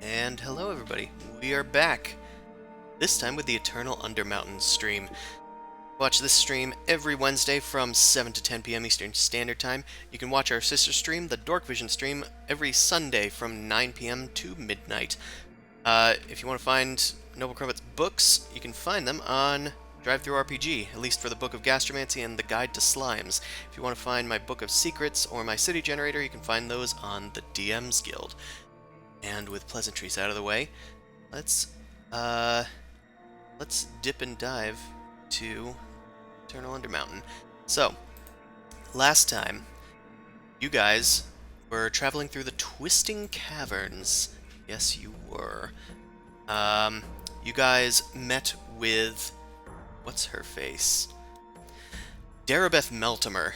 And hello everybody, we are back, this time with the Eternal Undermountain stream. Watch this stream every Wednesday from 7 to 10 p.m. Eastern Standard Time. You can watch our sister stream, the Dork Vision stream, every Sunday from 9 p.m. to midnight. If you want to find Noble Crumpet's books, you can find them on DriveThruRPG, at least for the Book of Gastromancy and the Guide to Slimes. If you want to find my Book of Secrets or my City Generator, you can find those on the DM's Guild. And with pleasantries out of the way, let's dip and dive to Eternal Undermountain. So, last time, you guys were traveling through the Twisting Caverns. Yes, you were. You guys met with... what's her face? Darabeth Meltimer,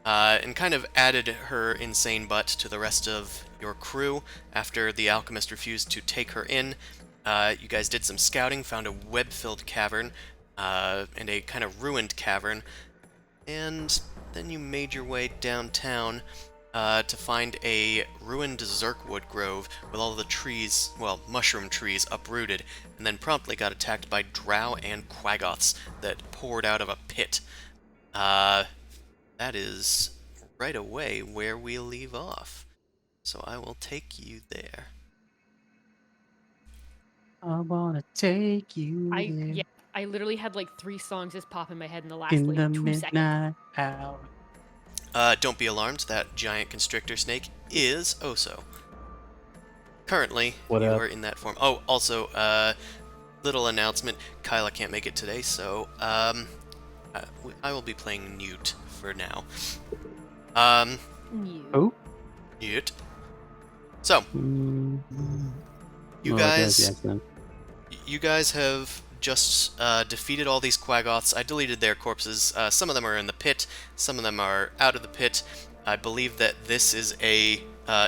and kind of added her insane butt to the rest of your crew after the alchemist refused to take her in. You guys did some scouting, found a web-filled cavern, and a kind of ruined cavern, and then you made your way downtown to find a ruined Zerkwood grove with all the trees, well, mushroom trees, uprooted, and then promptly got attacked by drow and quaggoths that poured out of a pit. That is right away where we leave off. So I will take you there. I wanna take you there I literally had like 3 songs just pop in my head in the last in like the 2 seconds. midnight hour. Don't be alarmed, that giant constrictor snake is Oso. Currently, What you up? are in that form. Oh, also, little announcement, Kyla can't make it today, so, I will be playing Newt for now. Who? Newt. So, you Oh, that was the guys, accent. you guys have just defeated all these quaggoths. I deleted their corpses. Some of them are in the pit, some of them are out of the pit. I believe that this is a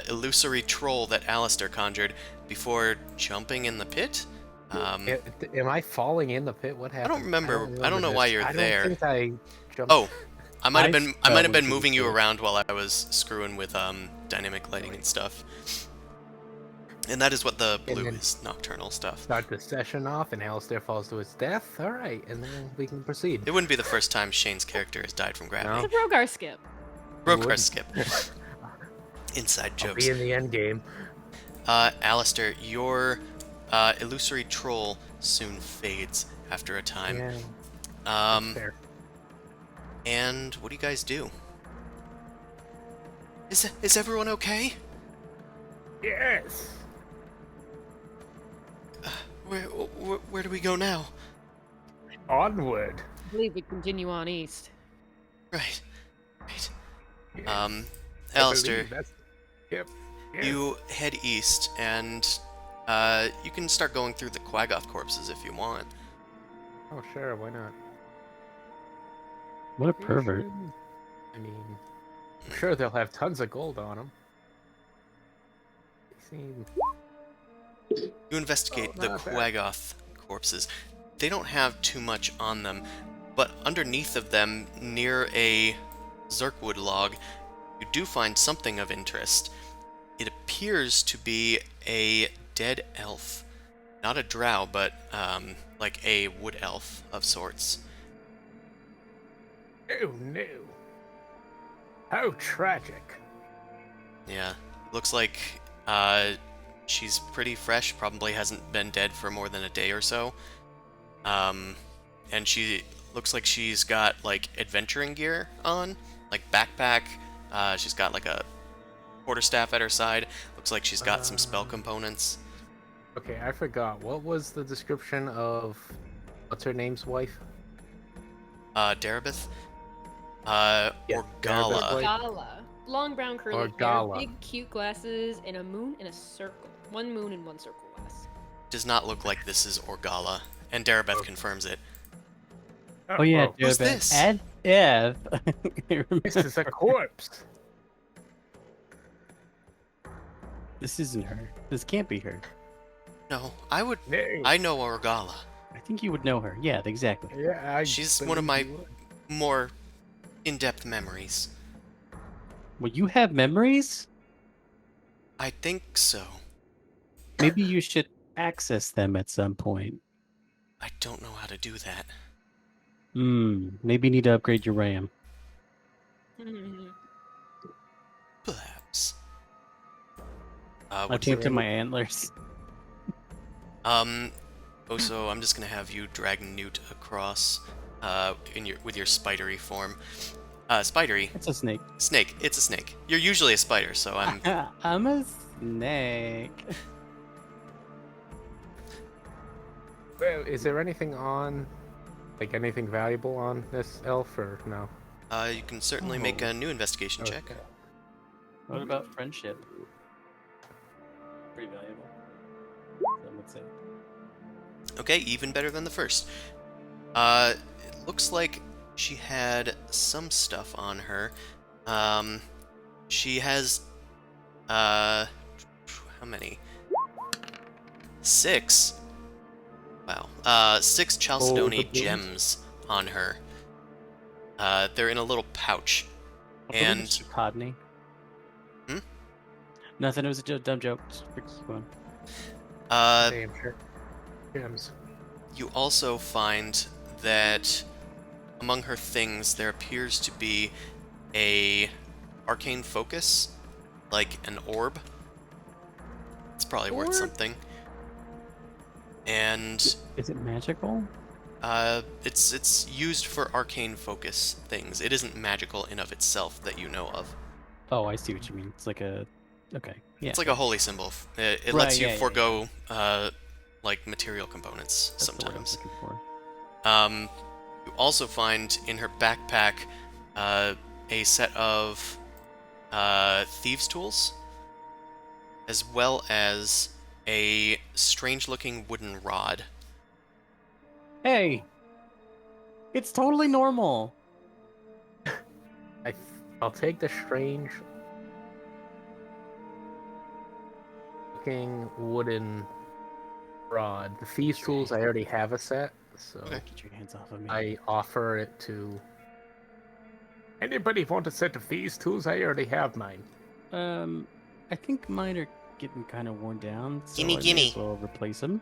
illusory troll that Alistair conjured before jumping in the pit. Am I falling in the pit? What happened? I don't remember. I remember don't know why this. you're I there. don't think I jumped. Oh, I might have I fell been into the moving you pit. around while I was screwing with dynamic lighting and stuff. And that is what the blue then- is, nocturnal stuff. Start the session off, and Alistair falls to his death. All right, and then we can proceed. It wouldn't be the first time Shane's character has died from gravity. It's a Rogar skip. Broker wouldn't. skip. Inside I'll jokes. be in the end game. Alistair, your illusory troll soon fades after a time. Yeah, fair. And what do you guys do? Is everyone okay? Yes. Where do we go now? Onward. I believe we continue on east. Right. Yes. Um, I Alistair, believe that's- Yep. Yes. you head east, and you can start going through the Quaggoth corpses if you want. Oh, sure. Why not? What a pervert. I mean, I'm sure they'll have tons of gold on them. They seem. You investigate Oh, the not bad. Quaggoth corpses. They don't have too much on them, but underneath of them, near a Zerkwood log, you do find something of interest. It appears to be a dead elf. Not a drow, but like a wood elf of sorts. Oh no! How tragic! Yeah, looks like she's pretty fresh, probably hasn't been dead for more than a day or so. And she looks like she's got like adventuring gear on, like backpack. She's got like a quarterstaff at her side. Looks like she's got some spell components. Okay, I forgot. What was the description of what's her name's wife? Darabith? Yeah, Orgala. Darabith, like- Gala. Long brown curly Or hair, Gala. big cute glasses, and a moon in a circle. 1 moon and 1 circle glass. Does not look like this is Orgala, and Darabeth confirms it. Oh yeah, Who's Durban. this? And Ev. This is a corpse. This isn't her. This can't be her. No, No. I know Orgala. I think you would know her. Yeah, exactly. Yeah, She's one of believe my you would. more in-depth memories. Well, you have memories? I think so. Maybe you should access them at some point. I don't know how to do that. Maybe you need to upgrade your RAM. Perhaps. I What's taped your- in my antlers. Also, I'm just gonna have you drag Newt across, with your spidery form. Spidery. It's a snake. Snake. It's a snake. You're usually a spider, so I'm... I'm a snake. Well, is there anything on, like anything valuable on this elf or no? You can certainly make a new investigation check. Okay. What about friendship? Pretty valuable. Some would say. Okay, even better than the first. It looks like she had some stuff on her. She has, how many? 6. Wow. 6 Chalcedony the blooms. gems on her. They're in a little pouch. I believe And it's Chicodney. Hmm? Nothing. It was a dumb joke. Just keep going. Damn sure. Gems. you also find that among her things there appears to be a arcane focus, like an orb. It's probably worth Orb? something. And Is it magical? it's used for arcane focus things. It isn't magical in of itself that you know of. Oh, I see what you mean. It's like a. Okay. Yeah. It's like a holy symbol. It Right, lets you yeah, yeah, forego like material components That's the word I was sometimes. looking for. You also find in her backpack a set of thieves' tools, as well as a strange-looking wooden rod. Hey, it's totally normal. I'll take the strange looking wooden rod. The thieves' tools, I already have a set, so Okay. Get your hands off of me. I offer it to anybody want a set of thieves' tools. I already have mine. I think mine are getting kind of worn down, so Gimme, I may gimme. as well replace them.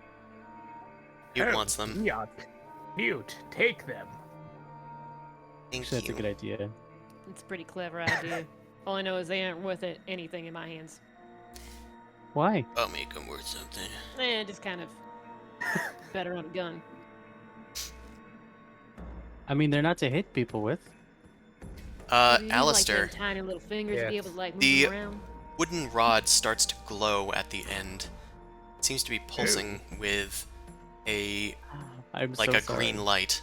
Newt wants them. Newt, take them. Thank Actually, that's a you. good idea. It's a pretty clever idea. All I know is they aren't worth anything in my hands. Why? I'll make them worth something. Just kind of better on a gun. I mean, they're not to hit people with. You need, Alistair, like, them tiny little fingers to be Yes. able to like move The- them around. wooden rod starts to glow at the end. It seems to be pulsing with a I'm like so a sorry. green light.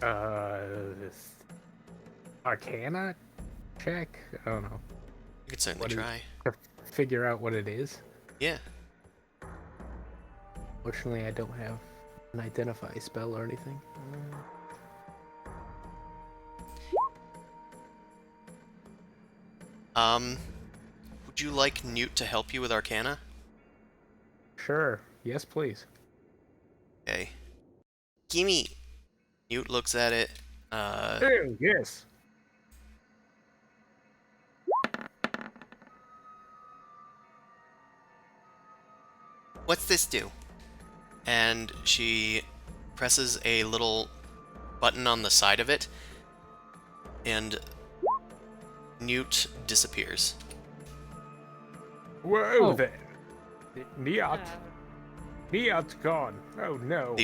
This Arcana check? I don't know. You could certainly What is- try. To figure out what it is. Yeah. Fortunately, I don't have an identify spell or anything. Would you like Newt to help you with Arcana? Sure. Yes, please. Okay. Gimme. Newt looks at it. Oh, yes. What's this do? And she presses a little button on the side of it, and Newt disappears. Whoa Oh. there. Niat. Niat's gone. Oh no.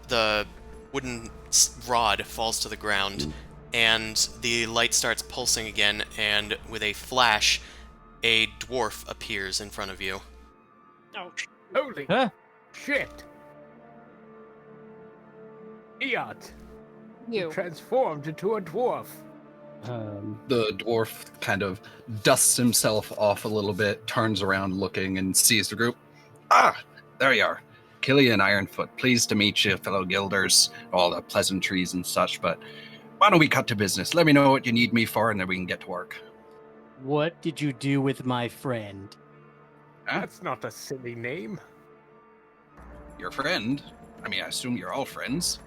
The wooden rod falls to the ground, and the light starts pulsing again, and with a flash, a dwarf appears in front of you. Oh, Holy Huh? shit. Niat. you. Transformed into a dwarf. The dwarf kind of dusts himself off a little bit, turns around looking, and sees the group. Ah, there you are. Killian Ironfoot, pleased to meet you, fellow guilders, all the pleasantries and such, but why don't we cut to business? Let me know what you need me for, and then we can get to work. What did you do with my friend? Huh? That's not a silly name. Your friend? I mean, I assume you're all friends.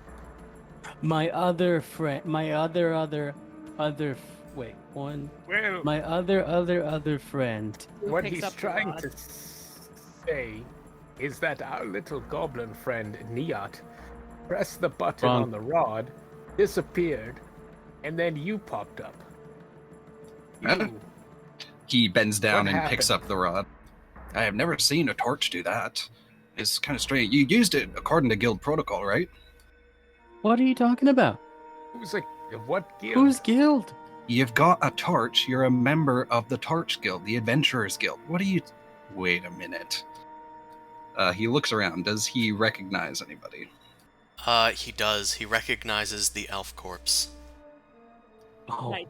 My other friend. My other. Wait, one. Well, My other friend. Who what picks he's up the trying rod? to say is that our little goblin friend, Niat, pressed the button Wrong. on the rod, disappeared, and then you popped up. Huh? You. He bends down What and picks happened? up the rod. I have never seen a torch do that. It's kind of strange. You used it according to guild protocol, right? What are you talking about? Who's a what guild? Whose guild? You've got a torch. You're a member of the Torch Guild, the Adventurers Guild. What are you... Wait a minute. He looks around. Does he recognize anybody? He does. He recognizes the elf corpse. Oh, Nice.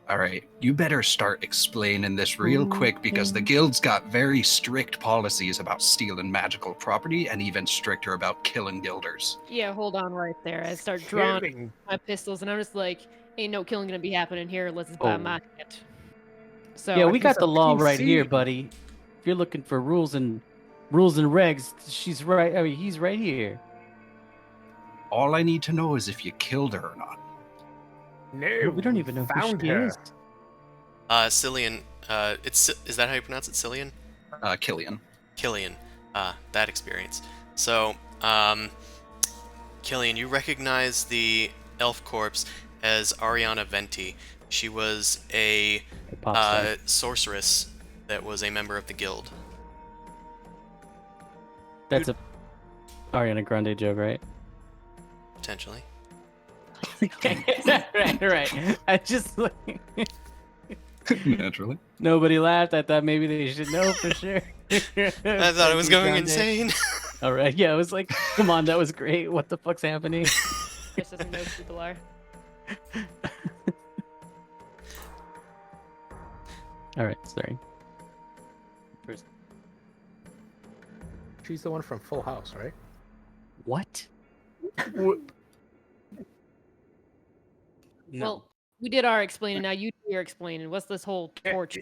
All right, you better start explaining this real quick because the guild's got very strict policies about stealing magical property and even stricter about killing guilders. Yeah, hold on right there. I start drawing Killing. my pistols, and I'm just like, ain't no killing gonna be happening here unless it's by Oh. my head. So yeah, I we can- got the law right here, PC. buddy. If you're looking for rules and regs, she's right. I mean, he's right here. All I need to know is if you killed her or not. No, We don't even know who found she her. is. Cillian, is that how you pronounce it, Cillian? Killian. Killian, that experience. So, Killian, you recognize the elf corpse as Ariana Venti. She was a Pop star. sorceress that was a member of the guild. That's a Ariana Grande joke, right? Potentially. right. I just Naturally. nobody laughed. I thought maybe they should know for sure. I thought it was going insane. All right, yeah, I was like, come on, that was great. What the fuck's happening? Chris doesn't know who people are. All right, sorry. She's the one from Full House, right? What? Well, we did our explaining. Now you do your explaining. What's this whole torch?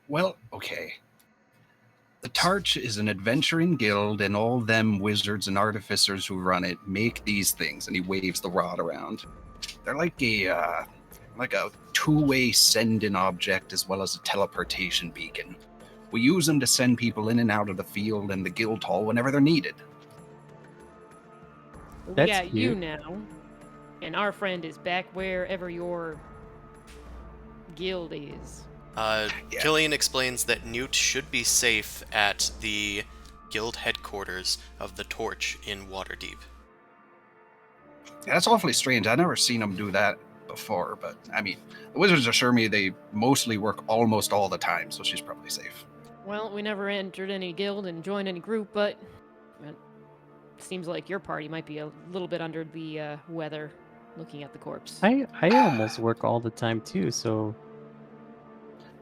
Well, okay. The Torch is an adventuring guild, and all them wizards and artificers who run it make these things. And he waves the rod around. They're like a two-way send-in object as well as a teleportation beacon. We use them to send people in and out of the field and the guild hall whenever they're needed. That's Yeah, you cute. now. And our friend is back wherever your guild is. Yeah. Killian explains that Newt should be safe at the guild headquarters of the Torch in Waterdeep. That's awfully strange. I've never seen them do that before, but I mean, the wizards assure me they mostly work almost all the time, so she's probably safe. Well, we never entered any guild and joined any group, but it seems like your party might be a little bit under the weather looking at the corpse. I almost work all the time too, so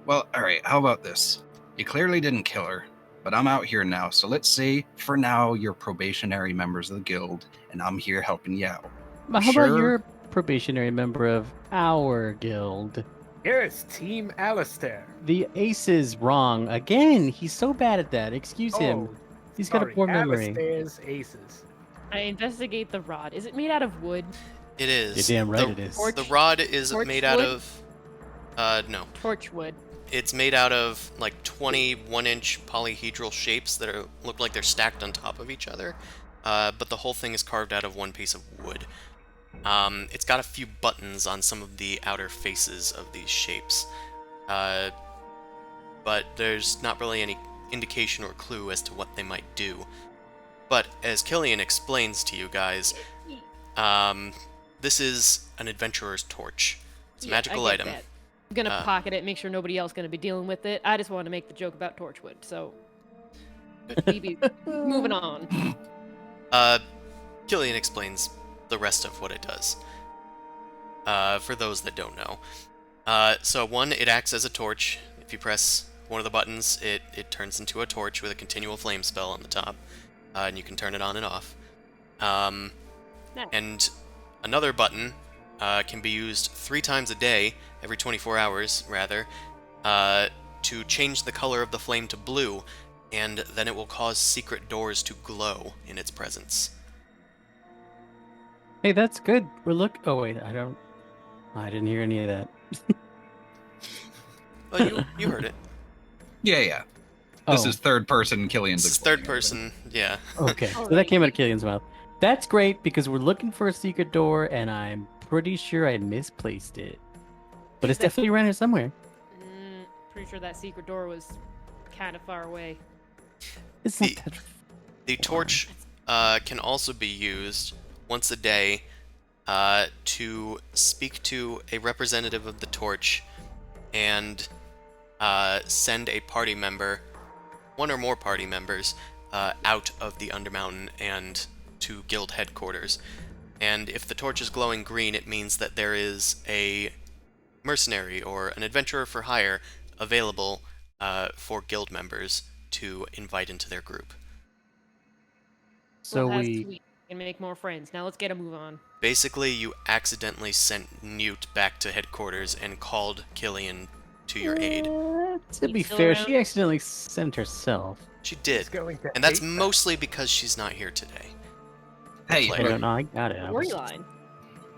Well, alright, how about this? You clearly didn't kill her, but I'm out here now, so let's say, for now, you're probationary members of the guild, and I'm here helping you out. how Sure. about you're a probationary member of our guild? Yes, Team Alistair. The ace is wrong again. He's so bad at that. Excuse him. Oh, He's got a sorry, poor memory. Alistair's aces. I investigate the rod. Is it made out of wood? It is. You're damn right the, it is. Torch- The rod is torch made out wood? of... no. Torch wood. It's made out of like 20 1-inch polyhedral shapes that look like they're stacked on top of each other, but the whole thing is carved out of one piece of wood. It's got a few buttons on some of the outer faces of these shapes, but there's not really any indication or clue as to what they might do. But as Killian explains to you guys, this is an adventurer's torch. It's a magical I get item. that. I'm gonna pocket it, make sure nobody else gonna be dealing with it. I just wanted to make the joke about Torchwood, so maybe moving on. Killian explains the rest of what it does. For those that don't know. So one, it acts as a torch. If you press one of the buttons, it turns into a torch with a continual flame spell on the top. And you can turn it on and off. Nice. And another button can be used 3 times a day, every 24 hours, rather, to change the color of the flame to blue, and then it will cause secret doors to glow in its presence. Hey, that's good. Oh wait, I didn't hear any of that. Well, you heard it. Yeah. This Oh. is third person Killian's This is explaining third person, yeah. Okay, so that Alright. came out of Killian's mouth. That's great because we're looking for a secret door, and I'm pretty sure I misplaced it. But it's definitely around here somewhere. Pretty sure that secret door was kind of far away. It's not The- that. The torch can also be used once a day to speak to a representative of the torch and send a party member, one or more party members, out of the Undermountain and to guild headquarters. And if the torch is glowing green, it means that there is a mercenary or an adventurer for hire available for guild members to invite into their group. So Well, that's we. sweet. Can make more friends. Now let's get a move on. Basically, you accidentally sent Newt back to headquarters and called Killian to your aid. To He's be still fair, around? she accidentally sent herself. She did, He's going to and that's hate that. mostly because she's not here today. Hey, player. No, no, I got it. I was- Storyline.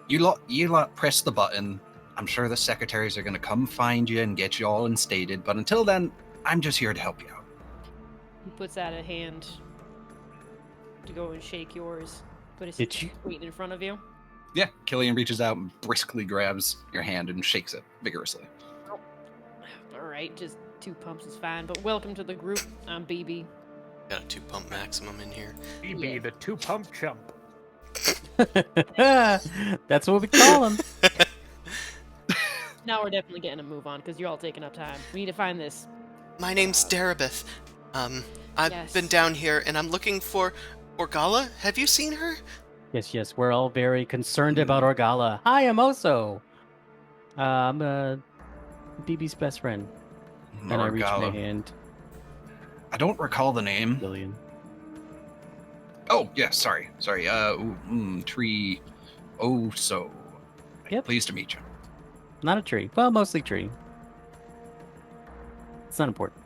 you lot press the button. I'm sure the secretaries are going to come find you and get you all instated. But until then, I'm just here to help you out. He puts out a hand to go and shake yours, but it's Did you? waiting in front of you. Yeah, Killian reaches out and briskly grabs your hand and shakes it vigorously. All right, just 2 pumps is fine. But welcome to the group. I'm BB. Got a 2-pump maximum in here. BB, Yeah. the 2-pump chump. That's what we call him. Now we're definitely getting a move on because you're all taking up time. We need to find this. My name's Darabeth. I've Yes. been down here and I'm looking for Orgala. Have you seen her? Yes. We're all very concerned about Orgala. Hi, I'm Oso. I'm BB's best friend. And I reach my Orgala. hand. I don't recall the name. Lillian. Oh, yeah, sorry. Tree. Oh, so. Yep. Pleased to meet you. Not a tree. Well, mostly tree. It's not important.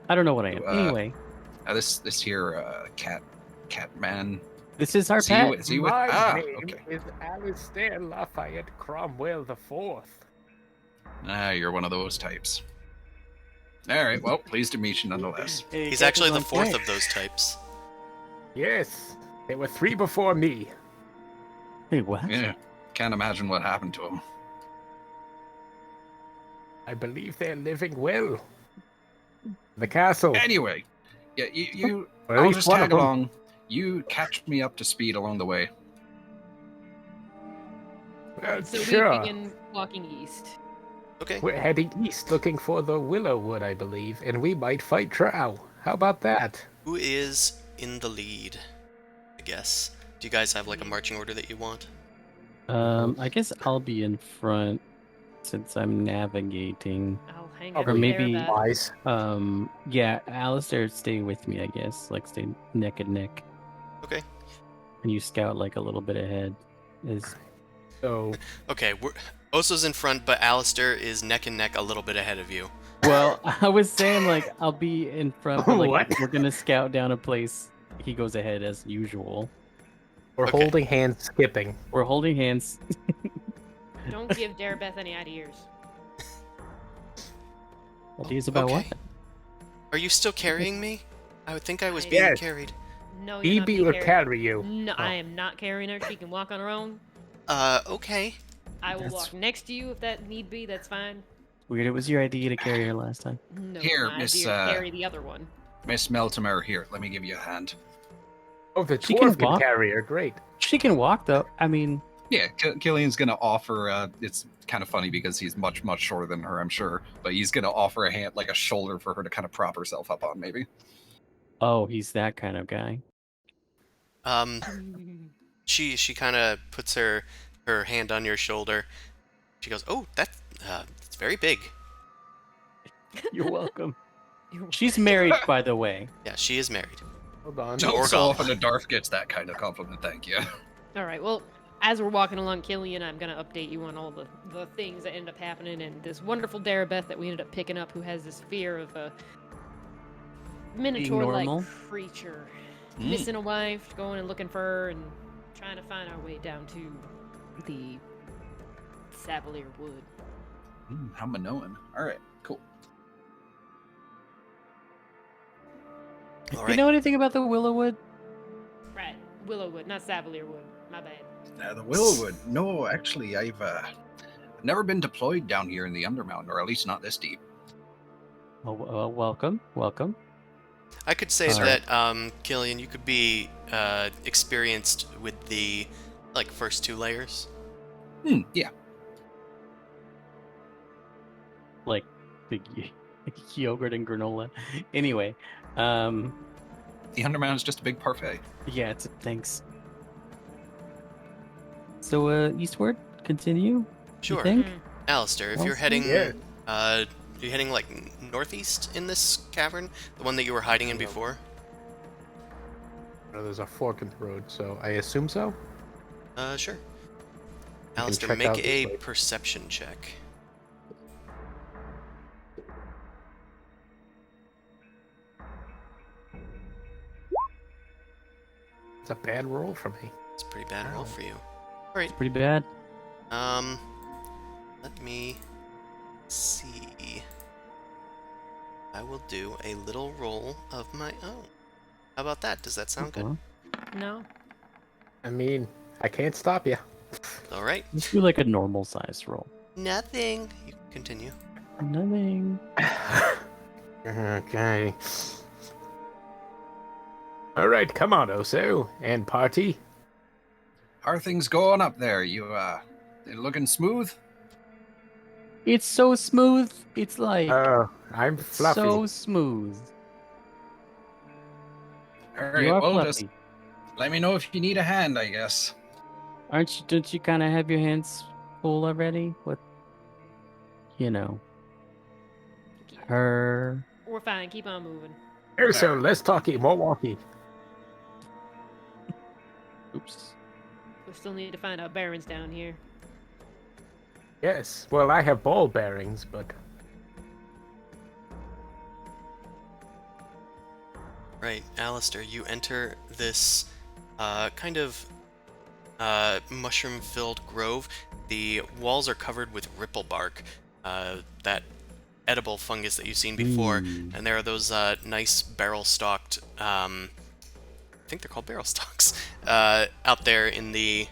I don't know what I am. Anyway, This here, cat man. this is our Is he pet. with- is he with- My ah, name okay. is Alistair Lafayette Cromwell the Fourth. Ah, you're one of those types. All right, well, pleased to meet you nonetheless. Hey, He's Captain actually the Montaigne. 4th of those types. Yes, there were 3 before me. Wait, what? Yeah, can't imagine what happened to him. I believe they're living well. The castle. Anyway, yeah, you Or at I'll least just one of tag them. along. You catch me up to speed along the way. Well, So we sure. begin walking east. Okay. We're heading east looking for the Willowwood, I believe, and we might fight Trow. How about that? Who is in the lead? I guess. Do you guys have like a marching order that you want? I guess I'll be in front since I'm navigating. I'll hang Or out with maybe- Darabeth. Wise. Yeah, Alistair, stay with me, I guess. Like, stay neck and neck. Okay. And you scout, like, a little bit ahead. Is So, Okay, Oso's in front, but Alistair is neck and neck a little bit ahead of you. Well, I was saying, like, I'll be in front, but, like, What? we're gonna scout down a place. He goes ahead as usual. we're Okay. holding hands skipping. We're holding hands. Don't give Darabeth any ideas. Ideas about what? Okay. Are you still carrying me? I would think I was I- being Yes. carried. No, you're not BB being will carried. carry you. No, Oh. I am not carrying her. She can walk on her own. Okay. I will That's- walk next to you if that need be. That's fine. Weird, it was your idea to carry her last time. No, Here, my Miss, idea to carry the other one. Miss Meltimer, here, let me give you a hand. Oh, the She can dwarf can walk. carry her. Great. She can walk, though. I mean, Yeah, Killian's gonna offer. It's kind of funny because he's much shorter than her, I'm sure. But he's gonna offer a hand, like a shoulder, for her to kind of prop herself up on, maybe. oh, he's that kind of guy. She kind of puts her hand on your shoulder. She goes, "Oh, that's it's very big." You're welcome. She's married, by the way. Yeah, she is married. Hold on. To Don't so Orgala. often a Darth gets that kind of compliment. Thank you. All right. Well, as we're walking along, Killian, I'm gonna update you on all the things that end up happening, and this wonderful Darabeth that we ended up picking up, who has this fear of a minotaur-like normal? creature, Mm. missing a wife, going and looking for her, and trying to find our way down to the Savalier Wood. How Minoan. All right, cool. All You right. know anything about the Willowwood? Right, Willowwood, not Savalier Wood. My bad. The Willowwood. No, actually, I've never been deployed down here in the Undermountain, or at least not this deep. Oh, welcome. I could say Alright. that, Killian, you could be experienced with the like first 2 layers. Yeah. Like big yogurt and granola. Anyway, The Undermountain is just a big parfait. yeah, thanks. So, eastward, continue. Sure. You think? Mm. Alistair, if Well, you're heading, yeah. you're heading like northeast in this cavern, the one that you were hiding in Yep. before. No, there's a fork in the road, so I assume so. Sure. can Alistair, check make out this a way. perception check. It's a bad roll for me. It's a pretty bad roll Ow. for you. Alright, Pretty bad. let me see. I will do a little roll of my own. How about that? Does that sound good? No. I mean, I can't stop you. Alright. Just do like a normal size roll. Nothing. You can continue. Nothing. Okay. All right, come on, Oso, and party. How are things going up there? You looking smooth? It's so smooth. It's like I'm it's fluffy. so smooth. All You right, are well, fluffy. just let me know if you need a hand, I guess. Aren't you? Don't you kind of have your hands full already with, you know, her? We're fine. Keep on moving. Oso, let's talkie, more walkie. Oops. We still need to find out Baron's down here. Yes, well, I have ball bearings, but Right, Alistair, you enter this kind of mushroom-filled grove. The walls are covered with ripple bark, that edible fungus that you've seen before, and there are those nice barrel-stalked, I think they're called barrel stalks, out there in the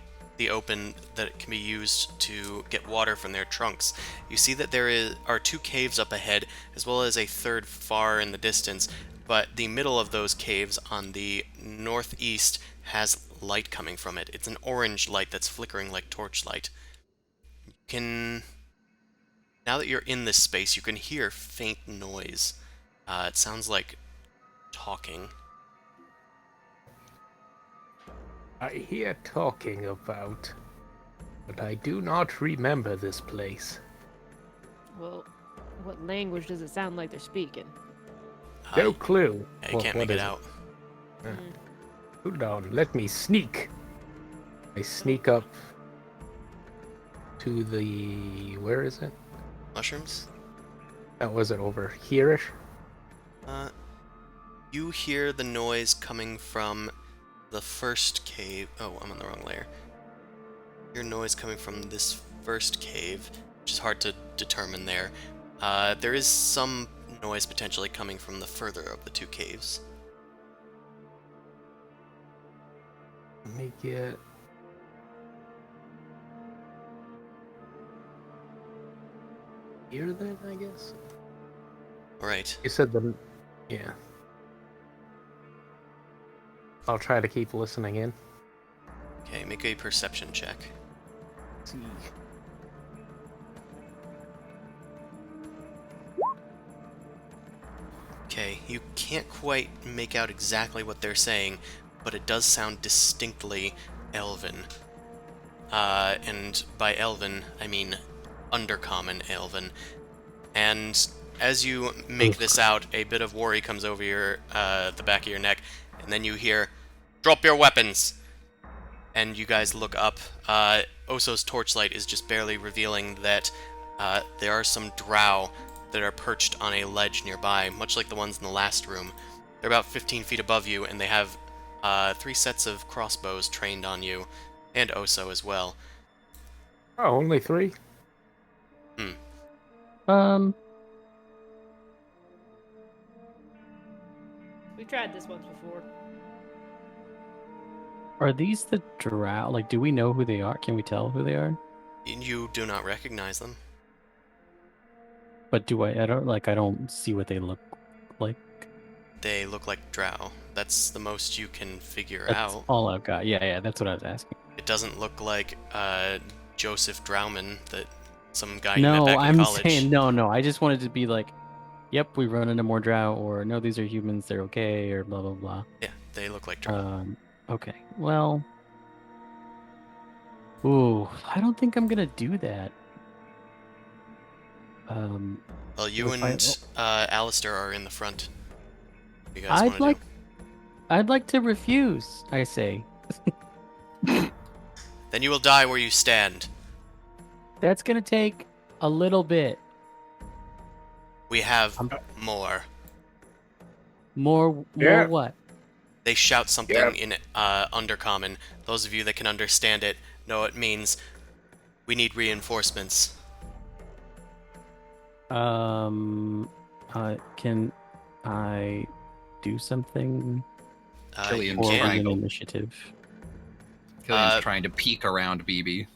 open that can be used to get water from their trunks. You see that there are 2 caves up ahead, as well as a third far in the distance, but the middle of those caves on the northeast has light coming from it. It's an orange light that's flickering like torchlight. Now that you're in this space, you can hear faint noise. It sounds like talking. I hear talking about, but I do not remember this place. Well, what language does it sound like they're speaking? No clue. Yeah, you can't make it is out. Hold on, let me sneak. I sneak up to the... where is it? Mushrooms? Was it over here-ish? You hear the noise coming from the first cave. Oh, I'm on the wrong layer. You hear noise coming from this first cave, which is hard to determine there. There is some noise potentially coming from the further of the 2 caves. Let me get... here then, I guess? Alright. You said the... yeah. I'll try to keep listening in. Okay, make a perception check. Let's see. Okay, you can't quite make out exactly what they're saying, but it does sound distinctly Elven. And by Elven, I mean Undercommon Elven. And as you make this out, a bit of worry comes over the back of your neck, and then you hear, "Drop your weapons!" And you guys look up. Oso's torchlight is just barely revealing that there are some drow that are perched on a ledge nearby, much like the ones in the last room. They're about 15 feet above you, and they have 3 sets of crossbows trained on you, and Oso as well. Oh, only 3? We've tried this once before. Are these the drow? Like, do we know who they are? Can we tell who they are? You do not recognize them. But do I don't see what they look like. They look like drow. That's the most you can figure That's out. all I've got. Yeah, that's what I was asking. It doesn't look like Joseph Drowman, that some guy you met No, back in I'm college. saying no. I just wanted to be like, yep, we run into more drow, or no, these are humans, they're okay, or blah blah blah. Yeah, they look like drow. Okay. Well, ooh, I don't think I'm gonna do that. Well, you if and Alistair are in the front. What do you guys want to I'd like to refuse, I say. do? Then you will die where you stand. That's gonna take a little bit. We have more. More Yeah. what? They shout something Yep. in Undercommon. Those of you that can understand it know it means we need reinforcements. Can I do something Killian's You for can. trying an to- initiative? Killian's Uh, trying to peek around BB.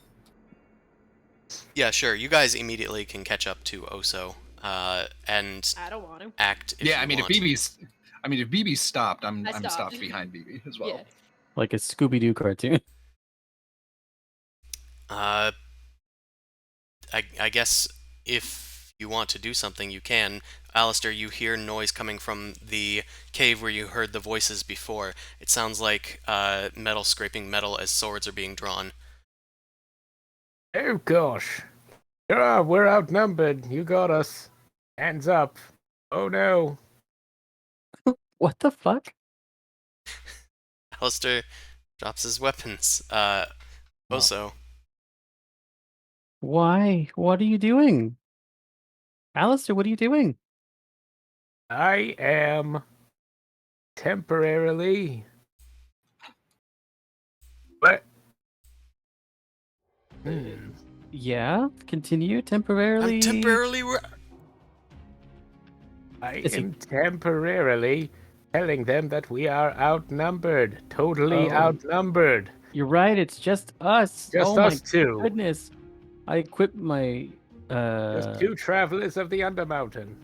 Yeah, sure. You guys immediately can catch up to Oso and I don't want to. act if Yeah, you I mean, want. if BB's stopped, I'm I stopped. stopped behind BB as well. Yeah. Like a Scooby-Doo cartoon? Uh, I guess if you want to do something, you can. Alistair, you hear noise coming from the cave where you heard the voices before. It sounds like metal scraping metal as swords are being drawn. Oh gosh. We're outnumbered. You got us. Hands up. Oh no. What the fuck? Alistair drops his weapons. Oso. Why? What are you doing? Alistair, what are you doing? I am temporarily. What? Yeah, continue temporarily. I'm temporarily. I Is he- am temporarily telling them that we are outnumbered. Totally Oh. outnumbered. You're right. It's just us. Just oh us my two. goodness! I equipped my. Just two travelers of the Undermountain.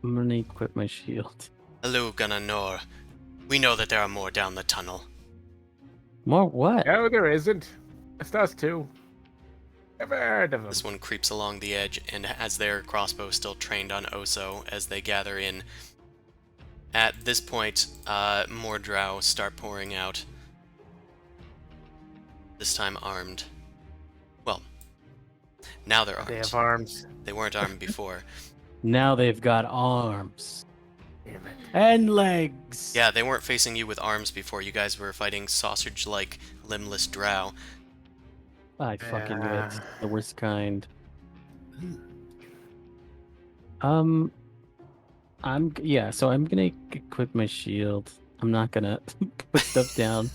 I'm gonna equip my shield. Hello, Gunnar Nor. We know that there are more down the tunnel. More what? No, there isn't. Just us two. Never heard of them. This one creeps along the edge and has their crossbow still trained on Oso as they gather in. At this point, more drow start pouring out. This time armed. Well, now they're armed. They have arms. They weren't armed before. Now they've got arms Damn it. and legs. Yeah, they weren't facing you with arms before. You guys were fighting sausage-like, limbless drow. I fucking knew it. Yeah. The worst kind. So I'm gonna equip my shield. I'm not gonna put stuff down,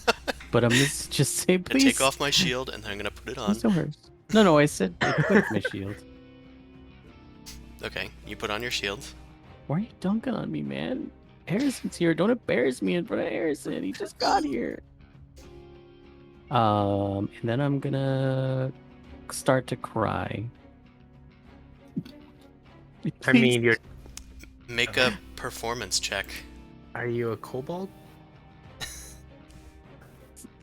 but I'm gonna just say, I'm gonna please. take off my shield and then I'm gonna put it on. Please don't hurt. No, I said equip my shield. Okay, you put on your shield. Why are you dunking on me, man? Harrison's here. Don't embarrass me in front of Harrison. He just got here. And then I'm gonna start to cry. I mean, you're. Make a performance check. Are you a kobold?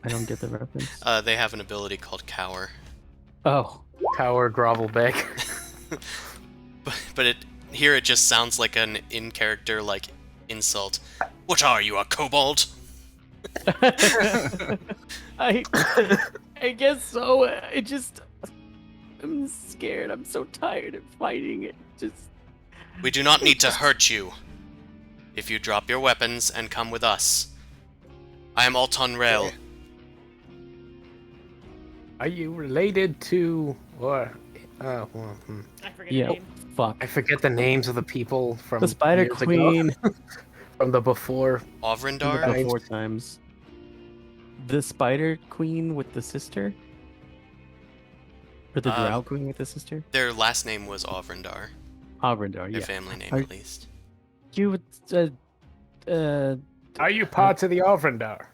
I don't get the reference. They have an ability called Cower. Oh, Tower grovel back. But here it just sounds like an in-character, like, insult. What are you, a kobold? I guess so. I'm scared. I'm so tired of fighting it. We do not need to hurt you. If you drop your weapons and come with us. I am Alton Rail. Are you related to or? I forget Yeah. your name. Fuck. I forget the names of the people from The Spider years ago. Queen. From the before. Ovrindar? Right. 4 times. The Spider Queen with the sister? Or the Drow Queen with the sister? Their last name was Ovrindar. Ovrindar, Their yeah. family name, Are- at least. You, Are you parts of the Ovrindar?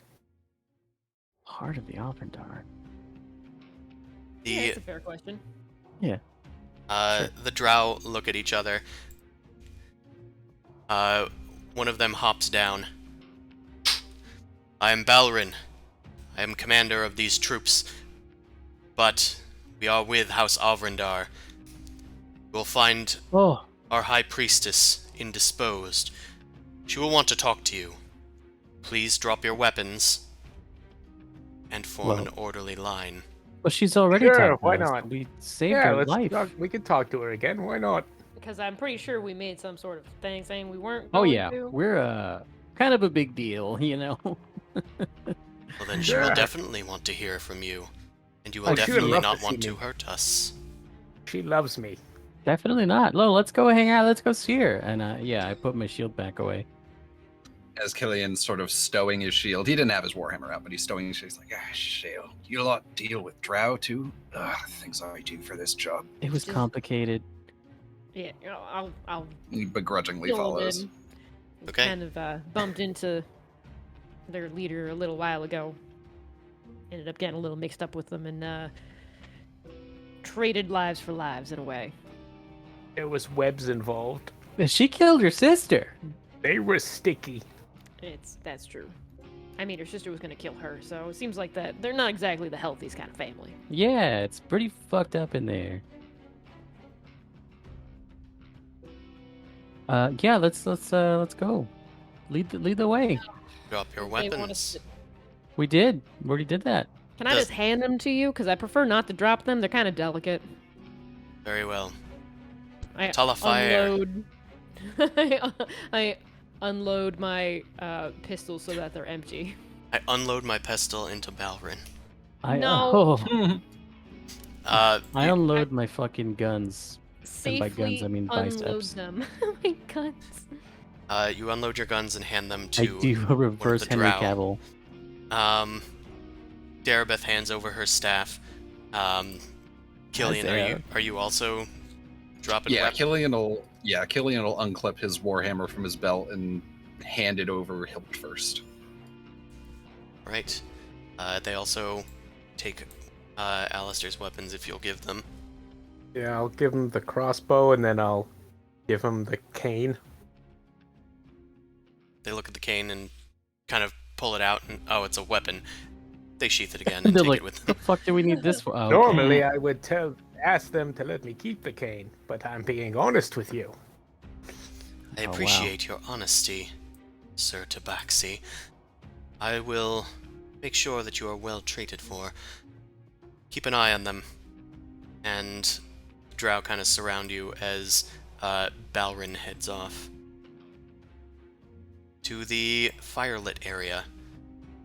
Heart of the Ovrindar. Yeah, The that's a fair question. The drow look at each other. One of them hops down. I am Balrin. I am commander of these troops. But we are with House Avrindar. You will find Oh, our high priestess indisposed. She will want to talk to you. Please drop your weapons and form an orderly line. well, she's already Sure, talked to why us. not? We saved Yeah, her let's life. talk. We can talk to her again. Why not? Because I'm pretty sure we made some sort of thing saying we weren't Oh going yeah, to. we're kind of a big deal, you know. Well, then she will Sure. definitely want to hear from you. And you will Oh, she would definitely love not to want see to me. hurt us. She loves me. Definitely not. Lo, let's go hang out. Let's go see her. And yeah, I put my shield back away. as Killian's sort of stowing his shield. He didn't have his warhammer out, but he's stowing his shield. He's like, shield. You lot deal with drow too? Things I do for this job. It was complicated. Yeah, I'll He begrudgingly fill 'em follows. in. Okay. Kind of bumped into their leader a little while ago. Ended up getting a little mixed up with them and traded lives for lives in a way. There was webs involved. She killed her sister. They were sticky. That's true. I mean, her sister was gonna kill her, so it seems like that they're not exactly the healthiest kind of family. Yeah, it's pretty fucked up in there. Yeah, let's go. Lead the way. Drop your They want us weapons. to- We did. We already did that. Can I just hand them to you? Because I prefer not to drop them. They're kind of delicate. Very well. I Tala fire. unload. I unload my pistols so that they're empty. I unload my pistol into Balrin. No. I You- unload my fucking guns. Safely by guns, I mean unload biceps. them. My guns. you unload your guns and hand them I to do a reverse the Henry drow. Cavill. Darabeth hands over her staff. Killian, Sarah. are you also dropping Yeah, weapons? Killian will unclip his warhammer from his belt and hand it over hilt first. Right. They also take Alistair's weapons if you'll give them. Yeah, I'll give him the crossbow and then I'll give him the cane. They look at the cane and kind of pull it out, and it's a weapon. They sheath it again and They're take like, it with the them. fuck do we need this for? Oh, okay. Normally, I would ask them to let me keep the cane, but I'm being honest with you. I wow. appreciate your honesty, Sir Tabaxi. I will make sure that you are well treated for. Keep an eye on them. And drow kind of surround you as Balrin heads off to the firelit area.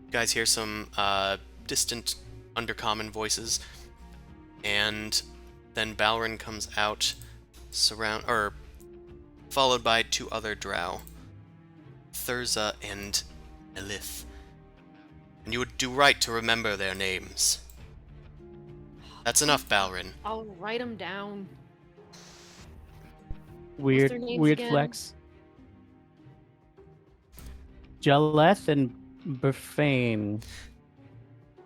You guys hear some distant undercommon voices, and then Balrin comes out, followed by two other drow, Thurza and Elith. And you would do right to remember their names. That's enough, Balrin. I'll write them down. Weird, their names weird again? flex. Jaleth and Befane.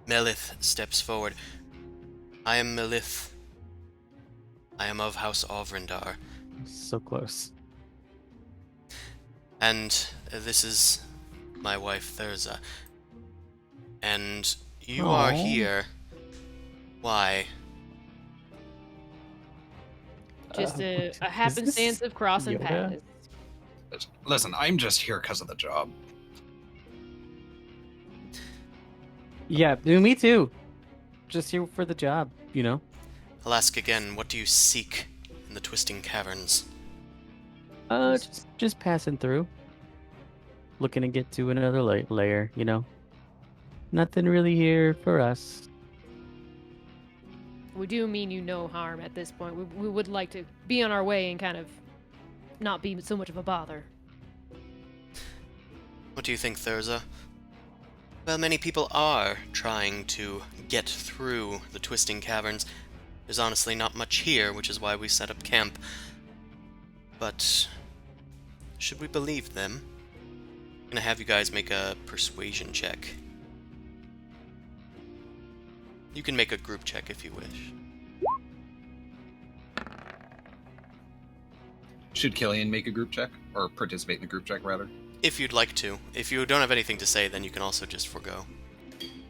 Melith steps forward. I am Melith. I am of House Ovrindar. So close. And this is my wife, Thurza. And you are Aw. here. Why? Just a Is happenstance this of crossing Yoda? paths. Listen, I'm just here because of the job. Yeah, me too. Just here for the job, you know? I'll ask again, what do you seek in the Twisting Caverns? Just passing through. Looking to get to another layer, you know? Nothing really here for us. We do mean you no harm at this point. We would like to be on our way and kind of not be so much of a bother. What do you think, Thurza? Well, many people are trying to get through the Twisting Caverns. There's honestly not much here, which is why we set up camp. But should we believe them? I'm gonna have you guys make a persuasion check. You can make a group check if you wish. Should Killian make a group check? Or participate in a group check, rather? If you'd like to. If you don't have anything to say, then you can also just forgo.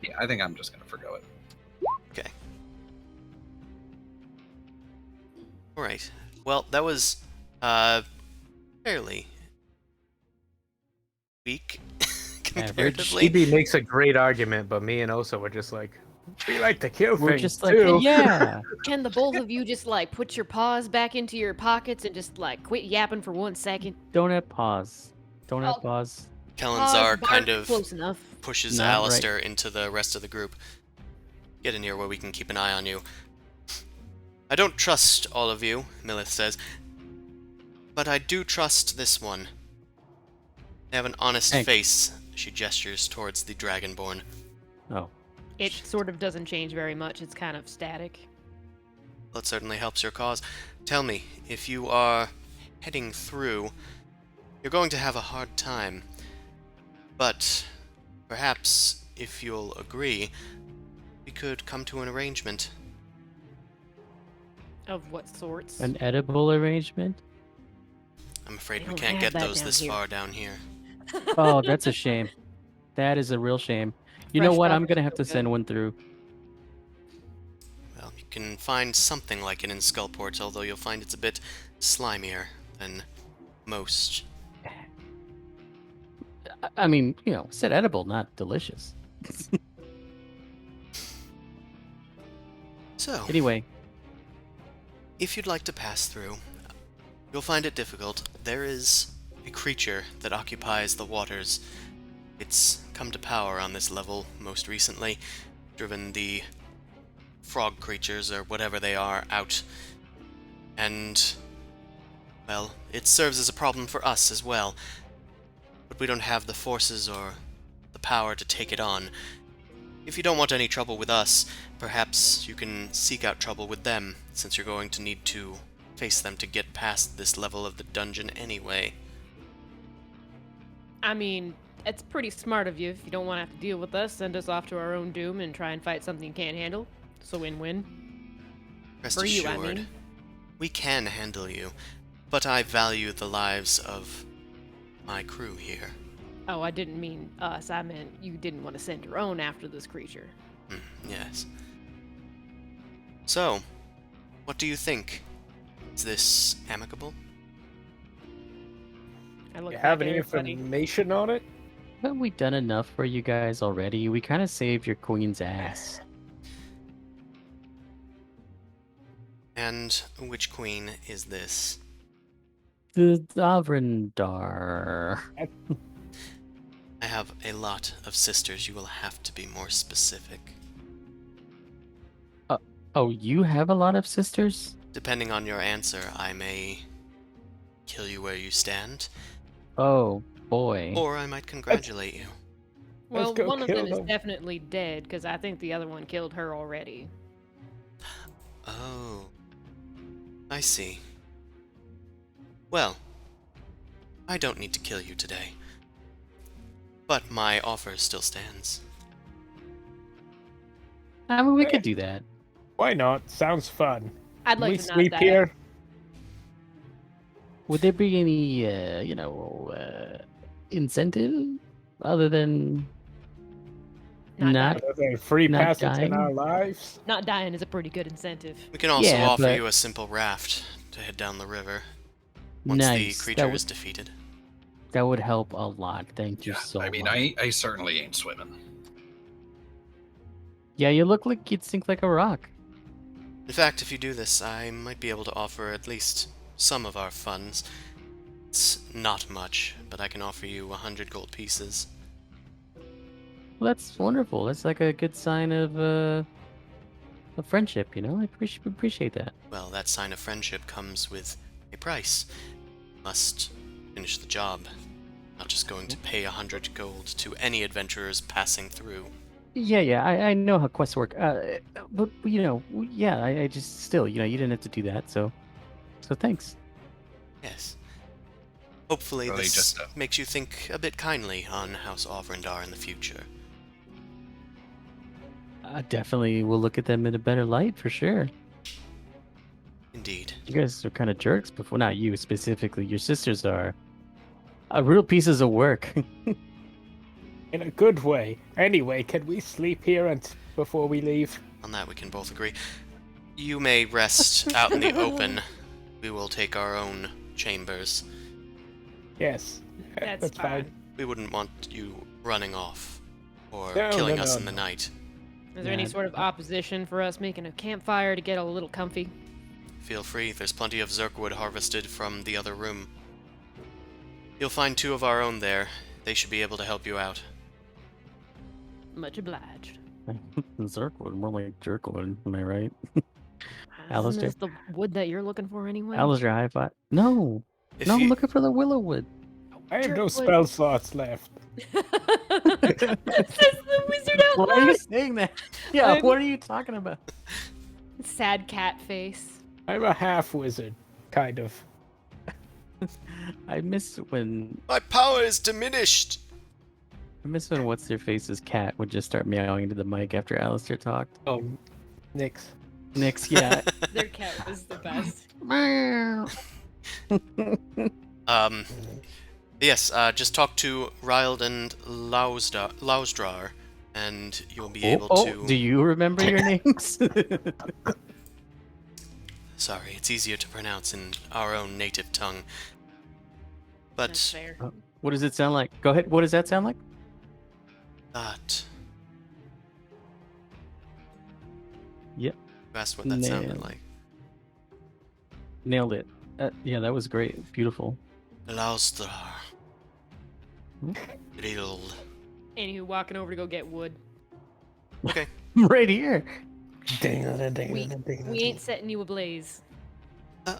Yeah, I think I'm just going to forgo it. Okay. Alright. Well, that was, fairly weak, comparatively. TB makes a great argument, but me and Osa were just like, we like to kill We're things just like, too. yeah. Can the both of you just like put your paws back into your pockets and just like quit yapping for 1 second? Don't have pause. Don't have Oh. pause. Kalanzar Pause, kind bark, of close enough. pushes Not right. Alistair into the rest of the group. Get in here where we can keep an eye on you. I don't trust all of you, Milith says, but I do trust this one. They have an honest Thanks. face. She gestures towards the Dragonborn. Oh, It sort of doesn't change very much. It's kind of static. Well, it certainly helps your cause. Tell me, if you are heading through, you're going to have a hard time. But perhaps, if you'll agree, we could come to an arrangement. Of what sorts? an edible arrangement? I'm afraid They we don't can't have get that those down this here. far down here. Oh, that's a shame. That is a real shame. You know Fresh what? stuff I'm is gonna have still to send good. one through. Well, you can find something like it in Skullport, although you'll find it's a bit slimier than most. I mean, said edible, not delicious. So, Anyway, if you'd like to pass through, you'll find it difficult. There is a creature that occupies the waters. It's come to power on this level most recently, driven the frog creatures, or whatever they are, out. And, well, it serves as a problem for us as well. But we don't have the forces or the power to take it on. If you don't want any trouble with us, perhaps you can seek out trouble with them, since you're going to need to face them to get past this level of the dungeon anyway. I mean, it's pretty smart of you. If you don't want to have to deal with us, send us off to our own doom and try and fight something you can't handle. It's a win-win. Rest For you, I assured, mean. we can handle you, but I value the lives of my crew here. Oh, I didn't mean us. I meant you didn't want to send your own after this creature. Yes. So, what do you think? Is this amicable? I look You back have at any everybody. information on it? haven't we done enough for you guys already? We kind of saved your queen's ass. And which queen is this? The Avrindar. I have a lot of sisters. You will have to be more specific. Oh, you have a lot of sisters? Depending on your answer, I may kill you where you stand, Oh, boy. or I might congratulate you. Let's Well, go one of kill them is them. definitely dead because I think the other one killed her already. Oh, I see. Well, I don't need to kill you today, but my offer still stands. I mean, we could do that. Why not? Sounds fun. I'd like we to not sleep die. here. Would there be any, incentive other than Not not? dying. Other than free Not passage in dying? our lives. Not dying is a pretty good incentive. We can also Yeah, offer but- you a simple raft to head down the river once Nice. the creature is defeated. That would help a lot. Thank you Yeah, so I mean, much. I certainly ain't swimming. Yeah, you look like you'd sink like a rock. In fact, if you do this, I might be able to offer at least some of our funds. It's not much, but I can offer you 100 gold pieces. Well, that's wonderful. That's like a good sign of friendship, I appreciate that. Well, that sign of friendship comes with a price. Must finish the job. Not just going to pay 100 gold to any adventurers passing through. Yeah, I know how quests work. But I just still, you didn't have to do that, so thanks. Yes. Hopefully Really this just makes you think a bit kindly on House Avrindar in the future. I definitely will look at them in a better light for sure. Indeed. You guys are kind of jerks before, not you specifically. Your sisters are real pieces of work. In a good way. Anyway, can we sleep here before we leave? On that we can both agree. You may rest out in the open. We will take our own chambers. Yes. That's fine. We wouldn't want you running off or No, killing no, us no, in the no. night. Is there any Yeah. sort of opposition for us making a campfire to get a little comfy? Feel free, there's plenty of Zerkwood harvested from the other room. You'll find 2 of our own there. They should be able to help you out. Much obliged. Zerkwood, more like Jerkwood, am I right? Alistair? Isn't this the wood that you're looking for anyway? Alistair, high five. No, If no, you, I'm looking for the Willowwood. I have no Driftwood. spell slots left. Says the wizard out Why are you loud. saying that? Yeah, I'm- what are you talking about? Sad cat face. I'm a half wizard, kind of. I miss when My power is diminished. what's their face's cat would just start meowing into the mic after Alistair talked. Oh, Nix. Nick's yeah. Their cat was the best. Yes, just talk to Rild and Lausdrar, and you'll be able to... Do you remember your names? Sorry, it's easier to pronounce in our own native tongue. That's But fair. What does it sound like? Go ahead. What does that sound like? that... Yep. You asked what that sounded Nailed. like. Nailed it. Yeah, that was great. Beautiful. Lausdrar. Hmm? Rild. Anywho, walking over to go get wood. Okay. Right here. We ain't setting you ablaze.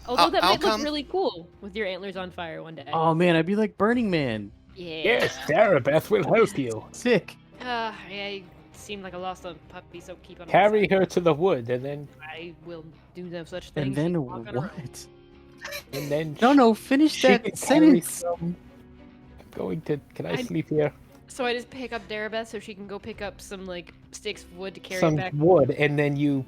Although that I'll might look come. really cool with your antlers on fire one day. Oh man, I'd be like Burning Man. Yeah. Yes, Darabeth will help you. Sick. Yeah, you seem like a lost puppy, so keep on. Carry her to the wood, and then I will do no such thing. And She then can walk on her own. what? No, finish she that can carry sentence. some- I'm going to. Can I I- sleep here? So I just pick up Darabeth so she can go pick up some like sticks of wood to carry Some it back. wood, and then you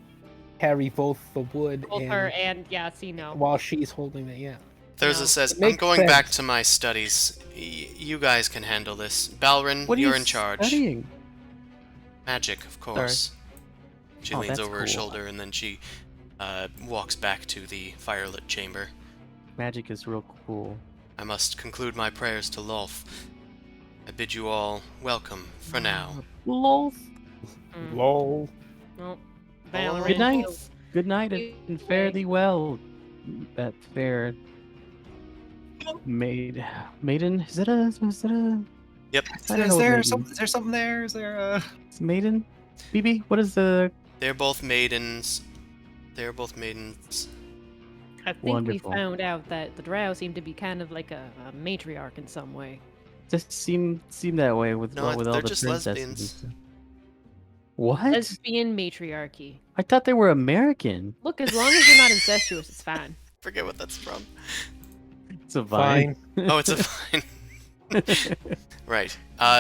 carry both the wood Both and her and yeah, see no. while she's holding it. Yeah. Thurza No. says, It I'm makes going back sense. to my studies. You guys can handle this. Balrin, What are you're you in charge. studying? Magic, of course. She Oh, leans that's over her cool. shoulder and then she walks back to the firelit chamber. Magic is real cool. I must conclude my prayers to Lolth. I bid you all welcome for now. Lol. Mm. Lol. Well, Good Valorant Good night. will- Good night and fare thee well. That fair maiden. Is that a Yep, I don't know what maiden. Is there something there? Is there It's maiden? BB, what is the they're both maidens. They're both maidens. I think Wonderful. we found out that the drow seem to be kind of like a matriarch in some way. just seem that way with No, with all they're the just princesses and lesbians. stuff. What? Lesbian matriarchy. I thought they were American. Look, as long as you're not incestuous, it's fine. Forget what that's from. It's a vine. Fine. Oh, it's a fine. Right.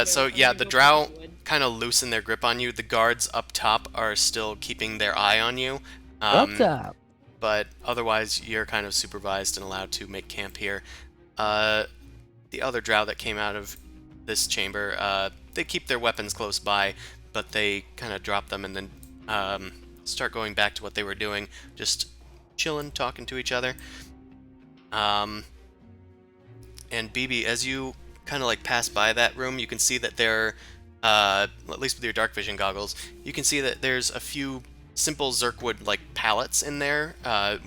So I'm yeah, gonna the go drow pick up wood. kind of loosen their grip on you. The guards up top are still keeping their eye on you. Up top. But otherwise, you're kind of supervised and allowed to make camp here. The other drow that came out of this chamber, they keep their weapons close by, but they kind of drop them and then start going back to what they were doing, just chilling, talking to each other. And BB, as you kind of like pass by that room, you can see that there, at least with your dark vision goggles, you can see that there's a few simple Zerkwood like pallets in there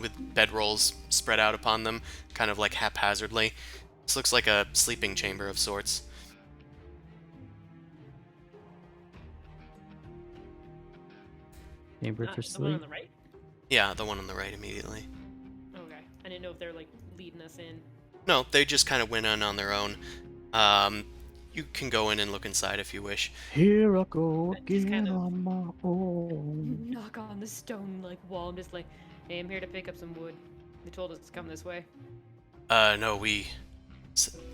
with bedrolls spread out upon them, kind of like haphazardly. This looks like a sleeping chamber of sorts. Chamber for The one on sleep. the right? Yeah, the one on the right immediately. Okay. I didn't know if they're like leading us in. No, they just kind of went in on their own. You can go in and look inside if you wish. Here I go I just again kind of- on my own. Knock on the stone like wall. I'm just like, hey, I'm here to pick up some wood. They told us to come this way. No,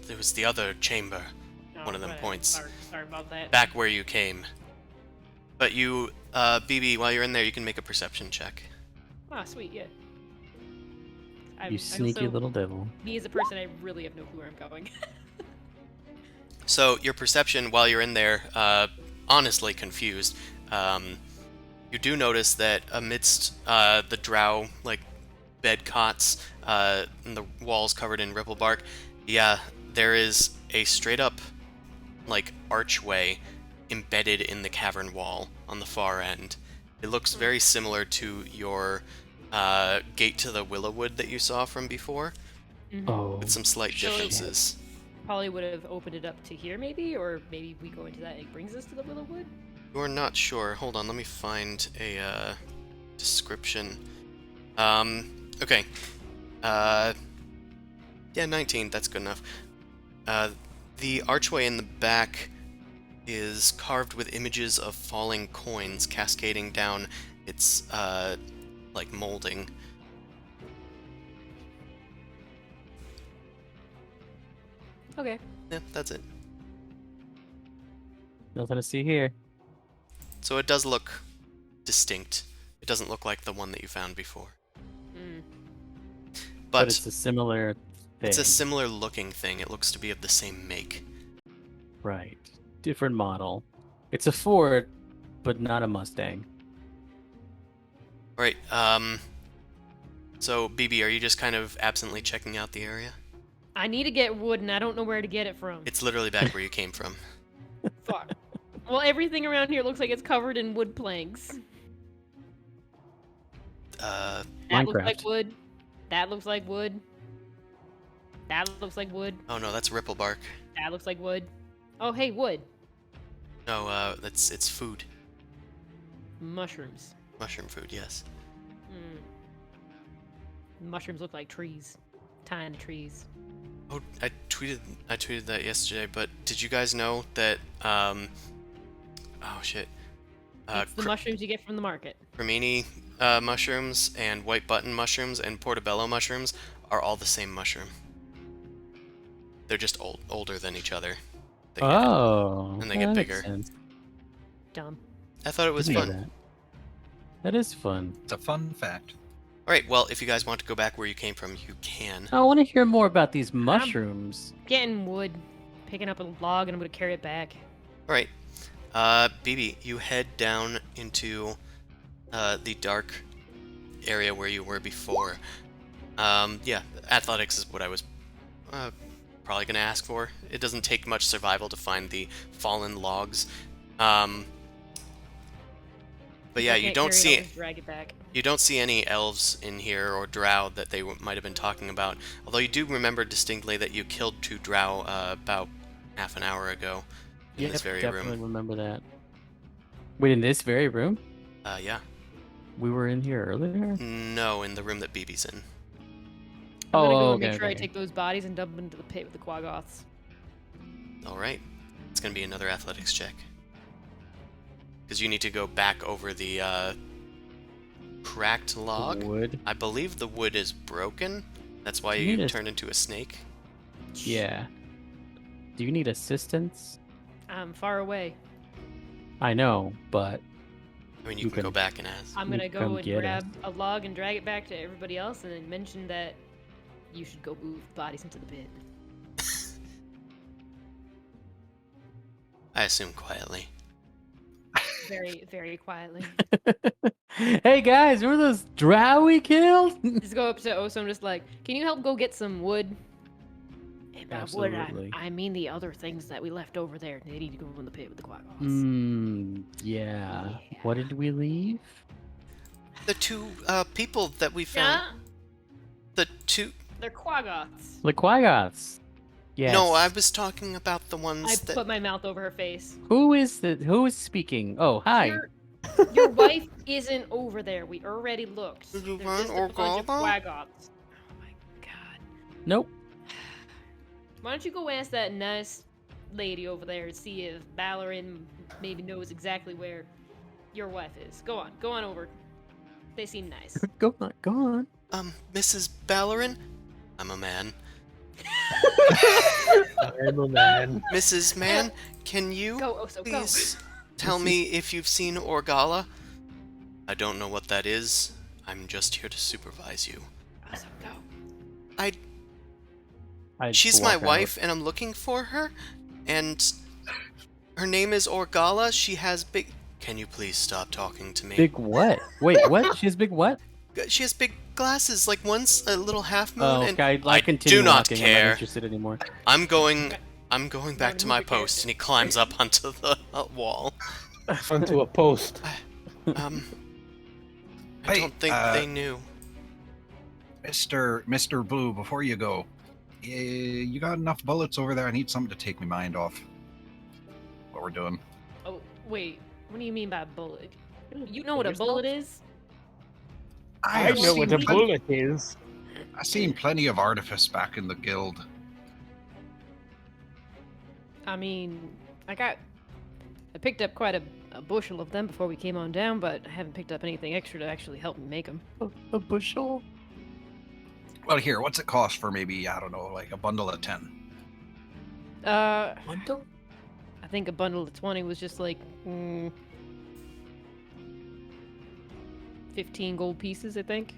there was the other chamber, Oh, one of them whatever. points. Sorry about that. Back where you came. But you, BB, while you're in there, you can make a perception check. Ah, sweet, yeah. You sneaky also- little devil. Me as a person, I really have no clue where I'm going. So your perception while you're in there, honestly confused. You do notice that amidst the drow like bed cots and the walls covered in ripple bark, yeah, there is a straight up like archway embedded in the cavern wall on the far end. It looks very similar to your gate to the Willowwood that you saw from before, Oh. with some slight So- differences. Probably would have opened it up to here, maybe, or maybe we go into that and it brings us to the Willowwood. You're not sure. Hold on, let me find a description. Okay. Yeah, 19, that's good enough. The archway in the back is carved with images of falling coins cascading down its, like, molding. Okay. Yeah, that's it. Nothing to see here. So it does look distinct. It doesn't look like the one that you found before. Mm. But it's a similar thing. It's a similar looking thing. It looks to be of the same make. Right. Different model. It's a Ford, but not a Mustang. Alright, so, BB, are you just kind of absently checking out the area? I need to get wood, and I don't know where to get it from. It's literally back where you came from. Fuck. Well, everything around here looks like it's covered in wood planks. That looks like Minecraft. wood. That looks like wood. That looks like wood. Oh no, that's ripple bark. That looks like wood. Oh, hey, wood. No, it's food. Mushrooms. Mushroom food, yes. Mm. Mushrooms look like trees. Tiny trees. Oh, I tweeted that yesterday, but did you guys know that, oh shit. It's the mushrooms you get from the market. Cremini mushrooms and white button mushrooms and portobello mushrooms are all the same mushroom. They're just older than each other. They get- Oh. and they get that makes bigger. sense. Dumb. I thought it was Didn't know fun. that. That is fun. It's a fun fact. Alright, well, if you guys want to go back where you came from, you can. I want to hear more about these mushrooms. Getting wood. Picking up a log, and I'm going to carry it back. Alright. BB, you head down into the dark area where you were before. Yeah, athletics is what I was probably going to ask for. It doesn't take much survival to find the fallen logs. But yeah, I you can't don't carry it, see I'll just drag it back. You don't see any elves in here or drow that they might have been talking about. Although you do remember distinctly that you killed 2 drow about half an hour ago in this very definitely room. remember that. Wait, in this very room? Yeah. We were in here earlier? No, in the room that BB's in. I'm gonna go Oh, and make okay, sure I okay. take those bodies and dump them into the pit with the Quaggoths. Alright. It's going to be another athletics check. Because you need to go back over the cracked log. Wood. I believe the wood is broken. That's why You you need a- turned into a snake. Yeah. Do you need assistance? I'm far away. I know, but I mean, you You can go can- back and ask. I'm You gonna come go and get grab a log and drag it back to everybody else, and then mention that you should go move bodies into the pit. I assume quietly. Very, very quietly. hey guys, remember those drow we killed? Just go up to Oso and just like, can you help go get some wood? And by wood, Absolutely. I mean the other things that we left over there. They need to go in the pit with the Quaggoths. Yeah. Yeah. What did we leave? The 2 people that we Yeah, found. The 2. they're Quaggoths. The Quaggoths. Yes. No, I was talking about the I ones that. put my mouth over her face. Who is speaking? Oh, hi. Your wife isn't over there. We already looked. Did you There's find just a bunch of Organa? Quaggoths. Oh my god. Nope. Why don't you go ask that nice lady over there and see if Ballerin maybe knows exactly where your wife is. Go on over. They seem nice. Go on. Mrs. Ballerin? I'm a man. I'm a man. Mrs. Man, can you Go, Oso, go. please tell me if you've seen Orgala? I don't know what that is. I'm just here to supervise you. Oso, go. She's my walk out. wife, and I'm looking for her. And her name is Orgala. She has big. Can you please stop talking to me? Big what? Wait, what? She has big what? She has big glasses, like one's a little half moon. Oh, and okay. I continue do not walking. I'm care. not interested anymore. I'm going back Wanna to move my your post, and he climbs up onto the wall. Onto a post. I Hey, don't think they knew. Mr. Blue, before you go, you got enough bullets over there? I need something to take my mind off what we're doing. Oh, wait. What do you mean by bullet? You know what a bullet is? I have know what a seen bullet is. I've seen plenty of artifice back in the guild. I mean, I picked up quite a bushel of them before we came on down, but I haven't picked up anything extra to actually help me make them. A bushel? Well, here, what's it cost for maybe, I don't know, like a bundle of 10? Bundle? I think a bundle of 20 was just like 15 gold pieces, I think.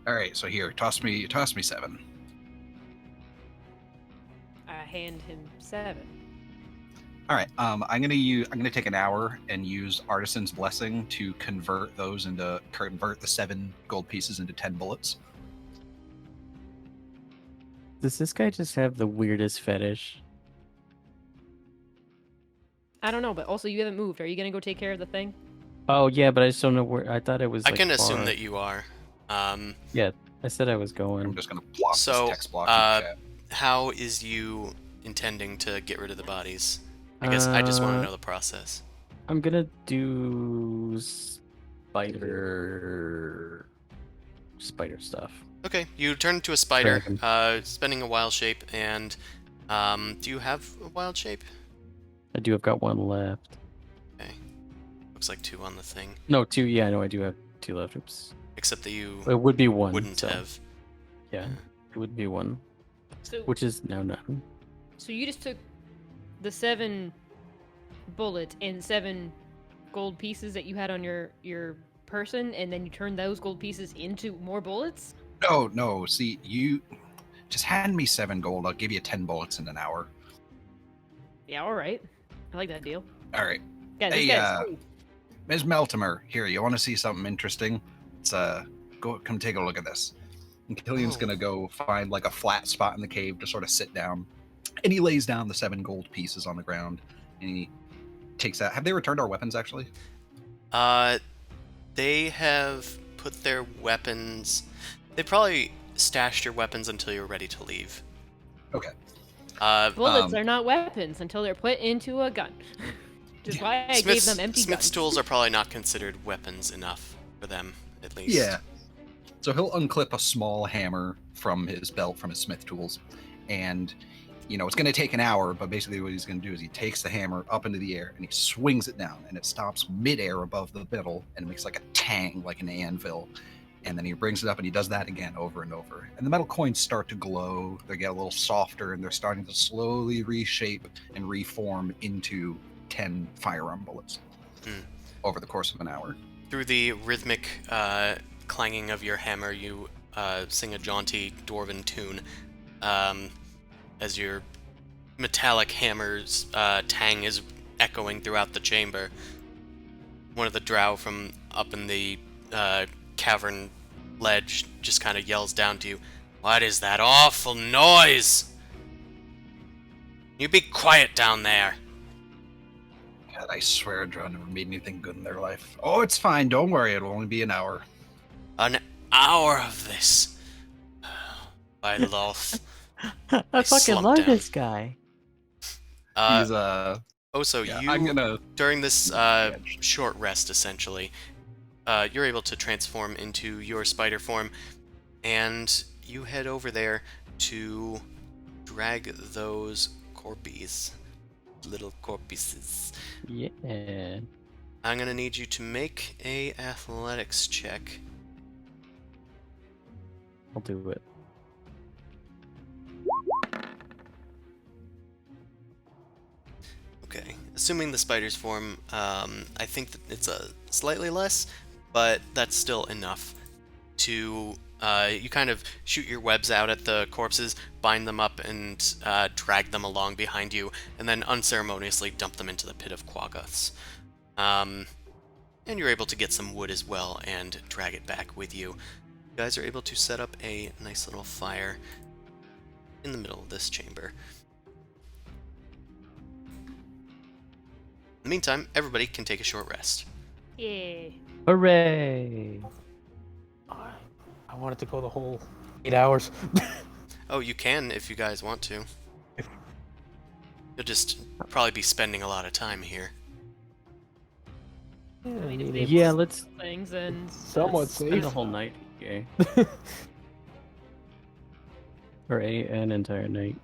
All right, so here, toss me 7. I hand him 7. All right, I'm gonna take an hour and use Artisan's Blessing to convert the 7 gold pieces into 10 bullets. Does this guy just have the weirdest fetish? I don't know, but also you haven't moved. Are you gonna go take care of the thing? Oh yeah, but I just don't know where. I thought it was. I like, can assume far. that you are. Yeah, I said I was I'm going. just gonna plop So, this text block in the chat. how is you intending to get rid of the bodies? I guess I just want to Uh, know the process. I'm gonna do spider stuff. Okay, you turn into a spider, Dragon. spending a wild shape, and do you have a wild shape? I do. I've got one left. Okay, looks like 2 on the thing, No, 2. Yeah, no, I do have 2 left. Oops. except that you It would be 1. wouldn't so, have. Yeah, it would be 1, So, which is now none. so you just took the 7 bullets and 7 gold pieces that you had on your person, and then you turned those gold pieces into more bullets? No, see, you just hand me 7 gold. I'll give you 10 bullets in an hour. Yeah, all right. I like that deal. All right. Guys, Hey, this guy's sweet. Ms. Meltimer, here, you want to see something interesting? Let's come take a look at this. And Killian's Oh. gonna go find like a flat spot in the cave to sort of sit down, and he lays down the 7 gold pieces on the ground, and he takes out. Have they returned our weapons actually? They have put their weapons. They probably stashed your weapons until you're ready to leave. Okay. Bullets are not weapons until they're put into a gun. Just why I gave them empty Smith's guns. tools are probably not considered weapons enough for them, at least. Yeah. So he'll unclip a small hammer from his belt, from his smith tools, and it's going to take an hour, but basically what he's going to do is he takes the hammer up into the air and he swings it down, and it stops midair above the middle, and it makes like a tang, like an anvil. And then he brings it up and he does that again over and over. And the metal coins start to glow, they get a little softer, and they're starting to slowly reshape and reform into 10 firearm bullets over the course of an hour. Through the rhythmic clanging of your hammer, you sing a jaunty dwarven tune as your metallic hammer's tang is echoing throughout the chamber. One of the drow from up in the cavern ledge just kind of yells down to you, "What is that awful noise? You be quiet down there." God, I swear Drow never made anything good in their life. Oh, it's fine. Don't worry. It'll only be an hour. An hour of this. By Loth. I fucking slumped love down. this guy. He's So yeah, you, I'm gonna during this short rest, essentially, you're able to transform into your spider form, and you head over there to drag those corpies. Little corpses. Yeah. I'm gonna need you to make a athletics check. I'll do it. Okay. Assuming the spider's form, I think that it's a slightly less, but that's still enough to. You kind of shoot your webs out at the corpses, bind them up, and drag them along behind you, and then unceremoniously dump them into the pit of Quaggoths. And you're able to get some wood as well and drag it back with you. You guys are able to set up a nice little fire in the middle of this chamber. In the meantime, everybody can take a short rest. Yeah. Hooray! I wanted to go the whole 8 hours. Oh, you can if you guys want to. You'll just probably be spending a lot of time here. Yeah, let's Things and Somewhat spend safe. the whole night. Okay. Or an entire night.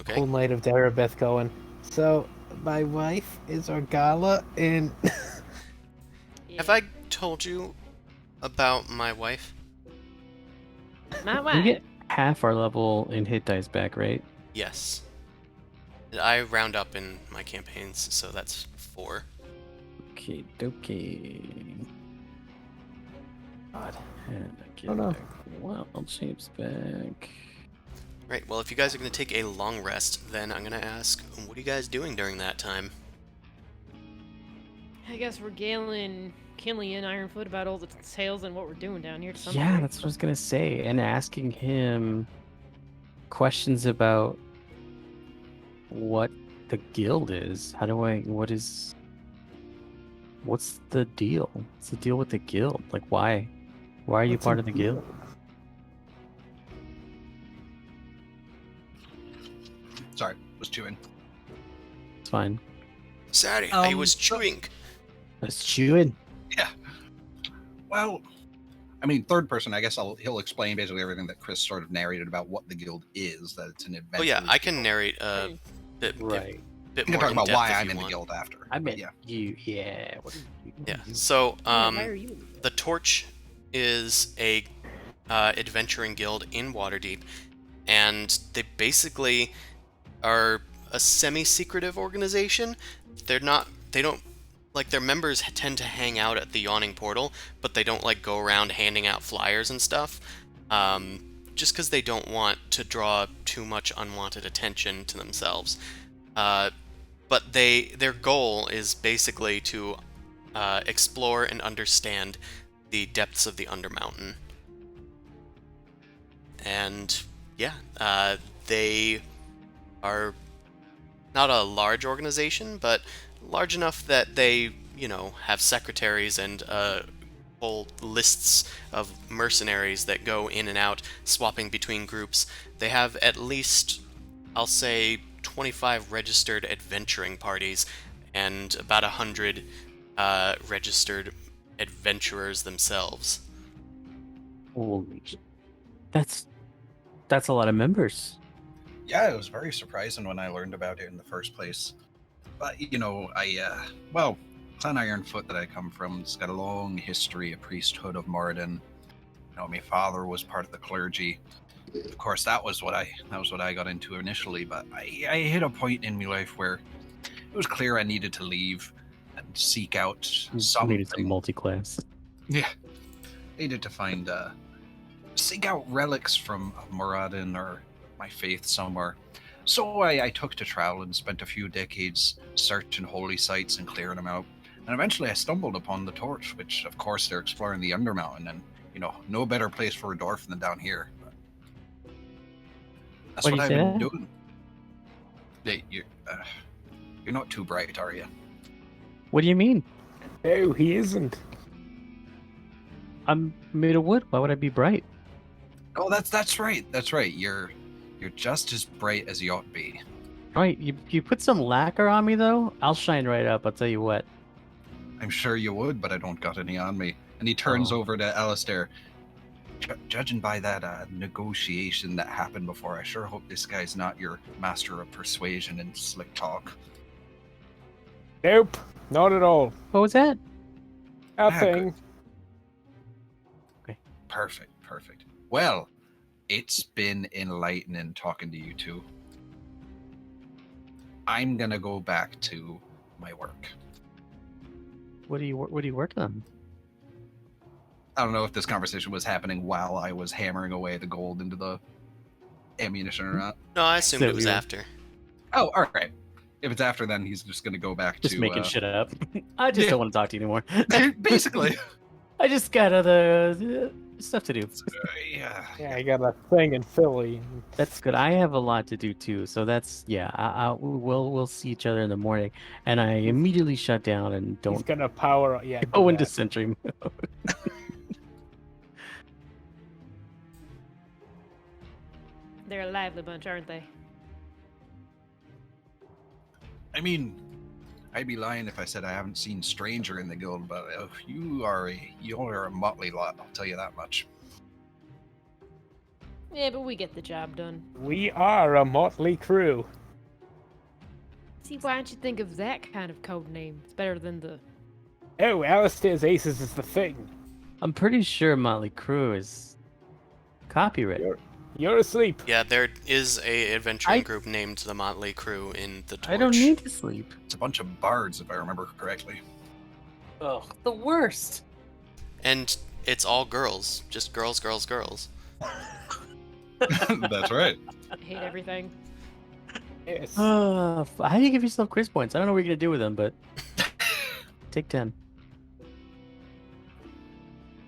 Okay. Whole night of Darabeth going. So my wife is Orgala, and Have I told you about my wife? My We wife? get half our level in hit dice back, right? Yes. I round up in my campaigns, so that's 4. Okay, dokie. God, And I get Oh, no. back wild shapes back. Right, well, if you guys are going to take a long rest, then I'm going to ask, what are you guys doing during that time? I guess we're gailing Killian Ironfoot about all the tales and what we're doing down here to some Yeah, degree. that's what I was gonna say. And asking him questions about what the guild is. What's the deal? What's the deal with the guild? Like, why? Why are you what's part a of the guild? Sorry, was chewing. It's fine. Sorry, I was so- chewing. Let's chew in. Yeah. Well, I mean, third person. I guess he'll explain basically everything that Chris sort of narrated about what the guild is. That it's an adventure. Oh yeah, I can narrate a bit, Right. bit You can more talk about in-depth why if I'm you in the want. guild after. I but meant yeah. you. Yeah. What are you? Yeah, so Why are you? the Torch is a adventuring guild in Waterdeep, and they basically are a semi-secretive organization. They don't, like, their members tend to hang out at the Yawning Portal, but they don't, like, go around handing out flyers and stuff, just because they don't want to draw too much unwanted attention to themselves. But their goal is basically to explore and understand the depths of the Undermountain. And yeah, they are not a large organization, but large enough that they, have secretaries and whole lists of mercenaries that go in and out, swapping between groups. They have at least, I'll say, 25 registered adventuring parties and about 100 registered adventurers themselves. Holy sh- That's a lot of members. Yeah, it was very surprising when I learned about it in the first place. But well, Clan Ironfoot that I come from has got a long history, a priesthood of Moradin. My father was part of the clergy. Of course, that was what I got into initially. But I hit a point in my life where it was clear I needed to leave and seek out Needed something. some multi-class. Yeah, needed to find seek out relics from Moradin or my faith somewhere. So I took to travel and spent a few decades searching holy sites and clearing them out. And eventually I stumbled upon the Torch, which of course they're exploring the Undermountain, and no better place for a dwarf than down here. But that's Why do what you I've say been that? doing. Hey, you're not too bright, are you? What do you mean? no, he isn't. I'm made of wood. Why would I be bright? Oh, that's right. That's right. You're just as bright as you ought to be. Right. You put some lacquer on me though, I'll shine right up. I'll tell you what. I'm sure you would, but I don't got any on me. And he turns Oh. over to Alistair. Judging by that negotiation that happened before, I sure hope this guy's not your master of persuasion and slick talk. Nope, not at all. What was that? Nothing. Perfect. Well, it's been enlightening talking to you two. I'm gonna go back to my work. What are you working on? I don't know if this conversation was happening while I was hammering away the gold into the ammunition or not. No, I assumed So it was you- after. Oh, all right. If it's after, then he's just gonna go back Just to making shit up. I just Yeah. don't want to talk to you anymore. basically. I just got other stuff to do. Yeah. Yeah, I got a thing in Philly. That's good. I have a lot to do too, so that's we'll see each other in the morning. And I immediately shut down and He's don't gonna power. Yeah, go do into that. sentry mode. They're a lively bunch, aren't they? I mean, I'd be lying if I said I haven't seen Stranger in the guild, but you are a motley lot. I'll tell you that much. Yeah, but we get the job done. We are a motley crew. See, why don't you think of that kind of code name? It's better than the... Oh, Alistair's Aces is the thing. I'm pretty sure Motley Crue is copyright. You're asleep. Yeah, there is a adventuring group named the Motley Crew in the Torch. I don't need to sleep. It's a bunch of bards, if I remember correctly. Oh, the worst. And it's all girls. Just girls, girls, girls. That's right. I hate everything. Yes. How do you give yourself quiz points? I don't know what you're gonna do with them, but take 10.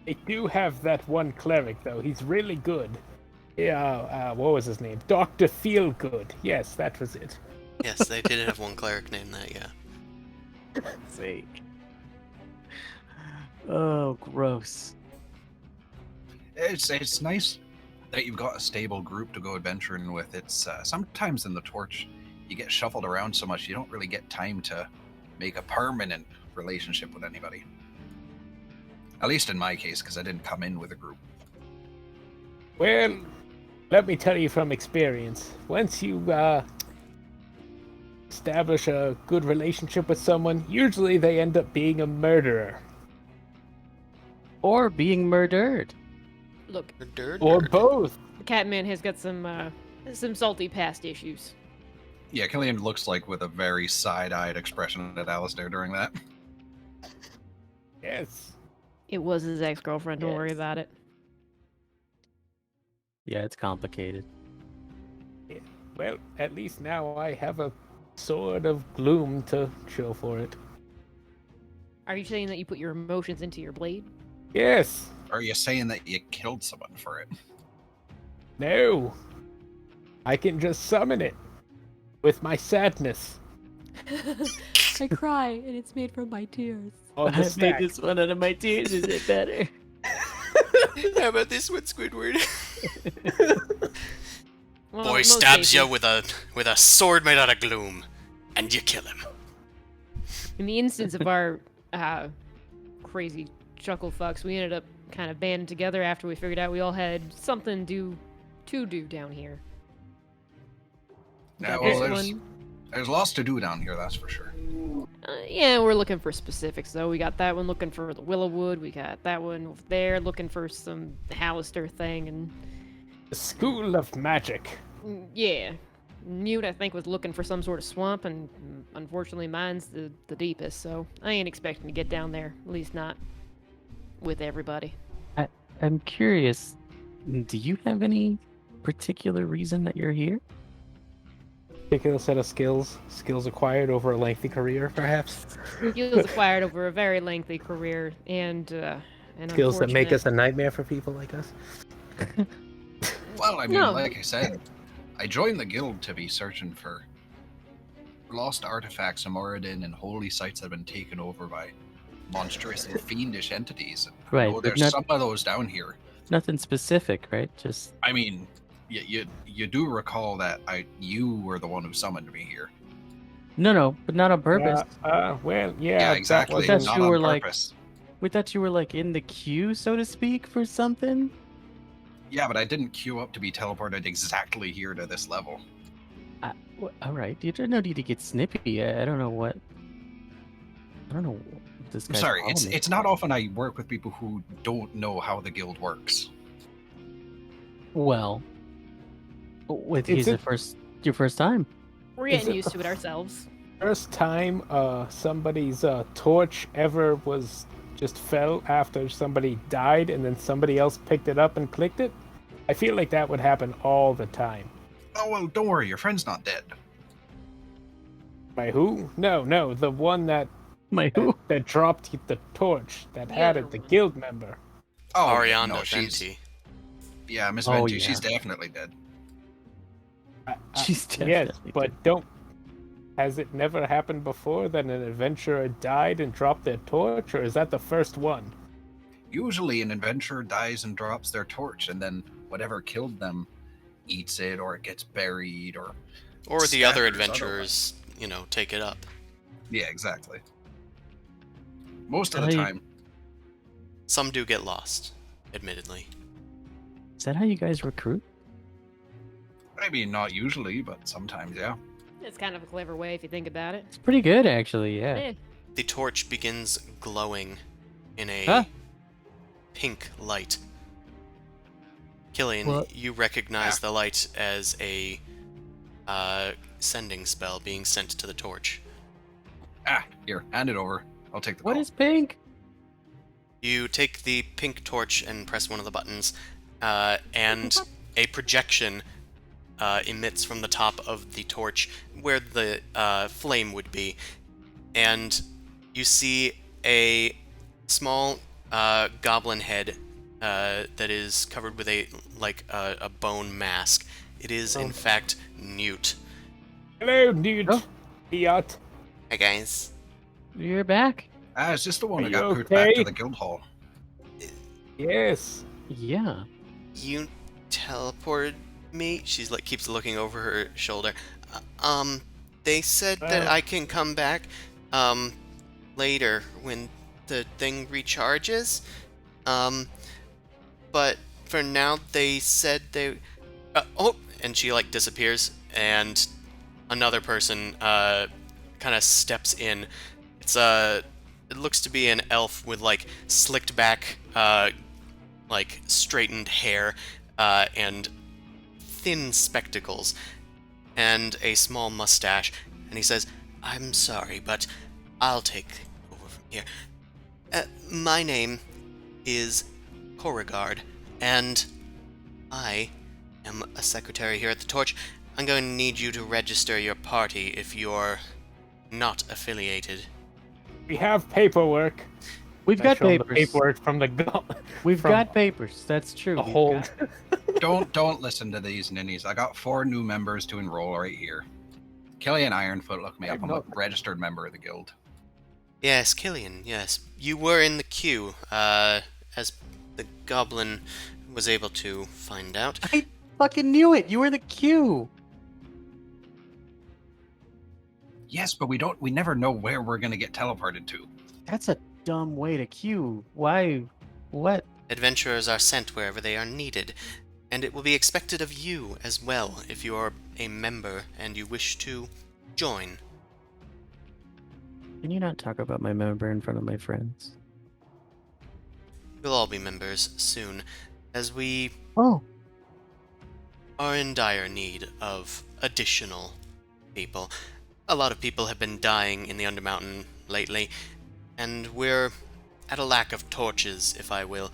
They do have that one cleric, though. He's really good. Yeah, what was his name? Dr. Feelgood. Yes, that was it. Yes, they did have one cleric named that, yeah. Sake. Oh, gross. It's nice that you've got a stable group to go adventuring with. It's sometimes in the Torch, you get shuffled around so much you don't really get time to make a permanent relationship with anybody. At least in my case, because I didn't come in with a group. Well, let me tell you from experience. Once you establish a good relationship with someone, usually they end up being a murderer. Or being murdered. Look, Or both. the Catman has got some salty past issues. Yeah, Killian looks like with a very side-eyed expression at Alistair during that. Yes. It was his ex-girlfriend, don't worry Yes. about it. Yeah, it's complicated. Well, at least now I have a sword of gloom to show for it. Are you saying that you put your emotions into your blade? Yes. Are you saying that you killed someone for it? No. I can just summon it with my sadness I cry, and it's made from my tears. on the I stack. made this one out of my tears. Is it better? How about this one, Squidward? Well, Boy in most stabs you cases, with a sword made out of gloom, and you kill him. In the instance of our crazy chuckle fucks, we ended up kind of banding together after we figured out we all had something to do down here. No, Got well, this there's lots to do down here, that's for sure. Yeah, we're looking for specifics though. We got that one looking for the Willowwood. We got that one over there looking for some Hallister thing, and The School of Magic. yeah, Newt I think was looking for some sort of swamp, and unfortunately mine's the deepest. So I ain't expecting to get down there, at least not with everybody. I'm curious. Do you have any particular reason that you're here? Particular set of skills acquired over a lengthy career, perhaps. Skills acquired over a very lengthy career, and Skills that make unfortunate- us a nightmare for people like us. Well, I mean, No. like I said, I joined the guild to be searching for lost artifacts in Moradin and holy sites that have been taken over by monstrous and fiendish entities. And I Right, know but there's not- some of those down here. Nothing specific, right? Just I mean, you do recall that you were the one who summoned me here. no, but not on purpose. Well, Yeah, that exactly. thought Not you on were, like- purpose. We thought you were like in the queue, so to speak, for something. Yeah, but I didn't queue up to be teleported exactly here to this level. All right, you don't need to get snippy. I don't know what. I don't know what this I'm guy's sorry, problem is. it's not often I work with people who don't know how the guild works. Well, with Is he's it- your first time. We're Is getting it used the to it ourselves. first time somebody's torch ever was just fell after somebody died and then somebody else picked it up and clicked it? I feel like that would happen all the time. Oh, well, don't worry, your friend's not dead. By who? No, the one that My who? that dropped the torch that The had other it, the one. guild member. Oh, Ariana no, she's... Venti. Yeah, Miss Oh, Venti, yeah. she's definitely dead. She's Yes, definitely but don't. Has it never happened before that an adventurer died and dropped their torch, or is that the first one? Usually an adventurer dies and drops their torch, and then whatever killed them eats it, or it gets buried, or... Or the other Scatters adventurers, take it up. Yeah, exactly. Most of the Hey. time. Some do get lost, admittedly. Is that how you guys recruit? I mean, not usually, but sometimes, yeah. It's kind of a clever way if you think about it. It's pretty good, actually. Yeah. Eh. The torch begins glowing in a Huh? pink light. Killian, Well- you recognize the light as a sending spell being sent to the torch. Here, hand it over. I'll take the What call. is pink? You take the pink torch and press one of the buttons, and a projection emits from the top of the torch where the flame would be. And you see a small goblin head that is covered with a bone mask. It is, in fact, Newt. Hello, Newt. Oh. Fiat. Hi, guys. You're back? It's just the one Are that got you put back to okay? the guild hall. Yes. Yeah. You teleported me? She's keeps looking over her shoulder. They said that I can come back, later when the thing recharges. But for now they said they... and she, disappears, and another person, kind of steps in. It looks to be an elf with, slicked back, straightened hair, and thin spectacles, and a small mustache, and he says, "I'm sorry, but I'll take over from here. My name is Corrigard, and I am a secretary here at the Torch. I'm going to need you to register your party if you're not affiliated." We have paperwork. We've I got show 'em the papers. paperwork from the We've from got papers. That's true. the We've hold. got- Don't listen to these ninnies. I got 4 new members to enroll right here. Kelly and Ironfoot looked me up. I'm a registered member of the guild. Yes, Killian, yes. You were in the queue, as the goblin was able to find out. I fucking knew it. You were in the queue. Yes, but we never know where we're gonna get teleported to. That's a dumb way to queue. Why? What? Adventurers are sent wherever they are needed, and it will be expected of you as well if you are a member and you wish to join. Can you not talk about my member in front of my friends? We'll all be members soon, as we Oh. are in dire need of additional people. A lot of people have been dying in the Undermountain lately, and we're at a lack of torches, if I will.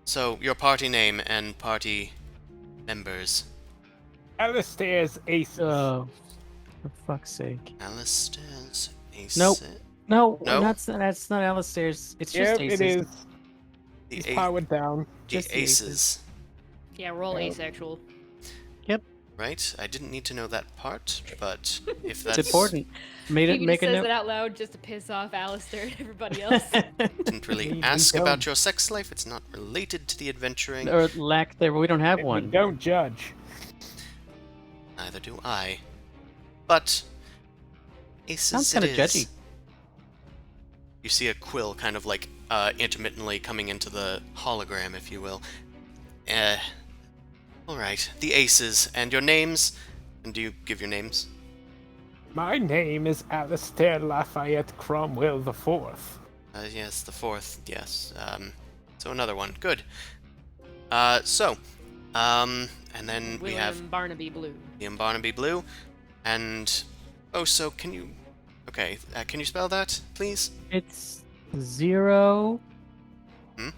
So, your party name and party members. Alistair's Aces. Oh. For fuck's sake. Alistair's Aces. Nope. No, No? that's not Alistair's. It's Yep, just Aces. it is. The, He's a- powered down. the just the Aces. Aces. Yeah, roll asexual. Right? I didn't need to know that part, but if that's... It's important. Made He it. Make just a says it note. out loud just to piss off Alistair and everybody else. Didn't really We ask don't. about your sex life. It's not related to the adventuring. or lack there. We don't have And one. We don't judge. Neither do I. But Aces Sounds it kind of is. judgy. You see a quill kind of intermittently coming into the hologram, if you will. Alright, the Aces, and your names? And do you give your names? My name is Alistair Lafayette Cromwell IV. Yes, the 4th, yes. So another one, good. And then we William have Barnaby Blue. William Barnaby Blue, and... Oh, so can you... Okay, can you spell that, please? It's 0. Hmm?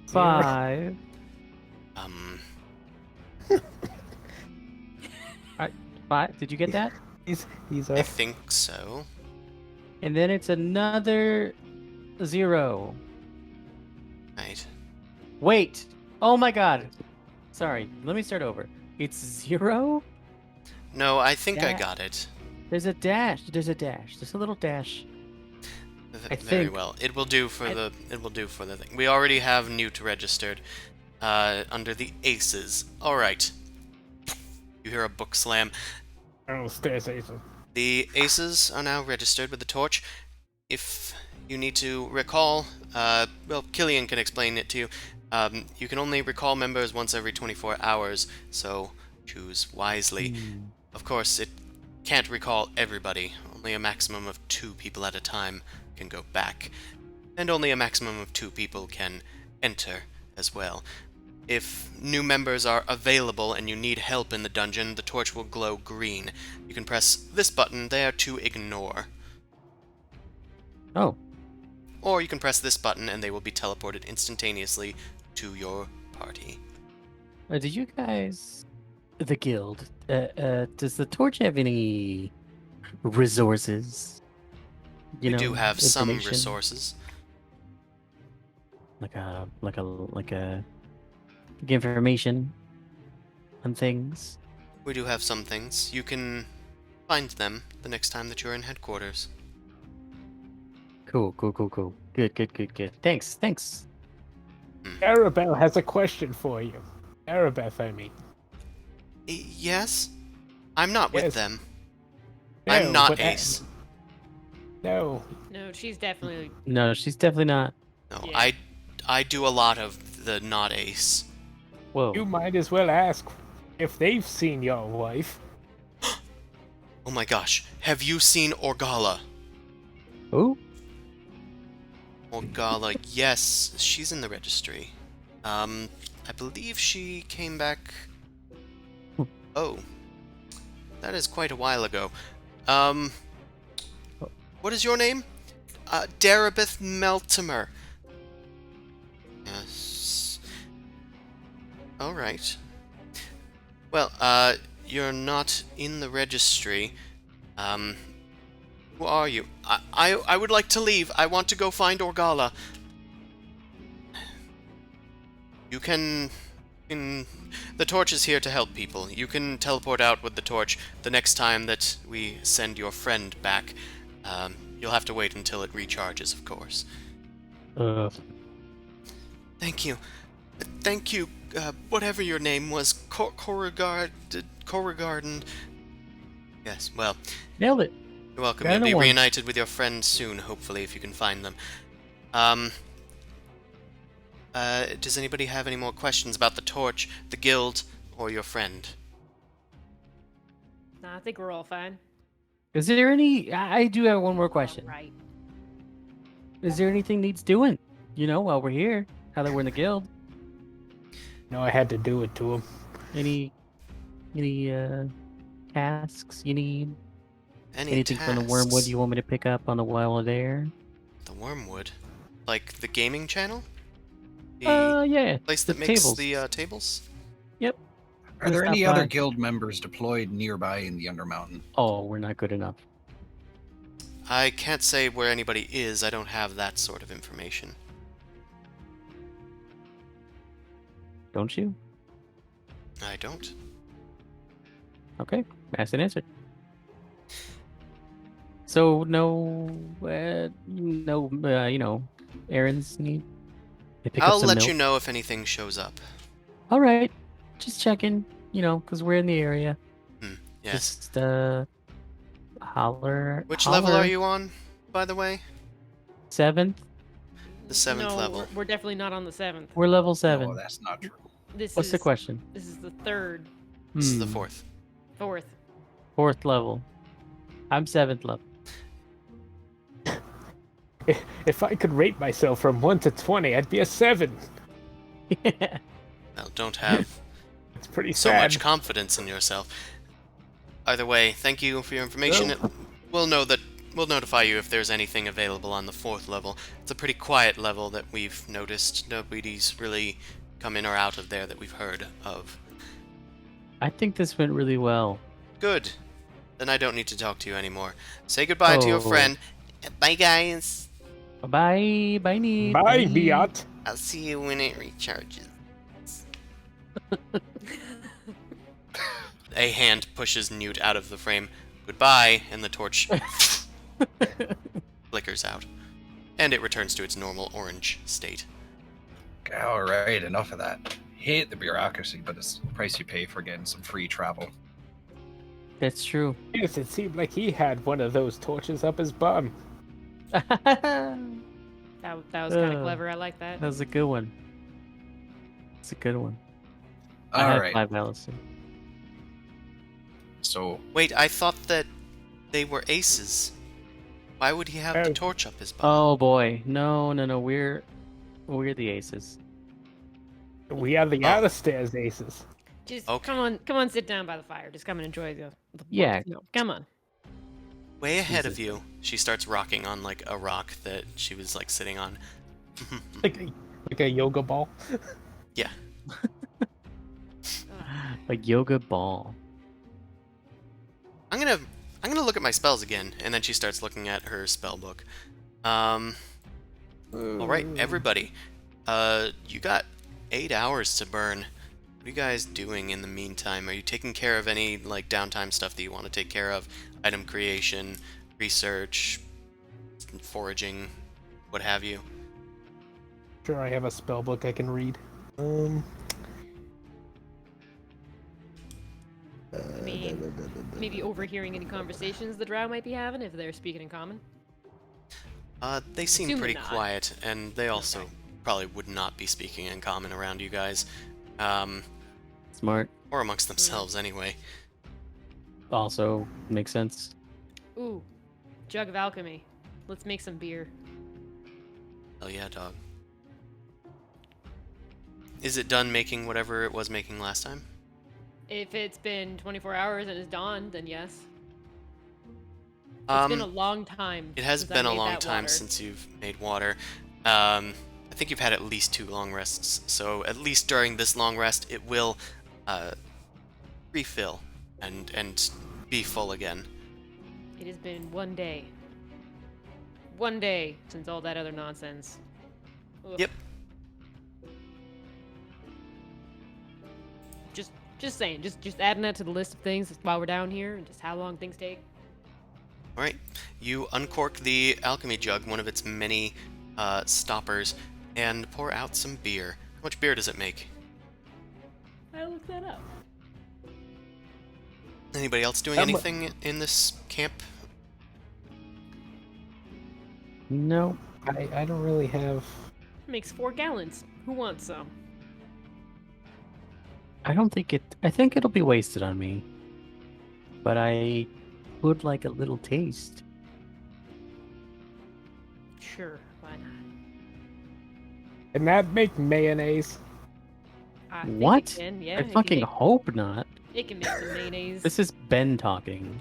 5. Five. Did you get that? He's I a think so. And then it's another 0. Right. Wait. Oh my god. Sorry. Let me start over. It's 0? No, I think I That- got it. There's a dash. There's a dash. There's a little dash. I Very think- well. It will do for the thing. We already have Newt registered under the Aces. All right. You hear a book slam. Alistair's Aces. The Aces are now registered with the torch. If you need to recall, well, Killian can explain it to you. You can only recall members once every 24 hours, so choose wisely. Hmm. Of course, it can't recall everybody. Only a maximum of 2 people at a time can go back. And only a maximum of 2 people can enter as well. If new members are available and you need help in the dungeon, the torch will glow green. You can press this button there to ignore. Oh, Or you can press this button and they will be teleported instantaneously to your party. do you guys, the guild, does the torch have any resources? We do have some information? resources. like information on things. We do have some things. You can find them the next time that you're in headquarters. Cool. Good. Thanks. Arabelle has a question for you. Arabeth, I mean. Yes? I'm not with Yes. them. No, I'm not but Ace. No. No, she's definitely. No, she's definitely not. No, Yeah. I do a lot of the not Ace. Whoa. You might as well ask if they've seen your wife. Oh my gosh. Have you seen Orgala? Who? Orgala, yes, she's in the registry. I believe she came back... Oh. That is quite a while ago. What is your name? Darabeth Meltimer. Yes. Alright. Well, you're not in the registry. Who are you? I would like to leave. I want to go find Orgala. You can... The torch is here to help people. You can teleport out with the torch the next time that we send your friend back. You'll have to wait until it recharges, of course. Thank you. Thank you, whatever your name was. Corrigarden. Yes, well, Nailed it. you're welcome. Kinda You'll be one. reunited with your friends soon, hopefully, if you can find them. Does anybody have any more questions about the torch, the guild, or your friend? Nah, I think we're all fine. Is there any? I do have one more question. Right. Is there anything needs doing? While we're here, now that we're in the guild, No, I had to do it to him. any tasks you need? Any Anything from the Wormwood tasks? you want me to pick up on the while we're there? The Wormwood? Like the gaming channel? The Yeah. place the that makes tables. the tables? Yep. Are there Stop any by. other guild members deployed nearby in the Undermountain? Oh, we're not good enough. I can't say where anybody is. I don't have that sort of information. Don't you? I don't. Okay. Asked and answered. So no, errands need. They pick up I'll some let milk. you know if anything shows up. All right. Just checking. Because we're in the area. Yes. Just holler. Which level are you on, by the way? 7th. The 7th No, level. We're definitely not on the 7th. We're level 7. No, that's not true. This What's is the question? This is the 3rd, This is the Hmm. 4th. 4th. 4th level. I'm 7th level. If I could rate myself from 1 to 20, I'd be a 7. Well, don't have It's pretty so sad. much confidence in yourself. Either way, thank you for your information. We'll notify you if there's anything available on the 4th level. It's a pretty quiet level that we've noticed. Nobody's really come in or out of there that we've heard of. I think this went really well. Good. Then I don't need to talk to you anymore. Say goodbye to your Oh. friend. Bye, guys. Bye. Bye, Need. Bye, Biat. I'll see you when it recharges. A hand pushes Newt out of the frame. Goodbye, and the torch flickers out. And it returns to its normal orange state. All right, enough of that. Hate the bureaucracy, but it's the price you pay for getting some free travel. That's true. Yes, it seemed like he had one of those torches up his bum. That was kind of Uh, clever. I like that. That was a good one. It's a good one. I All have right. 5 Allison. So Wait, I thought that they were aces. Why would he have the Oh. torch up his butt? Oh boy, no. We're the aces. We are the Oh. Outstairs aces. Just Okay. come on, sit down by the fire. Just come and enjoy the Yeah. warmth. No, come on. Way ahead of Jesus. you. She starts rocking on like a rock that she was like sitting on. Like a yoga ball. Yeah. A yoga ball. I'm gonna look at my spells again, and then she starts looking at her spell book. All right, everybody. You got 8 hours to burn. What are you guys doing in the meantime? Are you taking care of any like downtime stuff that you want to take care of? Item creation, research, foraging, what have you? Sure, I have a spell book I can read. I mean, maybe overhearing any conversations the drow might be having if they're speaking in common. They seem Assume pretty not. quiet, and they also probably would not be speaking in common around you guys. Smart. Or amongst themselves anyway. Also makes sense. Ooh, jug of alchemy. Let's make some beer. Hell yeah, dog. Is it done making whatever it was making last time? If it's been 24 hours and it's dawned, then yes. It's been a long time. It has since I been a made long that time water. since you've made water. I think you've had at least 2 long rests, so at least during this long rest, it will refill and be full again. It has been one day. One day since all that other nonsense. Ugh. Yep. Just saying. Just adding that to the list of things while we're down here and just how long things take. All right, you uncork the alchemy jug, one of its many stoppers, and pour out some beer. How much beer does it make? I looked that up. Anybody else doing How mu- anything in this camp? No. I don't really have. Makes 4 gallons. Who wants some? I don't think it. I think it'll be wasted on me. But I would like a little taste. Sure, why not? Can that make mayonnaise? I think What? It can, yeah. I fucking hope not. It can make some mayonnaise. This is Ben talking.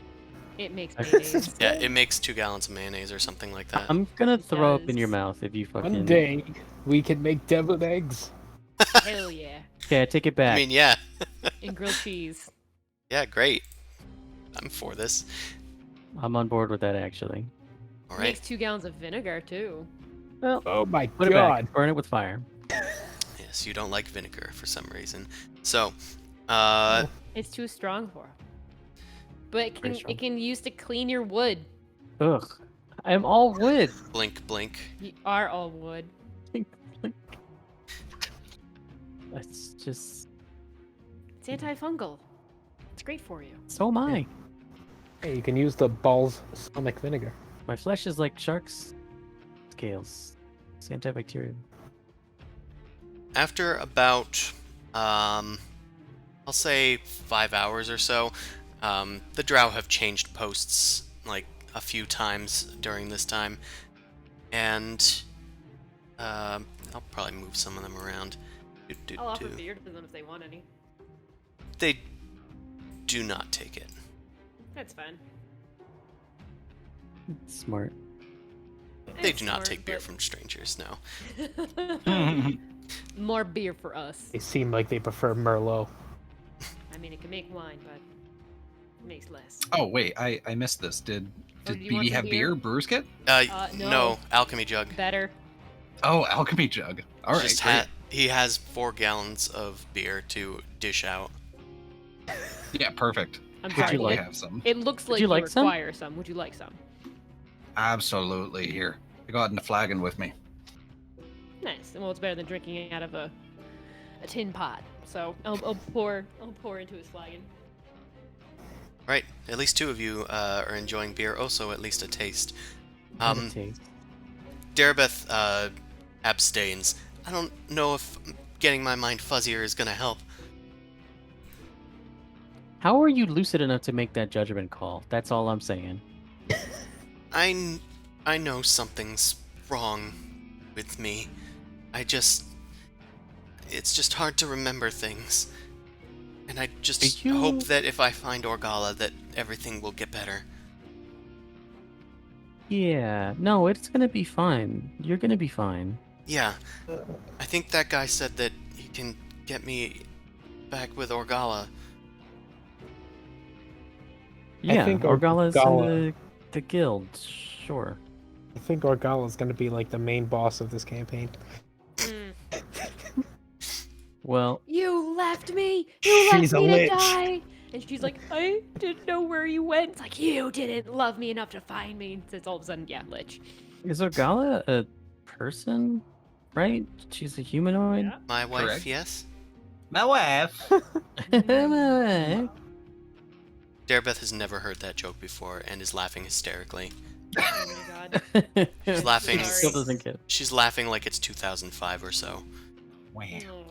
It makes This mayonnaise. is- Yeah, it makes 2 gallons of mayonnaise or something like that. I'm gonna throw up in your does. mouth if you fucking. One day we can make deviled eggs. Hell yeah. Okay, I take it back. I mean, yeah. And grilled cheese. Yeah, great. I'm for this. I'm on board with that actually. All right. Makes 2 gallons of vinegar too. Well, Oh my put it god! back. Burn it with fire. Yes, you don't like vinegar for some reason. So, It's too strong for 'em. But Pretty strong. it can use to clean your wood. Ugh. I'm all wood. blink, blink. You are all wood. That's just. It's antifungal. It's great for you. So am I. Hey, you can use the balsamic vinegar. My flesh is like shark's scales. It's antibacterial. After about, I'll say 5 hours or so, the drow have changed posts like a few times during this time, and I'll probably move some of them around. I'll offer beer to them if they want any. They do not take it. That's fine. Smart. They It's do not smart, take beer but- from strangers, no. More beer for us. They seem like they prefer Merlot. I mean, it can make wine, but it makes less. Oh wait, I missed this. Did Oh, did do you want BB some have beer? beer? Brewers get? No, No. alchemy jug. Better. Oh, alchemy jug. All right, Just great. he has 4 gallons of beer to dish out. Yeah, perfect. I'm Would sorry. you I like- have some. It looks Would like you you like some? require some. Would you like some? Absolutely. Here, I got in the flagon with me. Nice. Well, it's better than drinking out of a tin pot. So I'll pour into his flagon. Right, at least 2 of you are enjoying beer, also at least a taste. What a taste. Darabeth abstains. I don't know if getting my mind fuzzier is gonna help. How are you lucid enough to make that judgment call? That's all I'm saying. I know something's wrong with me. It's just hard to remember things. And I just Are you- hope that if I find Orgala that everything will get better. Yeah, no, it's gonna be fine. You're gonna be fine. Yeah, I think that guy said that he can get me back with Orgala. Yeah, think Orgala's in Orgala- the guild, sure. I think Orgala's going to be like the main boss of this campaign. Mm. Well, You left me. You She's left a me lich. to die. And she's like, I didn't know where you went. It's like, you didn't love me enough to find me. It's all of a sudden, yeah, lich. is Orgala a person? Right? She's a humanoid? Yeah. My wife, Correct. yes? My wife. Darebeth has never heard that joke before and is laughing hysterically. Oh my god. She's laughing. She still doesn't get it. She's laughing like it's 2005 or so. Wow. Oh.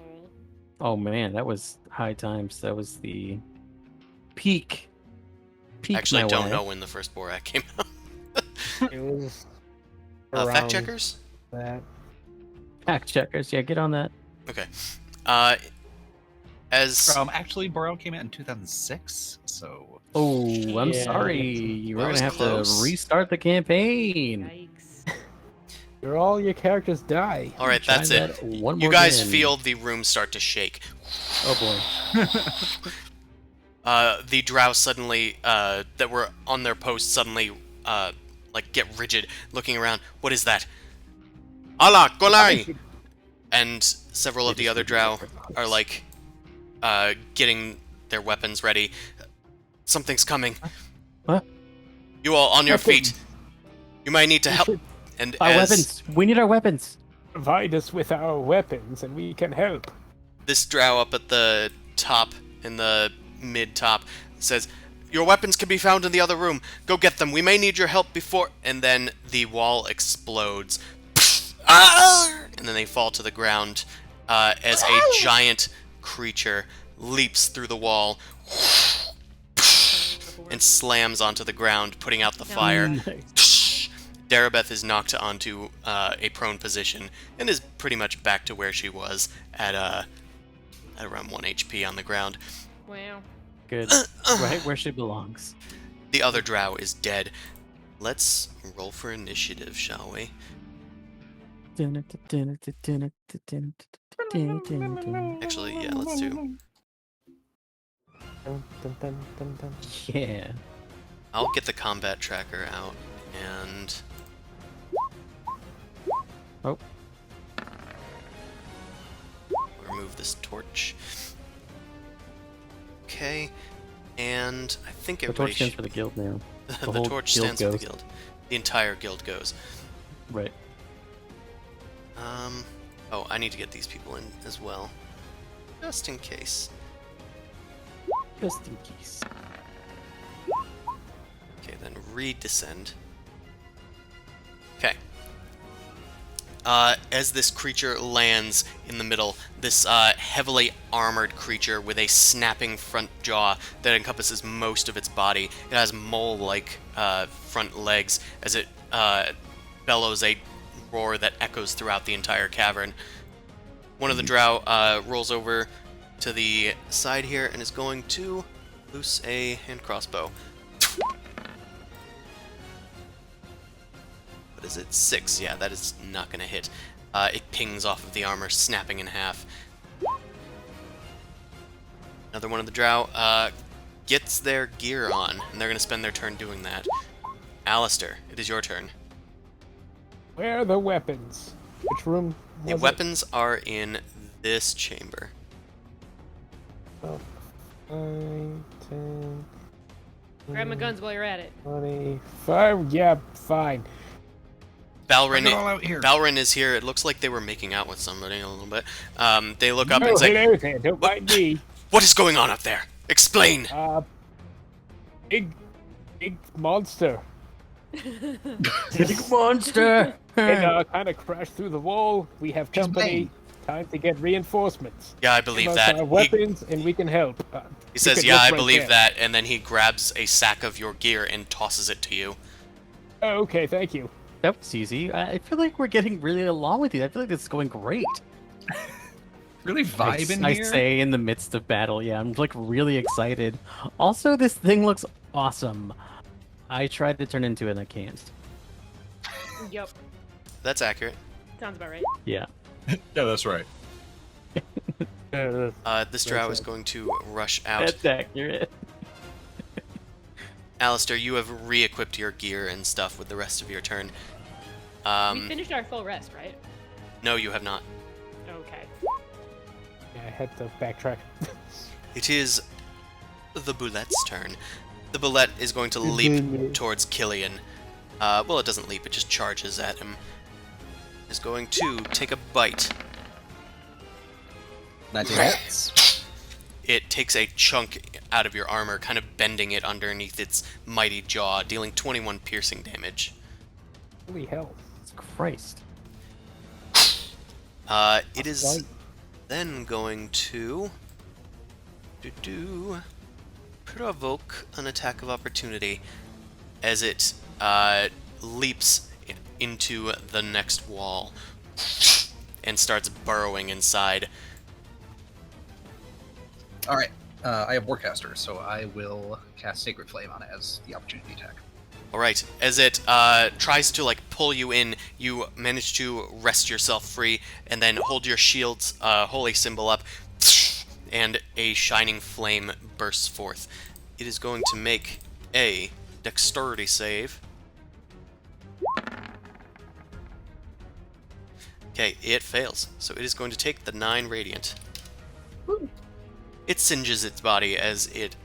Oh man, that was high times. That was the peak. Actually, I my don't way. know when the first Borak came out. It was Fact around checkers? that. Fact checkers, yeah, get on that. Okay. As Actually, Burrow came out in 2006, so Oh, I'm Yeah. sorry. We're That was gonna have close. to restart the campaign. Yikes. All your characters die. all right, Try that's it. that one You more guys again. feel the room start to shake. Oh boy. The drow suddenly, that were on their post suddenly, like get rigid, looking around. What is that? Allah, Golai! And several of the other drow are like, getting their weapons ready. Something's coming. What? You all on your Weapons. feet. You might need to help. And Our as weapons. We need our weapons. Provide us with our weapons and we can help. this drow up at the top, in the mid-top, says, "Your weapons can be found in the other room. Go get them. We may need your help before..." And then the wall explodes. Ah! And then they fall to the ground as a giant creature leaps through the wall and slams onto the ground, putting out the fire. Darabeth is knocked onto a prone position and is pretty much back to where she was at around 1 HP on the ground. Wow. Good. Right where she belongs. The other drow is dead. Let's roll for initiative, shall we? Actually, yeah, let's do. Dun, dun, dun, dun, dun. Yeah. I'll get the combat tracker out and. Oh. Remove this torch. Okay, and I think The everybody torch stands should- for the guild now. the whole torch guild stands for the goes. guild. The entire guild goes. Right. Oh, I need to get these people in as well, just in case. Just in case. Okay, then redescend. Okay. As this creature lands in the middle, this heavily armored creature with a snapping front jaw that encompasses most of its body. It has mole-like front legs as it bellows a roar that echoes throughout the entire cavern. One of the drow rolls over to the side here and is going to loose a hand crossbow. What is it? 6. Yeah, that is not going to hit. It pings off of the armor, snapping in half. Another one of the drow gets their gear on, and they're going to spend their turn doing that. Alistair, it is your turn. Where are the weapons? Which room? The was it? weapons are in this chamber. Oh, 9, 10, Grab my guns while you're at it. 25. Yeah, fine. Balrin, Bring it all out here. Balrin is here. It looks like they were making out with somebody a little bit. They look up No, and say, hello there. Don't mind me. "What is going on up there? Explain!" Big monster. Big monster! It kind of crashed through the wall. We have company. Time to get reinforcements. Yeah, I believe Give us that. our weapons, and we can help. He says, could yeah, look I right believe there. that, and then he grabs a sack of your gear and tosses it to you. Oh, okay, thank you. That was easy. I feel like we're getting really along with you. I feel like this is going great. Really vibing I here. say in the midst of battle. Yeah, I'm like really excited. Also, this thing looks awesome. I tried to turn into it and I can't. Yep. That's accurate. Sounds about right. Yeah. Yeah, that's right. This drow is going to rush out. That's accurate. Alistair, you have re-equipped your gear and stuff with the rest of your turn. We finished our full rest, right? No, you have not. Okay. Yeah, I had to backtrack. It is the Boulette's turn. The Boulette is going to leap towards Killian. Well, it doesn't leap, it just charges at him. Is going to take a bite. 19 hits. It takes a chunk out of your armor, kind of bending it underneath its mighty jaw, dealing 21 piercing damage. Holy hell. Christ. It is Right. then going to provoke an attack of opportunity as it leaps into the next wall and starts burrowing inside. All right. I have Warcaster, so I will cast Sacred Flame on it as the opportunity attack. All right, as it tries to like pull you in, you manage to wrest yourself free and then hold your shield's holy symbol up, and a shining flame bursts forth. It is going to make a dexterity save. Okay, it fails, so it is going to take the 9 radiant. It singes its body as it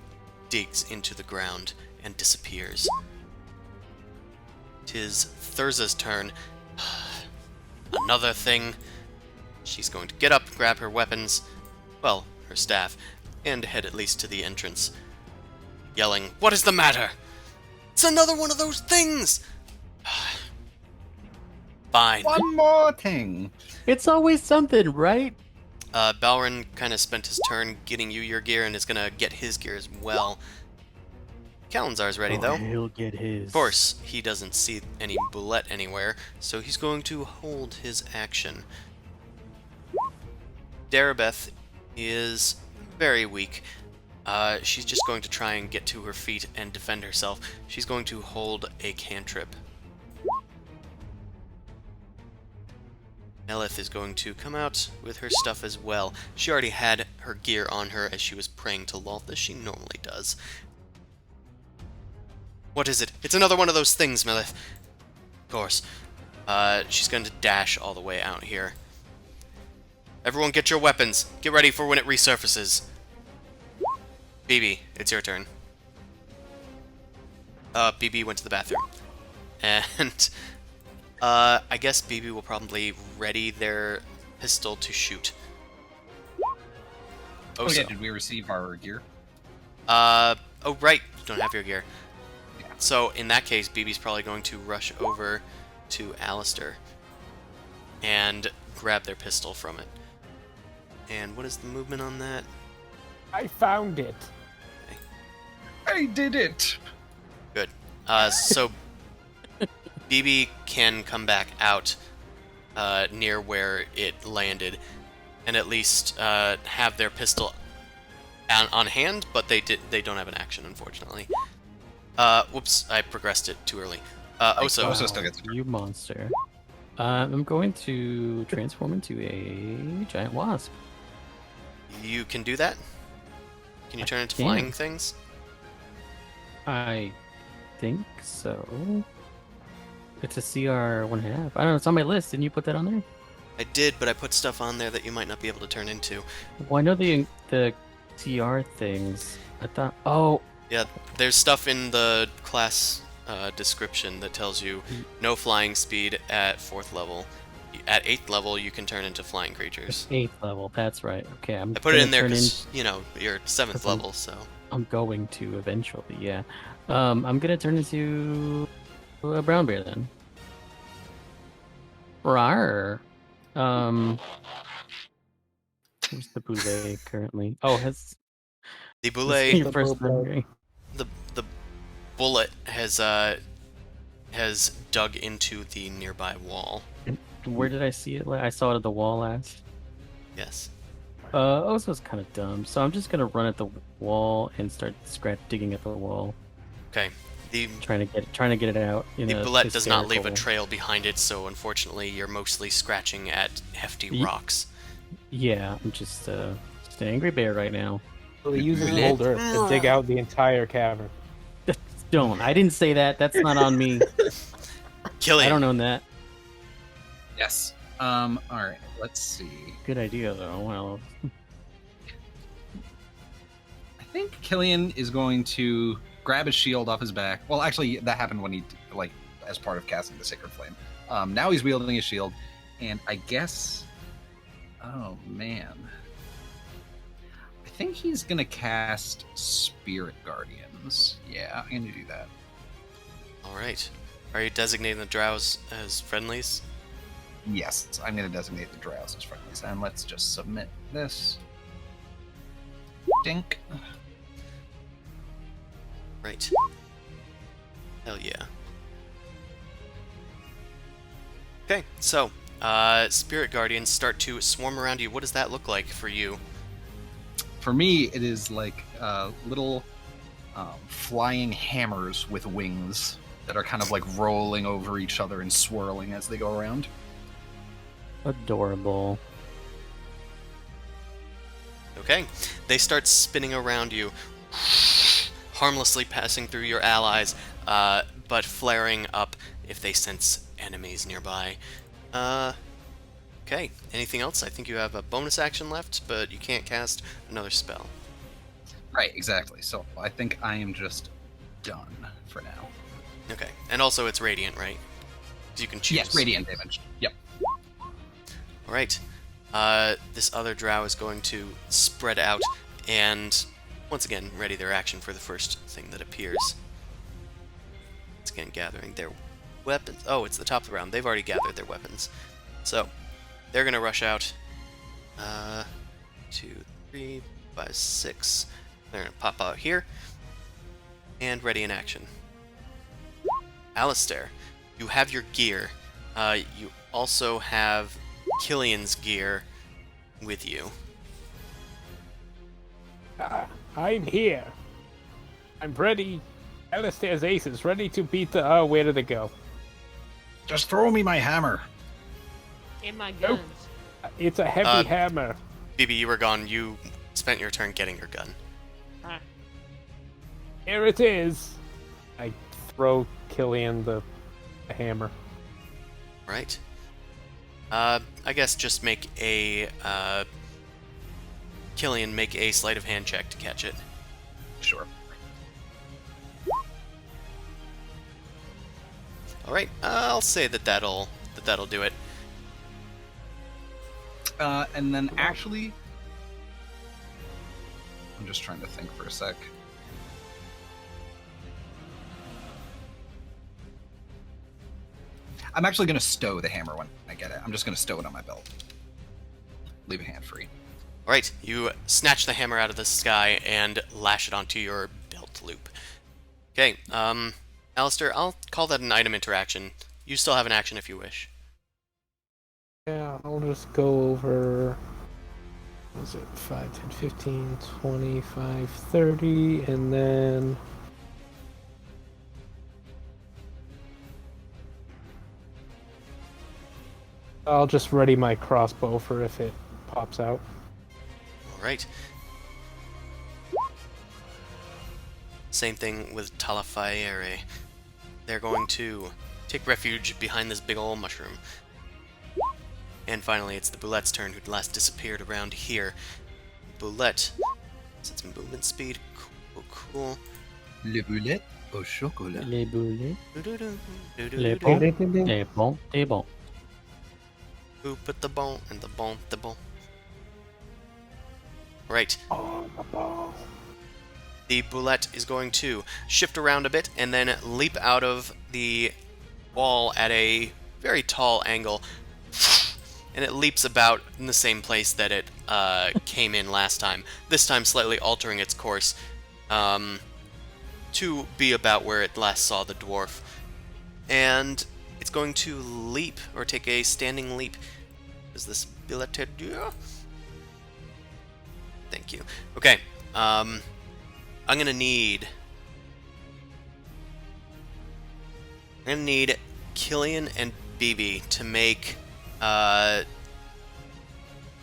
digs into the ground and disappears. Tis Thurza's turn. Another thing. She's going to get up, grab her weapons, well, her staff, and head at least to the entrance, yelling, "What is the matter? It's another one of those things!" Fine. One more thing. It's always something, right? Balrin kind of spent his turn getting you your gear and is going to get his gear as well. Kalinzar's ready, though. He'll get his. Of course, he doesn't see any Boulette anywhere, so he's going to hold his action. Darabeth is very weak. She's just going to try and get to her feet and defend herself. She's going to hold a cantrip. Elith is going to come out with her stuff as well. She already had her gear on her as she was praying to Lolth, as she normally does. What is it? It's another one of those things, Melith. Of course. She's going to dash all the way out here. Everyone get your weapons. Get ready for when it resurfaces. BB, it's your turn. BB went to the bathroom. And, I guess BB will probably ready their pistol to shoot. Oh, Oso. yeah, did we receive our gear? Oh, right. You don't have your gear. So, in that case, BB's probably going to rush over to Alistair and grab their pistol from it. And what is the movement on that? I found it. I did it! Good. So, BB can come back out near where it landed and at least have their pistol on hand, but they don't have an action, unfortunately. Whoops, I progressed it too early. Oso. Oso still gets a turn. You monster. I'm going to transform into a giant wasp. You can do that? Can you I turn into can. flying things? I think so. It's a CR 1.5. I don't know. It's on my list. Didn't you put that on there? I did, but I put stuff on there that you might not be able to turn into. Well, I know the CR things. I thought. Oh, Yeah, there's stuff in the class description that tells you no flying speed at 4th level. At 8th level, you can turn into flying creatures. 8th level. That's right. Okay, I put it gonna in there turn because, you know, you're 7th 'cause I'm- level, so... I'm going to eventually. Yeah. I'm gonna turn into a brown bear then. Rawr. Where's the boulet currently? Oh, has The this is boulet, your The first boulet. memory. the bullet has dug into the nearby wall. Where did I see it? I saw it at the wall last. Yes. Oso's kind of dumb, so I'm just gonna run at the wall and start digging at the wall, Okay. The trying to get it out. In the a bullet does not leave a hysterical- trail behind it, so unfortunately you're mostly scratching at hefty Ye- rocks. Yeah, I'm just an angry bear right now. Well, he uses Bullet. old earth to dig out the entire cavern. Don't. I didn't say that. That's not on me. Killian. I don't own that. Yes. All right. Let's see. Good idea though. Well, I think Killian is going to grab his shield off his back. Well, actually, that happened when he, like, as part of casting the Sacred Flame. Now he's wielding his shield, and I guess, oh man, I think he's gonna cast Spirit Guardians. Yeah, I'm gonna do that. All right. Are you designating the drows as friendlies? Yes, I'm gonna designate the drows as friendlies, and let's just submit this. Dink. Right. Hell yeah. Okay, so Spirit Guardians start to swarm around you. What does that look like for you? For me, it is like little flying hammers with wings that are kind of like rolling over each other and swirling as they go around. adorable. Okay, they start spinning around you, harmlessly passing through your allies, but flaring up if they sense enemies nearby. Okay, anything else? I think you have a bonus action left, but you can't cast another spell. Right, exactly. So I think I am just done for now. Okay, and also it's radiant, right? So you can choose. Yes, radiant damage. Yep. All right. This other drow is going to spread out and once again ready their action for the first thing that appears. Once again, gathering their weapons. Oh, it's the top of the round. They've already gathered their weapons. So, they're going to rush out. 2, 3, 5, 6. They're going to pop out here. And ready in action. Alistair, you have your gear. You also have Killian's gear with you. I'm here. I'm ready. Alistair's aces, ready to beat the. Where did it go? Just throw me my hammer. And my Nope. guns. It's a heavy hammer. BB, you were gone. You spent your turn getting your gun. Ah, Here it is. I throw Killian the hammer. Right. I guess just make a, Killian, make a sleight of hand check to catch it. Sure. Alright, I'll say that'll do it. And then actually, I'm just trying to think for a sec. I'm actually going to stow the hammer when I get it. I'm just going to stow it on my belt. Leave a hand free. Alright, you snatch the hammer out of the sky and lash it onto your belt loop. Okay, Alistair, I'll call that an item interaction. You still have an action if you wish. Yeah, I'll just go over. What was it 5, 10, 15, 25, 30, and then. I'll just ready my crossbow for if it pops out. Alright. Same thing with Talafiere. They're going to take refuge behind this big ol' mushroom. And finally, it's the Boulette's turn, who'd last disappeared around here. Boulette sets some movement speed. Cool, cool. Le boulette au chocolat. Les boulets, Do-do-do, les do-do-do. bons, les bons, les bons. Who put the bone and the bone, the bone? Right. Oh, the ball. The Boulette is going to shift around a bit and then leap out of the wall at a very tall angle and it leaps about in the same place that it came in last time. This time slightly altering its course to be about where it last saw the dwarf. And it's going to leap, or take a standing leap. Is this billeted? Thank you. Okay, I'm gonna need Killian and BB to make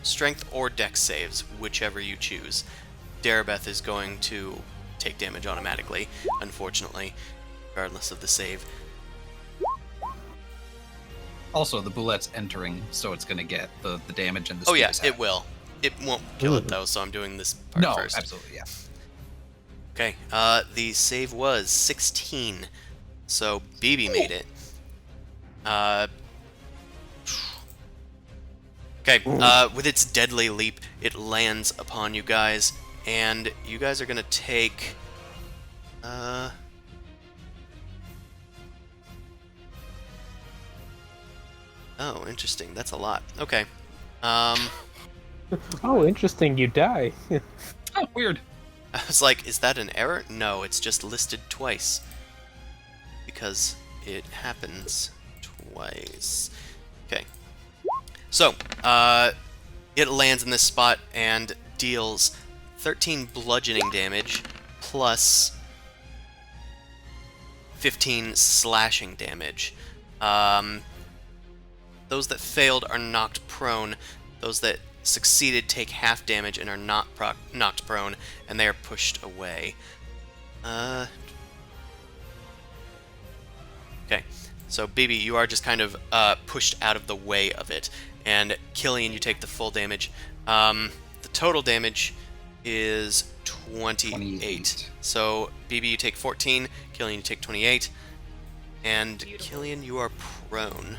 strength or dex saves, whichever you choose. Darabeth is going to take damage automatically, unfortunately, regardless of the save. Also, the bullet's entering, so it's going to get the damage and the Oh speed yeah, attack. it will. It won't kill it though, so I'm doing this part No, first. absolutely, yeah. Okay, the save was 16, so BB made it. Okay, with its deadly leap, it lands upon you guys, and you guys are gonna take, oh, interesting, that's a lot. Okay, Oh, interesting. You die. Oh, weird. I was like, is that an error? No, it's just listed twice. Because it happens twice. Okay. So, it lands in this spot and deals 13 bludgeoning damage plus 15 slashing damage. Those that failed are knocked prone. Those that succeeded take half damage and are not knocked prone, and they are pushed away. Okay, so BB, you are just kind of pushed out of the way of it, and Killian, you take the full damage. The total damage is 28. So BB, you take 14, Killian, you take 28, and Killian, you are prone.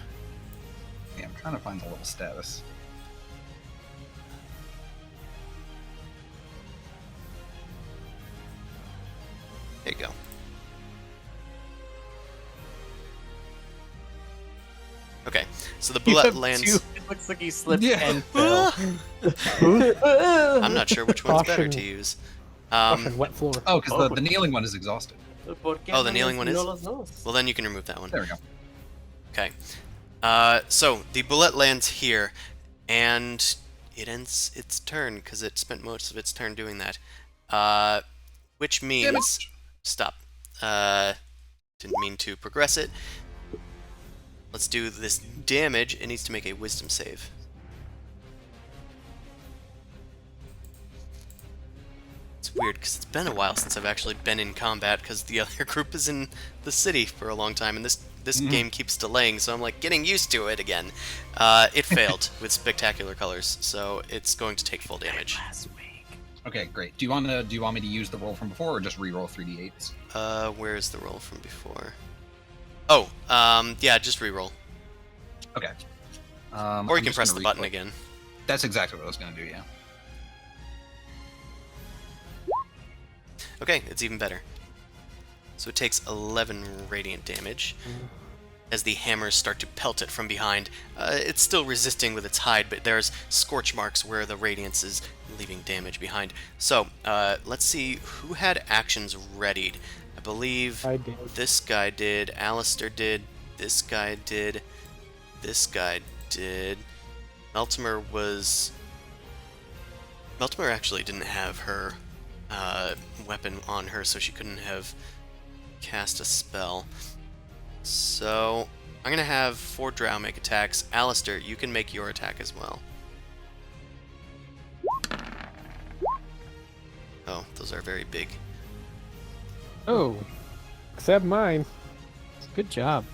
Yeah, I'm trying to find the little status. There you go. Okay, so the bullet lands. It looks like he slipped Yeah. and fell. I'm not sure which one's better to Caution. use. Caution, wet floor. Oh, because the kneeling one is exhausted. Oh, the kneeling one is? Well, then you can remove that one. There we go. Okay. So the bullet lands here, and it ends its turn because it spent most of its turn doing that. Which means Damage. stop. Didn't mean to progress it. Let's do this damage. It needs to make a wisdom save. It's weird because it's been a while since I've actually been in combat because the other group is in the city for a long time, and this game keeps delaying, so I'm like getting used to it again. It failed with spectacular colors, so it's going to take full damage. Okay, great. Do you want me to use the roll from before, or just re-roll 3d8s? Where is the roll from before? Oh, yeah, just reroll. Okay. Or you I'm can just press gonna the button re-click. again. That's exactly what I was going to do, yeah. Okay, it's even better. So it takes 11 radiant damage as the hammers start to pelt it from behind. It's still resisting with its hide, but there's scorch marks where the radiance is leaving damage behind. So, let's see who had actions readied. I believe I did. this guy did, Alistair did, this guy did, this guy did. Meltimer actually didn't have her weapon on her, so she couldn't have cast a spell. So, I'm gonna have 4 drow make attacks. Alistair, you can make your attack as well. Oh, those are very big. Oh, except mine, Good job.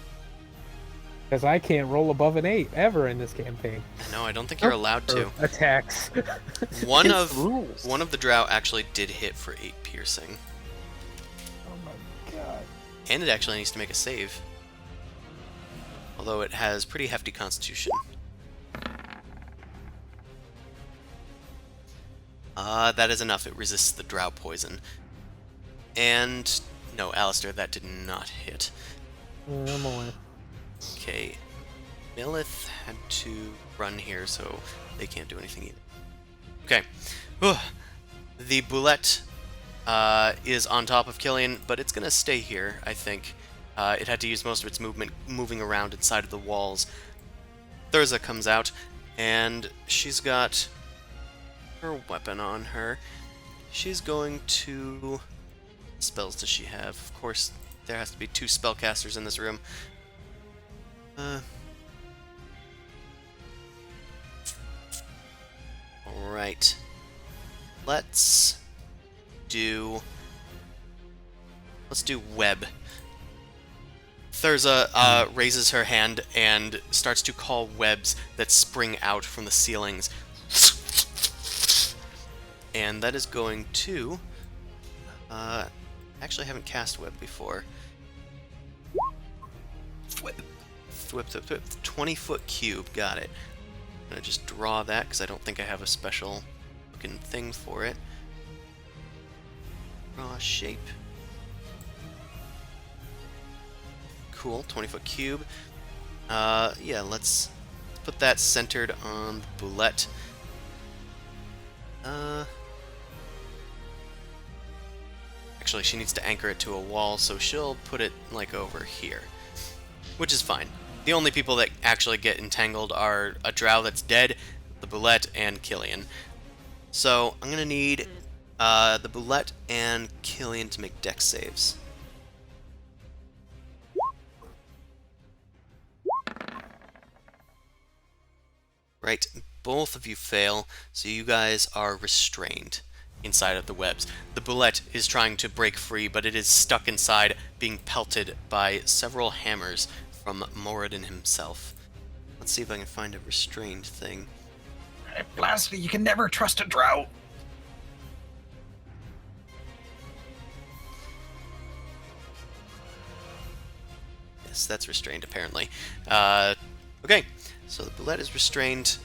because I can't roll above an 8 ever in this campaign. No, I don't think you're allowed to. Or attacks. One Against of the rules. one of the drow actually did hit for 8 piercing, Oh my god. and it actually needs to make a save. Although it has pretty hefty constitution. That is enough. It resists the drow poison. And no, Alistair, that did not hit. I'm away. Okay. Milith had to run here, so they can't do anything either. Okay. Ugh. The Boulette is on top of Killian, but it's going to stay here, I think. It had to use most of its movement moving around inside of the walls. Thurza comes out, and she's got her weapon on her. She's going to... What spells does she have? Of course, there has to be 2 spellcasters in this room. Alright. Let's do web. Thurza raises her hand and starts to call webs that spring out from the ceilings. And that is going to... actually, I haven't cast web before. Thwip. 20-foot cube, got it. I'm going to just draw that because I don't think I have a special looking thing for it. Draw shape. Cool, 20-foot cube. Yeah, let's put that centered on the Boulette. Actually, she needs to anchor it to a wall, so she'll put it, like, over here. Which is fine. The only people that actually get entangled are a drow that's dead, the Boulette, and Killian. So, I'm gonna need the Boulette and Killian to make dex saves. Right, both of you fail, so you guys are restrained inside of the webs. The Boulette is trying to break free, but it is stuck inside, being pelted by several hammers from Moradin himself. Let's see if I can find a restrained thing. Hey, Blasty, you can never trust a drow. Yes, that's restrained, apparently. Okay, so the Boulette is restrained.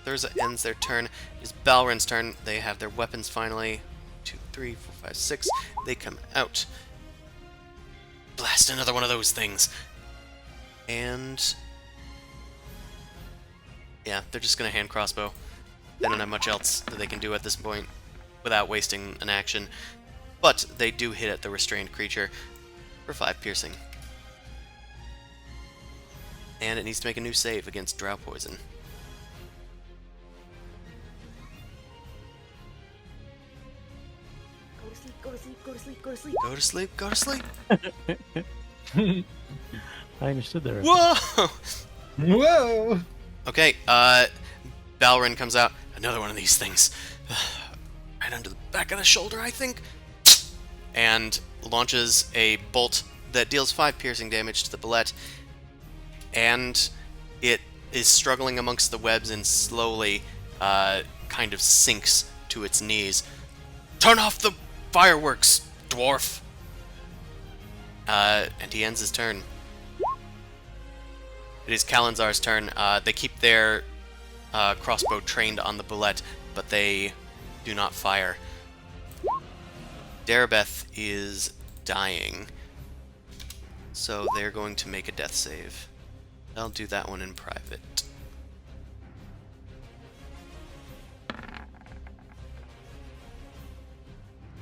Thurza ends their turn. It's Balrin's turn. They have their weapons finally. 2, 3, 4, 5, 6. They come out. Blast another one of those things. And... yeah, they're just going to hand crossbow. They don't have much else that they can do at this point without wasting an action. But they do hit at the restrained creature for 5 piercing. And it needs to make a new save against drow poison. Go to sleep, go to sleep, go to sleep, go to sleep. Go to sleep, go to sleep! I understood there. Whoa! Whoa! Okay, Balrin comes out. Another one of these things. Right under the back of the shoulder, I think. And launches a bolt that deals 5 piercing damage to the Boulette. And it is struggling amongst the webs and slowly kind of sinks to its knees. Turn off the fireworks, dwarf! And he ends his turn. It is Kalanzar's turn. They keep their crossbow trained on the Boulette, but they do not fire. Darabeth is dying, so they're going to make a death save. I'll do that one in private.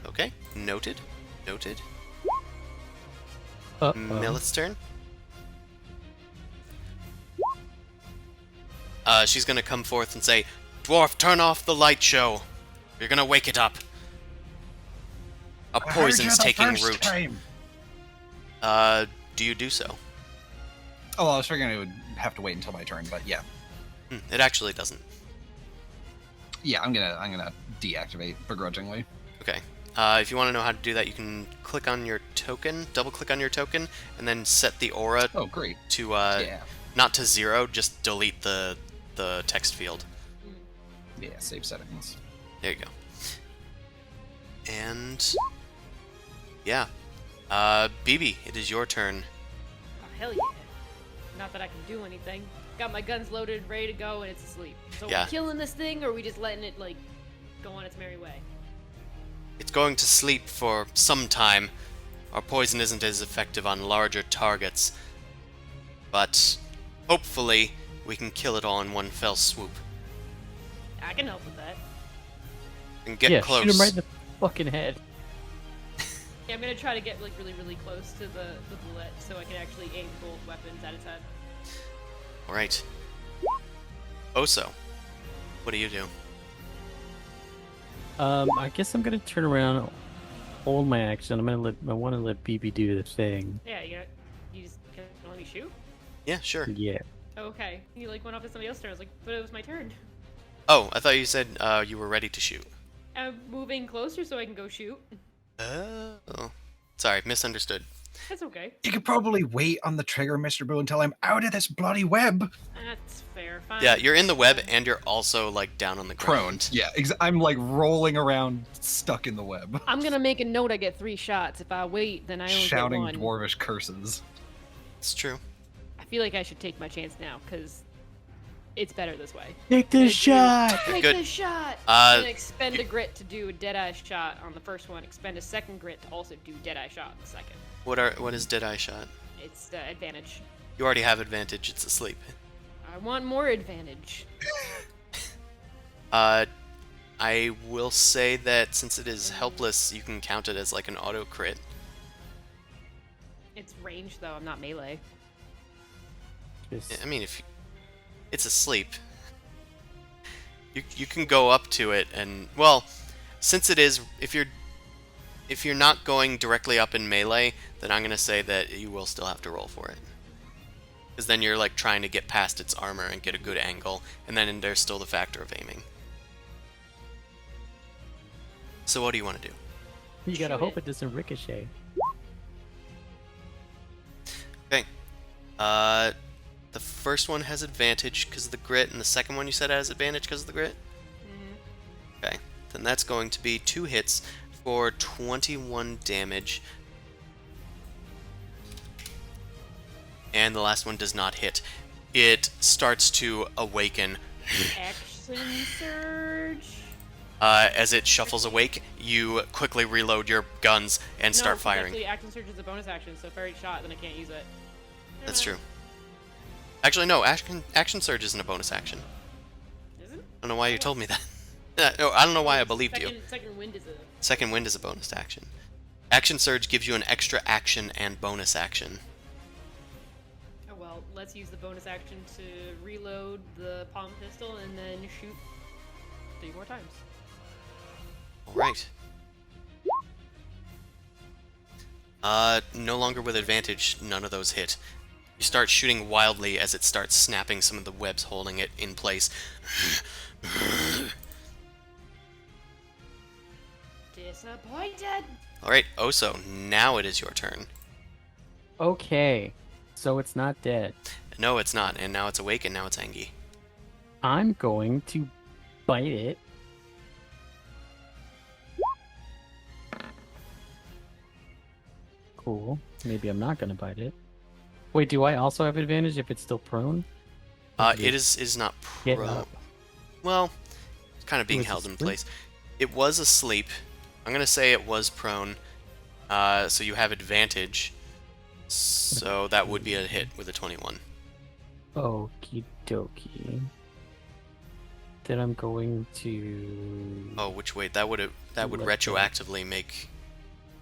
Okay, noted. Noted. Millet's turn. She's gonna come forth and say, "Dwarf, turn off the light show. You're gonna wake it up. A poison's taking root." Do you do so? Oh, well, I was figuring it would have to wait until my turn, but yeah. It actually doesn't. Yeah, I'm gonna deactivate begrudgingly. Okay. If you want to know how to do that, you can click on your token, double-click on your token, and then set the aura Oh, great. to Yeah. not to 0, just delete the text field. Yeah, save settings. There you go. And yeah, BB, it is your turn. Oh, hell yeah. Not that I can do anything. Got my guns loaded, ready to go, and it's asleep. So Yeah. we killing this thing, or are we just letting it, like, go on its merry way? It's going to sleep for some time. Our poison isn't as effective on larger targets, but hopefully we can kill it all in one fell swoop. I can help with that. And get yeah, close. shoot him right in the fucking head. Yeah, I'm gonna try to get like really, really close to the bullet so I can actually aim both weapons at its head. All right. Oso, what do you do? I guess I'm gonna turn around, hold my action. I want to let BB do the thing. Yeah, you just can let me shoot. Yeah, sure. Yeah. Oh, okay. You like went off to somebody else's turn. I was like, but it was my turn. Oh, I thought you said you were ready to shoot. I'm moving closer so I can go shoot. Oh. Sorry, misunderstood. That's okay. You could probably wait on the trigger, Mr. Boo, until I'm out of this bloody web. That's fair. Fine. Yeah, you're in the web and you're also like down on the Prone. ground. Yeah, I'm like rolling around, stuck in the web. I'm gonna make a note I get 3 shots. If I wait, then I only Shouting get 1. dwarvish curses. It's true. I feel like I should take my chance now, because it's better this way. Take Gonna the do- shot. Take Good. the shot! Uh, I'm gonna expend a grit to do a Deadeye shot on the first one, expend a second grit to also do Deadeye shot on the second. What is Deadeye shot? It's advantage. You already have advantage. It's asleep. I want more advantage. I will say that since it is helpless, you can count it as like an auto crit. It's range though, I'm not melee. Just- I mean, if it's asleep, you can go up to it and well, since it is if you're not going directly up in melee, then I'm gonna say that you will still have to roll for it. Because then you're like trying to get past its armor and get a good angle, and then there's still the factor of aiming. So what do you want to do? You gotta Shoot hope it. it doesn't ricochet. Okay. The first one has advantage because of the grit, and the second one you said has advantage because of the grit? Okay. Then that's going to be 2 hits for 21 damage. And the last one does not hit. It starts to awaken. Action surge. As it shuffles awake, you quickly reload your guns and start No, 'cause firing. Actually, action surge is a bonus action, so if I already shot, then I can't use it. That's true. Actually, no, action surge isn't a bonus action. Is it? I don't know why you told me that. No, I don't know why I believed you. Second wind is a. Second wind is a bonus action. Action surge gives you an extra action and bonus action. Oh well, let's use the bonus action to reload the palm pistol and then shoot 3 more times. Alright. No longer with advantage, none of those hit. You start shooting wildly as it starts snapping some of the webs holding it in place. Disappointed! Alright, Oso, now it is your turn. Okay, so it's not dead. No, it's not, and now it's awake, and now it's angry. I'm going to bite it. Cool. Maybe I'm not gonna bite it. Wait, do I also have advantage if it's still prone? It is not Get pro. up. Well, it's kind of being Was it held in asleep? place. It was asleep. I'm gonna say it was prone. So you have advantage. So that would be a hit with a 21. Okie dokie. Then I'm going to. Oh, which wait, that would Let retroactively make.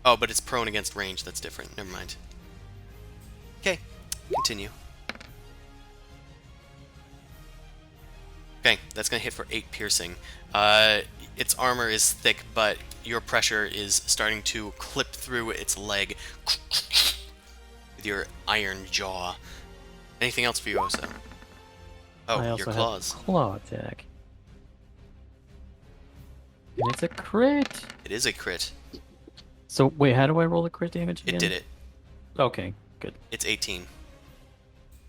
Oh, but it's prone against range. That's different. Never mind. Okay, continue. Okay, that's gonna hit for 8 piercing. Its armor is thick, but your pressure is starting to clip through its leg with your iron jaw. Anything else for you, Oso? I Oh, also your claws. have claw attack. And it's a crit. It is a crit. So wait, how do I roll the crit damage again? It did it. Okay, good. It's 18.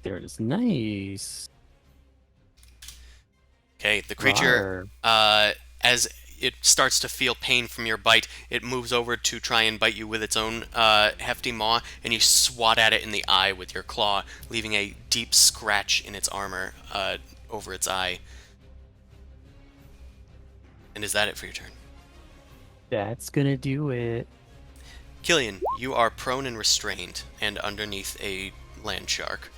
There it is. Nice. Okay, the creature, as it starts to feel pain from your bite, it moves over to try and bite you with its own hefty maw, and you swat at it in the eye with your claw, leaving a deep scratch in its armor over its eye. And is that it for your turn? That's gonna do it. Killian, you are prone and restrained, and underneath a land shark.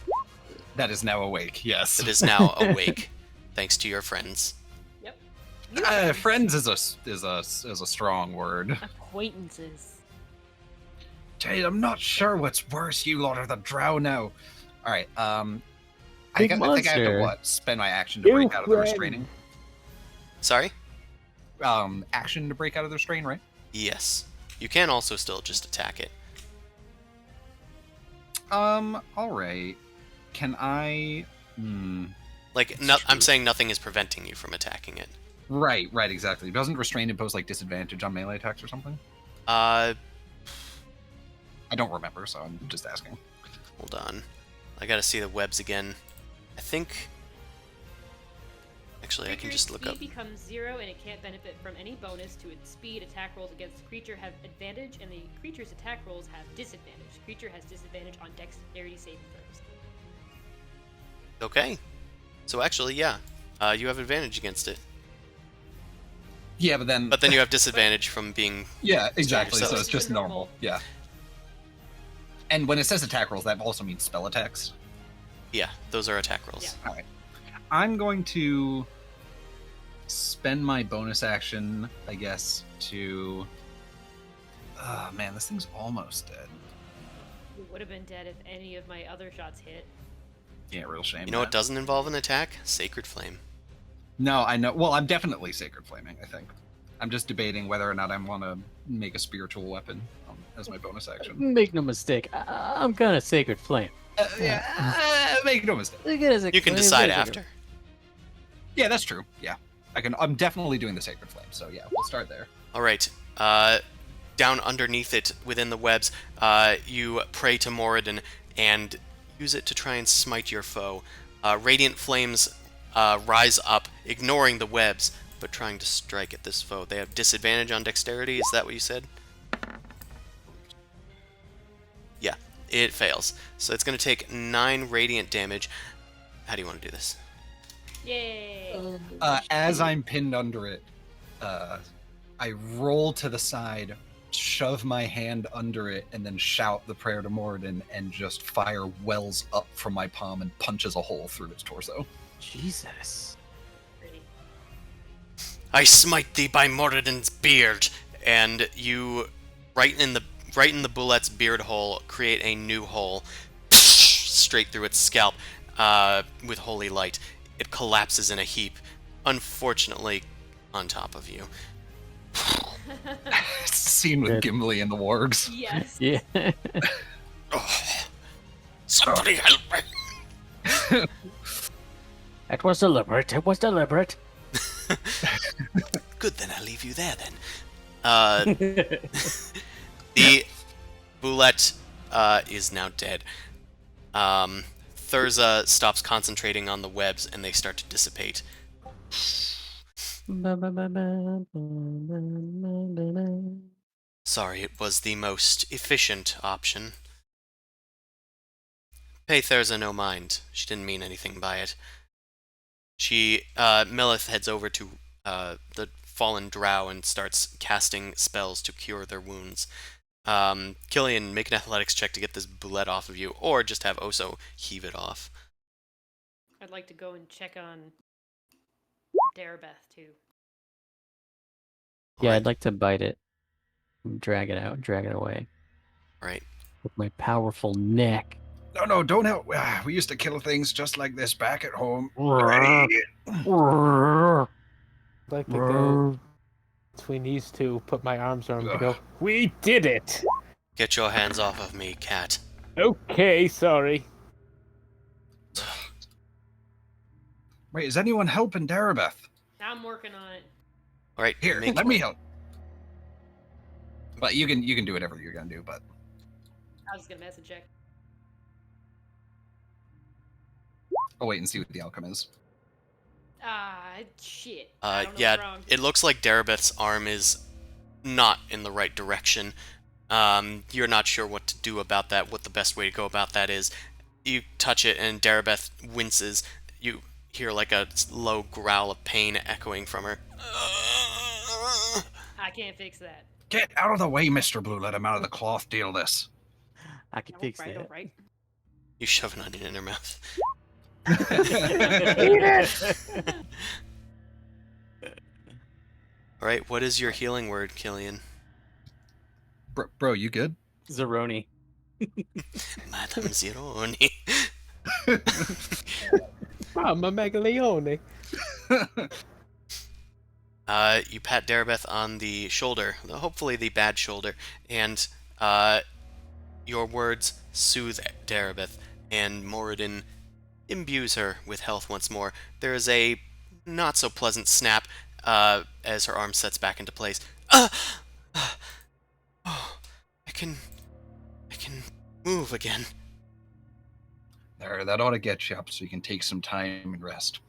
That is now awake. Yes. that is now awake, thanks to your friends. Yep. Friends is a strong word. Acquaintances. Jade, I'm not sure what's worse, you lot or the drow now. All right. I Big think I have to monster. spend my action to You break out of the friend. restraining. Sorry? Action to break out of the restraint, right? Yes. You can also still just attack it. All right. Can I? Like, It's I'm true. saying nothing is preventing you from attacking it. Right, exactly. Doesn't restrain impose like disadvantage on melee attacks or something? Uh, I don't remember, so I'm just asking. hold on. I gotta see the webs again. I think... Actually, I can just look up... Speed becomes 0 and it can't benefit from any bonus to its speed. Attack rolls against the creature have advantage, and the creature's attack rolls have disadvantage. Creature has disadvantage on dexterity saving throws. Okay. So actually, yeah. You have advantage against it. Yeah, but then... But then you have disadvantage from being... Yeah, exactly. yourself. So it's just normal. Yeah. And when it says attack rolls, that also means spell attacks. Yeah, those are attack rolls. All right. I'm going to spend my bonus action, I guess, to... Oh, man, this thing's almost dead. It would have been dead if any of my other shots hit. Yeah, real shame. You know what doesn't involve an attack? Sacred Flame. No, I know. Well, I'm definitely Sacred Flaming, I think. I'm just debating whether or not I want to make a spiritual weapon as my bonus action. Make no mistake, I'm gonna Sacred Flame. Make no mistake. You can decide after. Yeah, that's true. Yeah. I'm definitely doing the Sacred Flame, so yeah, we'll start there. Alright. Down underneath it, within the webs, you pray to Moradin and use it to try and smite your foe. Radiant flames rise up, ignoring the webs, but trying to strike at this foe. They have disadvantage on dexterity, is that what you said? Yeah, it fails. So it's going to take 9 radiant damage. How do you want to do this? Yay! As I'm pinned under it, I roll to the side, shove my hand under it, and then shout the prayer to Moradin, and just fire wells up from my palm and punches a hole through its torso. Jesus. Pretty. I smite thee by Moradin's beard, and you, right in the bullet's beard hole, create a new hole, straight through its scalp, with holy light. It collapses in a heap, unfortunately, on top of you. Scene with Good. Gimli and the wargs. Yes. Yeah. Oh, somebody help me! It was deliberate. It was deliberate. Good, then I'll leave you there then. The Boulette is now dead. Thurza stops concentrating on the webs and they start to dissipate. Sorry, it was the most efficient option. Pay Thurza no mind. She didn't mean anything by it. Melith heads over to the fallen drow and starts casting spells to cure their wounds. Killian, make an athletics check to get this boulette off of you, or just have Oso heave it off. I'd like to go and check on Darabeth too. Yeah, Alright. I'd like to bite it. Drag it out, drag it away. Right. With my powerful neck. No, don't help. We used to kill things just like this back at home. I'd like to go between these two, put my arms around them and go, we did it! Get your hands off of me, cat. Okay, sorry. Wait, is anyone helping Darabeth? I'm working on it. Alright, Here, make let me help. But you can do whatever you're gonna do. But I was gonna message check. I'll wait and see what the outcome is. Ah, shit. I don't know yeah, what's wrong. it looks like Darabeth's arm is not in the right direction. You're not sure what to do about that, what the best way to go about that is. You touch it and Darabeth winces. You hear like a low growl of pain echoing from her. I can't fix that. Get out of the way, Mr. Blue. Let him out of the cloth. Deal this. I can fix Right, that. right. You shove an onion in her mouth. All right, what is your healing word, Killian? Bro, you good? Zeroni. Madame Zironi. Mama Megaleone. You pat Darabeth on the shoulder, hopefully the bad shoulder, and your words soothe Darabeth, and Moradin imbues her with health once more. There is a not so pleasant snap as her arm sets back into place. Oh, I can move again. There, that ought to get you up so you can take some time and rest.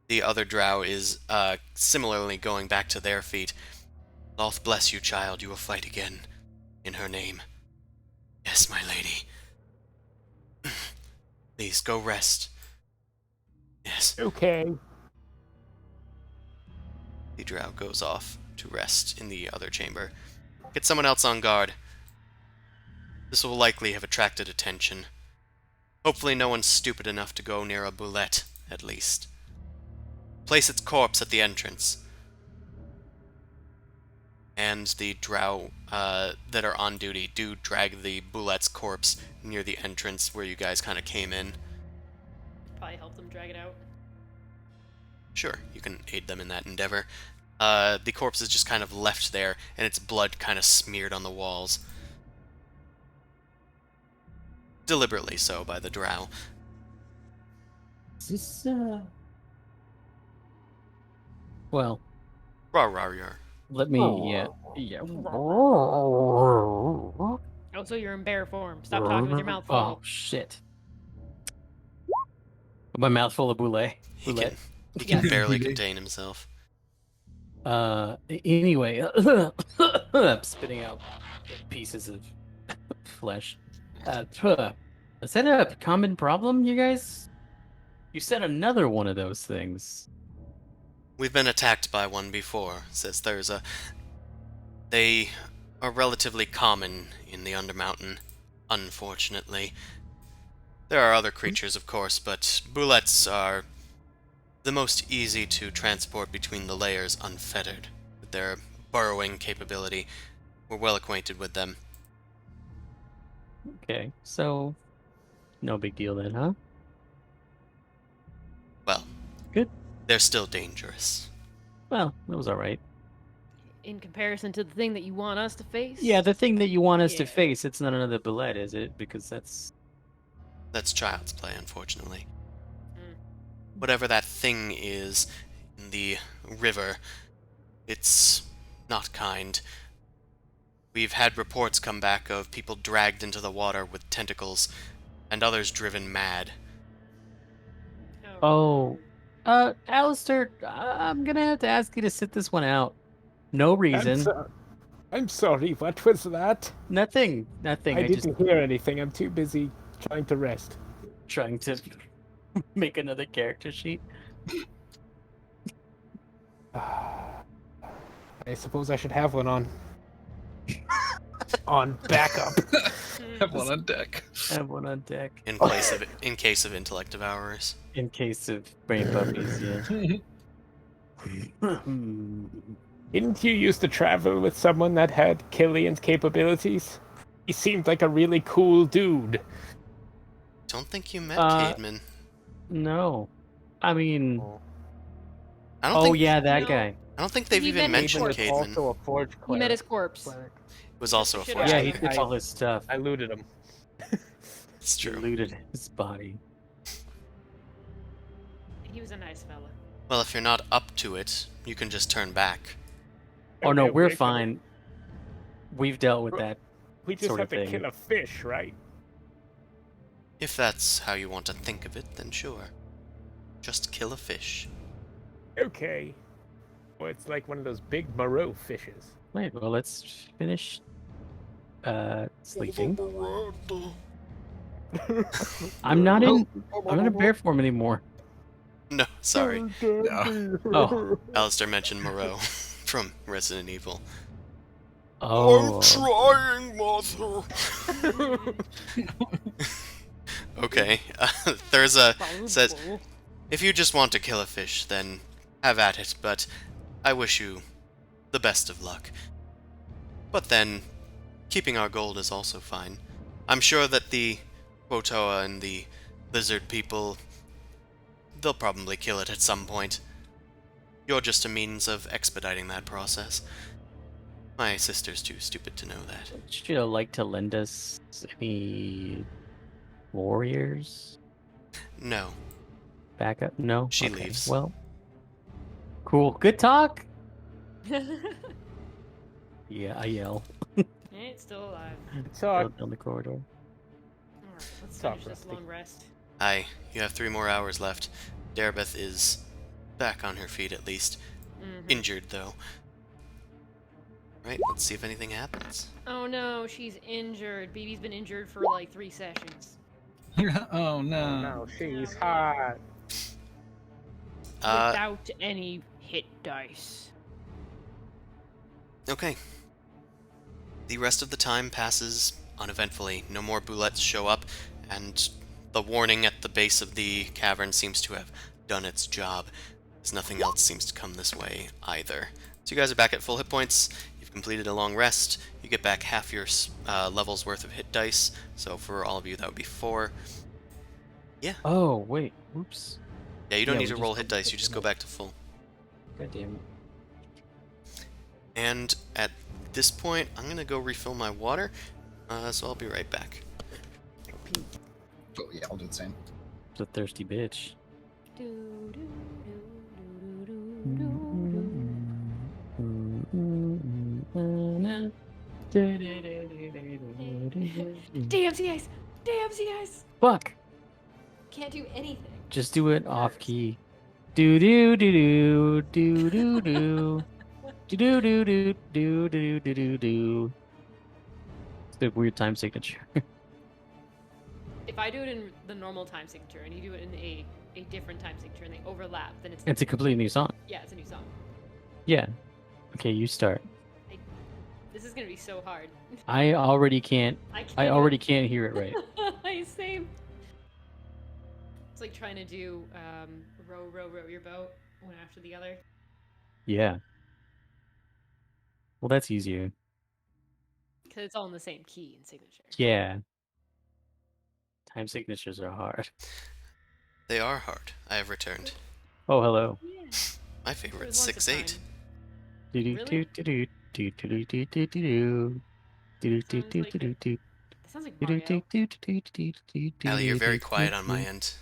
The other drow is similarly going back to their feet. Loth bless you, child. You will fight again. In her name. Yes, my lady. Please, go rest. Yes. Okay. The drow goes off to rest in the other chamber. Get someone else on guard. This will likely have attracted attention. Hopefully no one's stupid enough to go near a boulette, at least. Place its corpse at the entrance. And the drow that are on duty do drag the boulette's corpse near the entrance where you guys kind of came in. Probably help them drag it out. Sure, you can aid them in that endeavor. The corpse is just kind of left there, and its blood kind of smeared on the walls. Deliberately so by the drow. Is this, Well, Rar rar yar. let me, yeah. Oh, so you're in bear form. Stop talking with your mouth full. Oh, shit. My mouth full of boule. He can barely contain himself. Anyway, I'm spitting out pieces of flesh. Is that a common problem, you guys? You said another one of those things. We've been attacked by one before, says Thurza. They are relatively common in the Undermountain, unfortunately. There are other creatures, of course, but boulettes are the most easy to transport between the layers unfettered. With their burrowing capability, we're well acquainted with them. Okay, so no big deal then, huh? Well, Good. They're still dangerous. Well, that was all right. In comparison to the thing that you want us to face? Yeah, the thing that you want us to Yeah. face, it's not another boulette, is it? Because that's... That's child's play, unfortunately. Mm. Whatever that thing is in the river, it's not kind. We've had reports come back of people dragged into the water with tentacles, and others driven mad. Oh, Alistair, I'm gonna have to ask you to sit this one out. No reason. I'm sorry, what was that? Nothing. I just didn't hear anything. I'm too busy trying to rest. trying to make another character sheet. I suppose I should have one on. On backup. Have one on deck. Have one on deck. In case of intellect devourers. In case of brain puppies, yeah. Didn't you used to travel with someone that had Killian's capabilities? He seemed like a really cool dude. Don't think you met Caedmon. No. I mean... I don't think, yeah, that guy. I don't think they've He even met his mentioned corpse. Caedmon. Also a forge He cleric. met his corpse. It was also a Shit forge Yeah, he cleric. took all his stuff. I looted him. It's He true. looted his body. He was a nice fella. Well, if you're not up to it, you can just turn back. Oh no, Okay, we're wait, fine. We've dealt with that. We just sort have of to thing. kill a fish, right? If that's how you want to think of it, then sure. Just kill a fish. Okay. Well, it's like one of those big Moreau fishes. Wait, well, let's finish sleeping. I'm not in bear form anymore. No, sorry. Oh. Alistair mentioned Moreau from Resident Evil. Oh. trying, mother. Okay. Thurza says, if you just want to kill a fish, then have at it, but I wish you the best of luck. But then, keeping our gold is also fine. I'm sure that the Quotoa and the lizard people, they'll probably kill it at some point. You're just a means of expediting that process. My sister's too stupid to know that. Would you like to lend us any warriors? No, Backup? No? she Okay, leaves. well. Cool. Good talk! Yeah, I yell. It's still alive. Talk. Down the corridor. Alright, let's Talk, finish this Rusty. long rest. Aye, you have 3 more hours left. Darabeth is back on her feet at least. Mhm. Injured, though. Right, let's see if anything happens. Oh no, she's injured. BB's been injured for like 3 sessions. Oh no. Oh no, she's Yeah. hot. Without any hit dice. Okay. The rest of the time passes uneventfully. No more bullets show up, and the warning at the base of the cavern seems to have done its job, as nothing else seems to come this way either. So you guys are back at full hit points. You've completed a long rest. You get back half your level's worth of hit dice. So for all of you, that would be 4. Oh, wait. Oops. Yeah, you don't Yeah, need we to just roll go hit dice. back You to just go full. back to full. God damn it. And at this point, I'm going to go refill my water. So I'll be right back. Oh, yeah, I'll do the same. It's a thirsty bitch. Do, do, do, do, do, do, do, do. Damn CIs! Damn CIs! Fuck! Can't do anything. Just do it off key. Do do do do do do do do do do do do do do do do. It's the weird time signature. If I do it in the normal time signature and you do it in a different time signature and they overlap, then it's It's a completely new song. yeah, it's a new song. Yeah. Okay, you start. This is gonna be so hard. I already can't. I already can't hear it right. Same. It's like trying to do row, row, row your boat one after the other. Yeah. Well, that's easier. Because it's all in the same key and signature. Yeah. Time signatures are hard. They are hard. I have returned. Oh, hello. Yeah. My There favorite, was once a 6-8. time. Do do Really? do do do do do do do do do do do Sounds do like do do. That sounds like Do do Mario. do do do do do. Allie, you're very quiet on my end.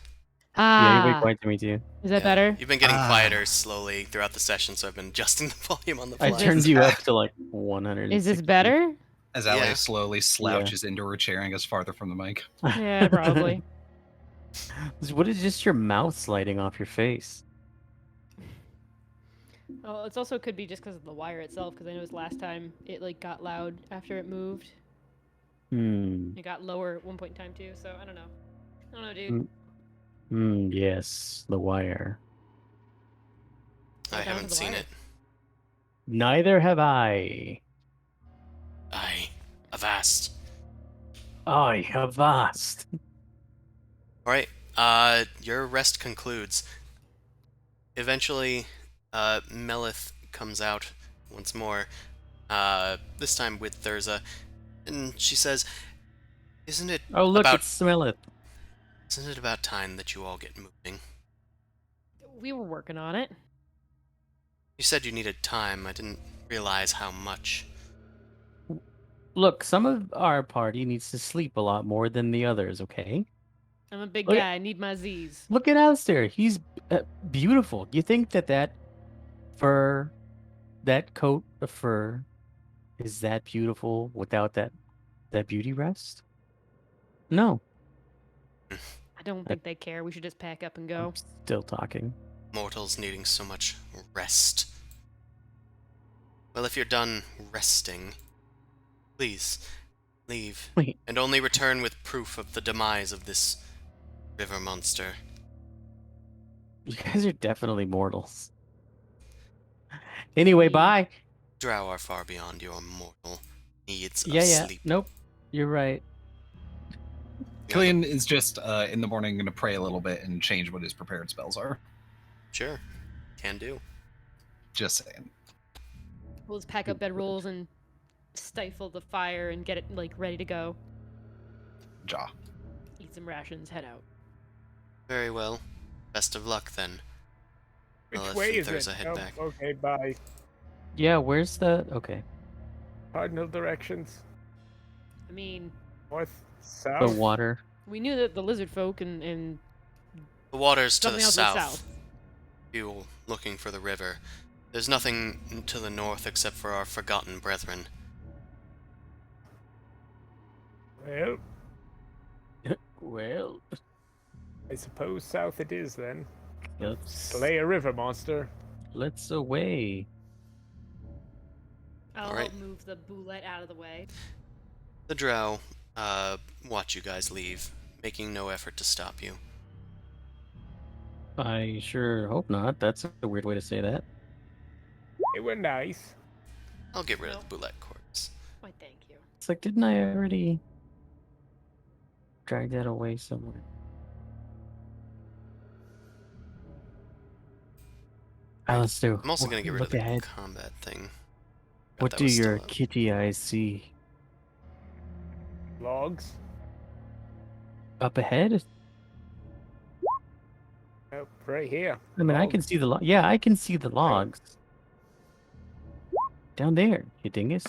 Yeah, you're way Ah, quiet to me too. is that Yeah, better? You've been getting Ah. quieter slowly throughout the session, so I've been adjusting the volume on the fly. I turned you up to like 100. Is this better? As Allie Yeah. slowly slouches into her chair and gets farther from the mic. Yeah, probably. What is just your mouth sliding off your face? Well, it's also could be just because of the wire itself. Because I noticed last time it like got loud after it moved. It got lower at one point in time too. So I don't know. I don't know, dude. Yes, The Wire. I Down to haven't the seen wire. it. Neither have I. Aye. Avast. I have asked. Alright, your rest concludes. Eventually, Melith comes out once more, this time with Thurza, and she says, Isn't it Oh, look, about it's Smelleth. isn't it about time that you all get moving? We were working on it. You said you needed time. I didn't realize how much. Look, some of our party needs to sleep a lot more than the others, okay? I'm a big Look at- guy. I need my Z's. Look at Alistair. He's beautiful. You think that fur, that coat of fur, is that beautiful without that beauty rest? No. I don't think they care. We should just pack up and go. I'm still talking. Mortals needing so much rest. Well, if you're done resting, please leave, Wait. and only return with proof of the demise of this river monster. You guys are definitely mortals. Anyway, Yeah. bye. Drow are far beyond your mortal needs of Yeah. sleep. Nope. You're right. Killian is just in the morning going to pray a little bit and change what his prepared spells are. Sure. Can do. Just saying. We'll just pack up bedrolls and stifle the fire and get it like ready to go. Jaw. Eat some rations, head out. Very well. Best of luck then. Which I'll let way is Fintherza it? head Oh, back. okay, bye. Yeah, where's the... Okay. Cardinal directions. I mean, North, The south. water. we knew that the lizard folk and The water's to the something else to the south. south. You looking for the river. There's nothing to the north except for our forgotten brethren. Well, Well, I suppose south it is then. let's A river monster. away. I'll Alright. move the boulette out of the way. The drow, watch you guys leave, making no effort to stop you. I sure hope not. That's a weird way to say that. They were nice. I'll get rid No. of the Boulette corpse. Why, thank you. It's like, didn't I already drag that away somewhere? Let's do. I'm also gonna get rid of look the ahead. combat thing. What That do was still your up. kitty eyes see? Logs. Up ahead? Oh, right here. I mean, I can Logs. see the log. Yeah, I can see the logs. Down there, you dingus.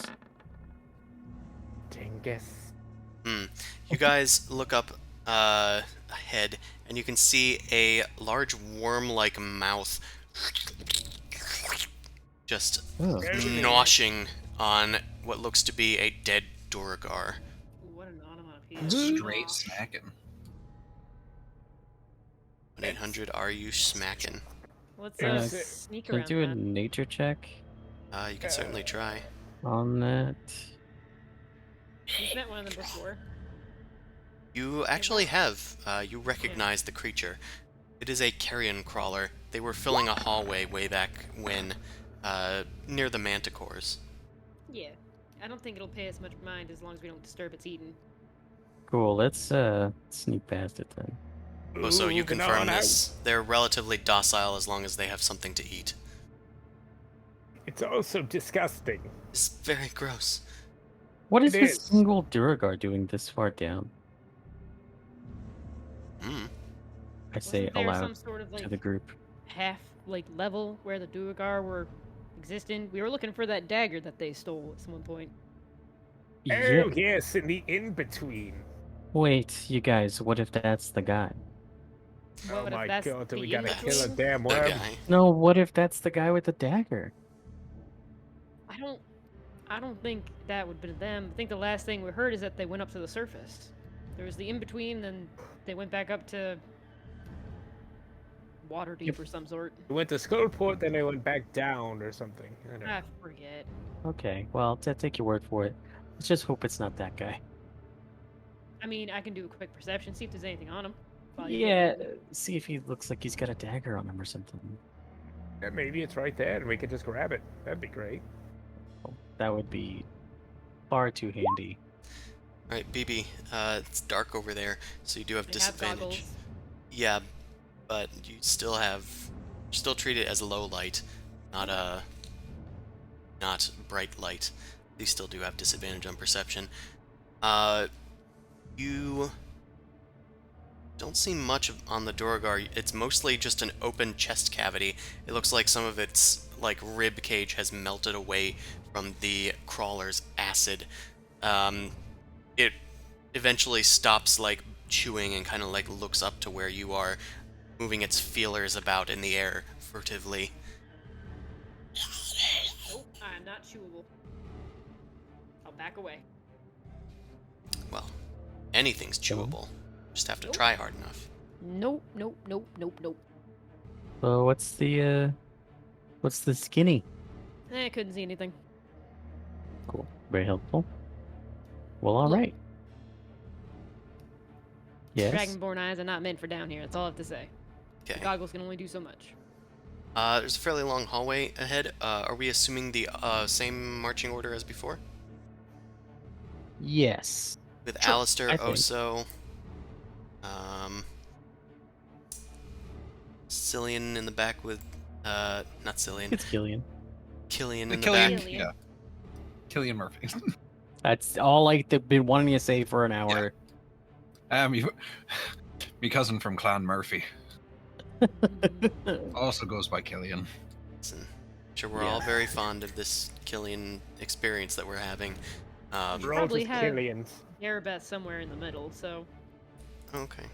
Dingus. You guys look up ahead, and you can see a large worm-like mouth just Oh, noshing on what looks to be a dead Duragar. Ooh, what an onomatopoeia. Straight smacking. 1-800, are you smacking? Let's Uh, sneak can I around do a that. nature check You can certainly try. on that? We've met one of them before. You actually have. You recognize the creature. It is a carrion crawler. They were filling a hallway way back when, near the manticores. Yeah. I don't think it'll pay us much mind as long as we don't disturb its eating. Cool. Let's sneak past it then. Oh, so you Moving confirm on out. this. They're relatively docile as long as they have something to eat. It's also disgusting. It's very gross. What is It this is. single Duragar doing this far down? Hmm. I say Wasn't there aloud some sort of to like the group. half like level where the Duergar were existing? We were looking for that dagger that they stole at one point. Yeah. Oh, yes, in the in-between. Wait, you guys, what if that's the guy? Oh What if my that's god, do the we gotta in-between? kill a damn The worm? guy. No, what if that's the guy with the dagger? I don't think that would be them. I think the last thing we heard is that they went up to the surface. There was the in-between, then they went back up to Waterdeep or some sort. We went to Skullport, then they went back down or something. I don't know. I forget. Okay, well, take your word for it. Let's just hope it's not that guy. I mean, I can do a quick perception, see if there's anything on him. while you're Yeah, getting in. see if he looks like he's got a dagger on him or something. Yeah, maybe it's right there and we could just grab it. That'd be great. That would be far too handy. Alright, BB, it's dark over there, so you do have They have disadvantage. goggles. Yeah, but you still treat it as low light, not bright light. You still do have disadvantage on perception. You don't see much on the Duragar. It's mostly just an open chest cavity. It looks like some of its like rib cage has melted away from the crawler's acid. It eventually stops like chewing and kind of like looks up to where you are, moving its feelers about in the air furtively. Nope, I'm not chewable. I'll back away. Well, anything's chewable. Just have to Nope. try hard enough. Nope, nope, nope, nope, nope. So what's the skinny? I couldn't see anything. Cool. Very helpful. Well, all Look. right. Yes. Dragonborn eyes are not meant for down here. That's all I have to say. Okay. Goggles can only do so much. There's a fairly long hallway ahead. Are we assuming the same marching order as before? Yes. With Sure, Alistair, I think. Oso, Cillian in the back with, not Cillian, It's Killian. Killian The in the back. Killian, Killian. yeah. Killian Murphy. That's all I've been wanting to say for an hour. You, my cousin from Clan Murphy also goes by Killian. Listen, I'm sure we're all very fond of this Killian experience that we're having. We're all Probably just have- Killians. Darabeth somewhere in the middle, so Okay.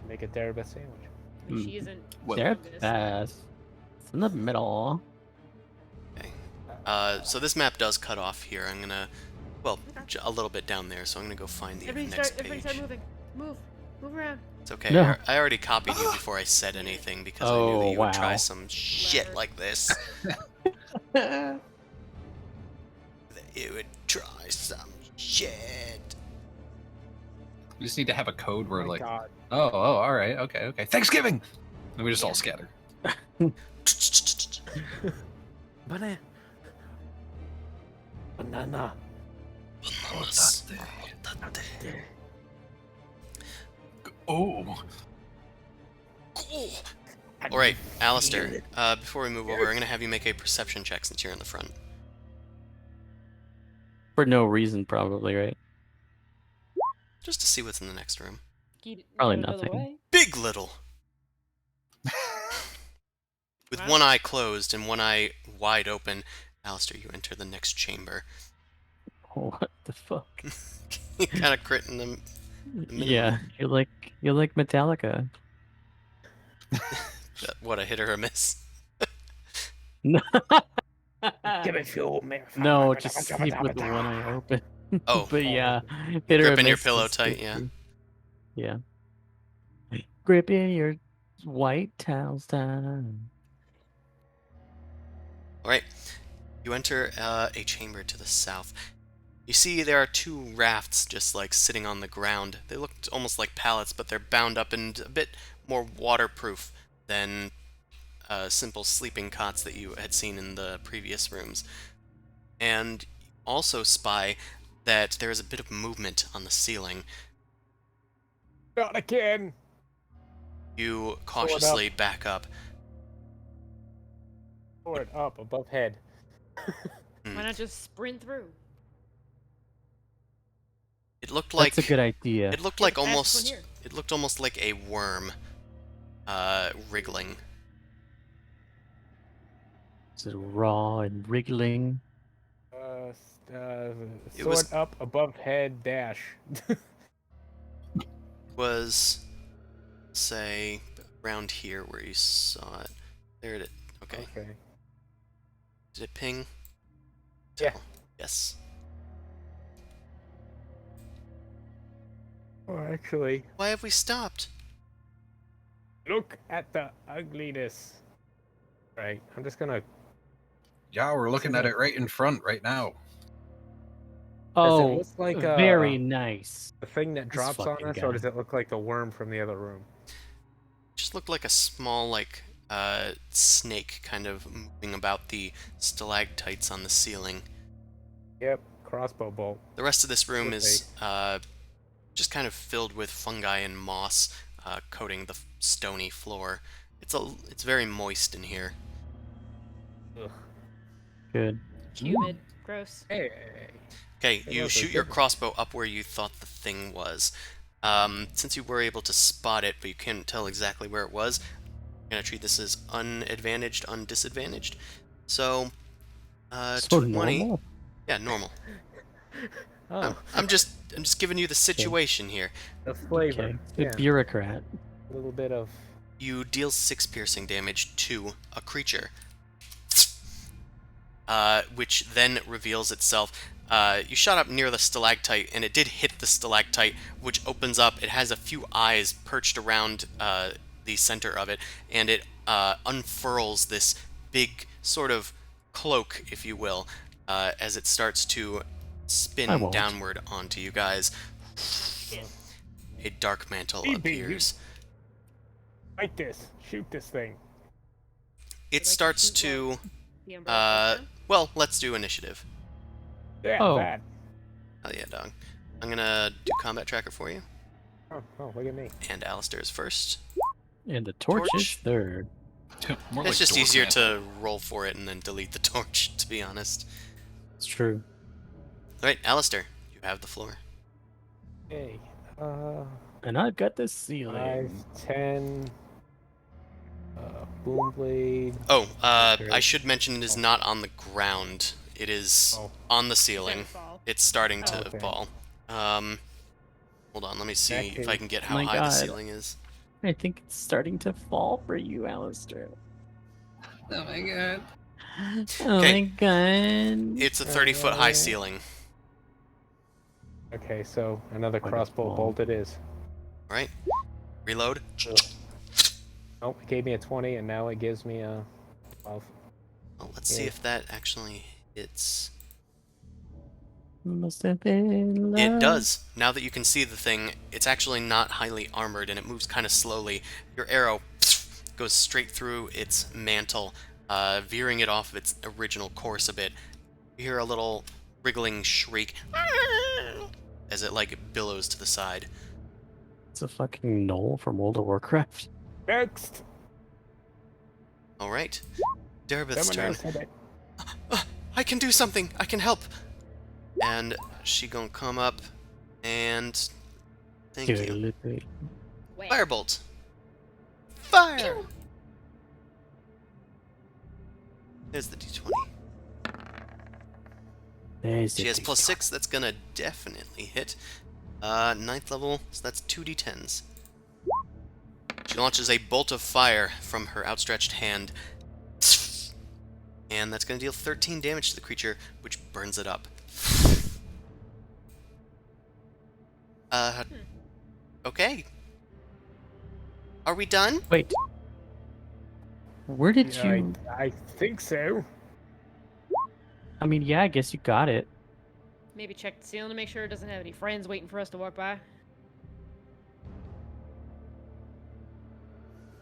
Make a Darabeth sandwich. I mean, she isn't. Well, They're humongous. fast. It's in the middle. So this map does cut off here. I'm gonna, well, a little bit down there. So I'm gonna go find the next Everybody start page. moving. Move around. It's okay. No. I already copied you before I said anything because I knew Oh, that you would try wow. some shit Clever. like this. That you would try some shit. We just need to have a code where, Oh my like, God. oh, all right, okay. Thanksgiving! And we just all scatter. Banana. Banana. Oh. All right, Alistair. Before we move over, I'm gonna have you make a perception check since you're in the front. For no reason, probably, right? Just to see what's in the next room. Probably Go the other nothing. way. Big little. With Wow. one eye closed and one eye wide open, Alistair, you enter the next chamber. What the fuck? You kind of crit in the minimum. Yeah, you're like Metallica. What, a hit or a miss? No, Give it fuel, man. no, just sleep with the one eye open. Oh, But yeah, hit or gripping your miss pillow is tight, good yeah. too. Yeah. Gripping your white towels down. Alright. You enter a chamber to the south. You see there are two rafts just like sitting on the ground. They look almost like pallets, but they're bound up and a bit more waterproof than simple sleeping cots that you had seen in the previous rooms. And also spy that there is a bit of movement on the ceiling. Not again. You cautiously back up. Sword up above head. Why not just sprint through? It looked like That's a good idea. it looked You're like the fastest one almost here. it looked almost like a worm wriggling. Is it raw and wriggling? It Sword was- up above head dash. Was say around here where you saw it. There it is. Okay. Okay. Did it ping? Yeah. Tell. Yes. Oh, actually, Why have we stopped? look at the ugliness. Right. I'm just gonna. Yeah, we're looking at it right in front right now. Does it Oh, look like very nice. the thing that This drops on fucking us, guy. or does it look like the worm from the other room? Just looked like a small like snake kind of moving about the stalactites on the ceiling. Yep. Crossbow bolt. The rest of this room Good is just kind of filled with fungi and moss coating the stony floor. It's very moist in here. Ugh. Good. Humid. Gross. Hey. Okay, It you was shoot a your good- crossbow up where you thought the thing was. Since you were able to spot it, but you couldn't tell exactly where it was, I'm gonna treat this as unadvantaged, undisadvantaged. So, So 20. normal. Yeah, normal. Oh, I'm just giving you the situation here. the flavor. Okay. Good Yeah. bureaucrat. A little bit of. You deal 6 piercing damage to a creature, which then reveals itself. You shot up near the stalactite, and it did hit the stalactite, which opens up. It has a few eyes perched around the center of it, and it unfurls this big sort of cloak, if you will, as it starts to I spin won't. downward onto you guys. A dark mantle BB, appears. Fight this. Shoot this thing. It Would I starts shoot to. The umbrella person? Well, let's do initiative. Yeah, Oh. that. Hell yeah, dog. I'm gonna do combat tracker for you. Oh, look at me. And Alistair is first. And the torch is Torch? third. More It's like just dwarf easier mantle. to roll for it and then delete the torch, to be honest. It's true. Alright, Alistair, you have the floor. Hey. And I've got the 5, ceiling. 10. Boom blade. Oh, I Okay. should mention it is not on the ground. It is Oh. on the Is that ceiling. a fall? It's starting to Okay. fall. Hold on, let me see That if I case- can get how My high the God. ceiling is. I think it's starting to fall for you, Alistair. Oh my god. Oh Okay. my god. It's a 30-foot high ceiling. Okay, so another Quite a crossbow fall. bolt it is. Alright, reload. Oh, it gave me a 20, and now it gives me a 12. Well, let's see if that actually hits. Must have been It love. does. Now that you can see the thing, it's actually not highly armored and it moves kind of slowly. Your arrow goes straight through its mantle, veering it off of its original course a bit. You hear a little wriggling shriek as it like billows to the side. It's a fucking knoll from World of Warcraft. Next! Alright. Derbith's Someone turn. else had it. I can do something! I can help! And she gonna come up and... Thank you. Wait. Firebolt! Fire! There's the d20. There's She the has D- +6, that's gonna definitely hit. 9th level, so that's 2d10s. She launches a bolt of fire from her outstretched hand. And that's gonna deal 13 damage to the creature, which burns it up. Okay. Are we done? Wait. Where did Yeah, you... I think so. I mean, yeah, I guess you got it. Maybe check the ceiling to make sure it doesn't have any friends waiting for us to walk by.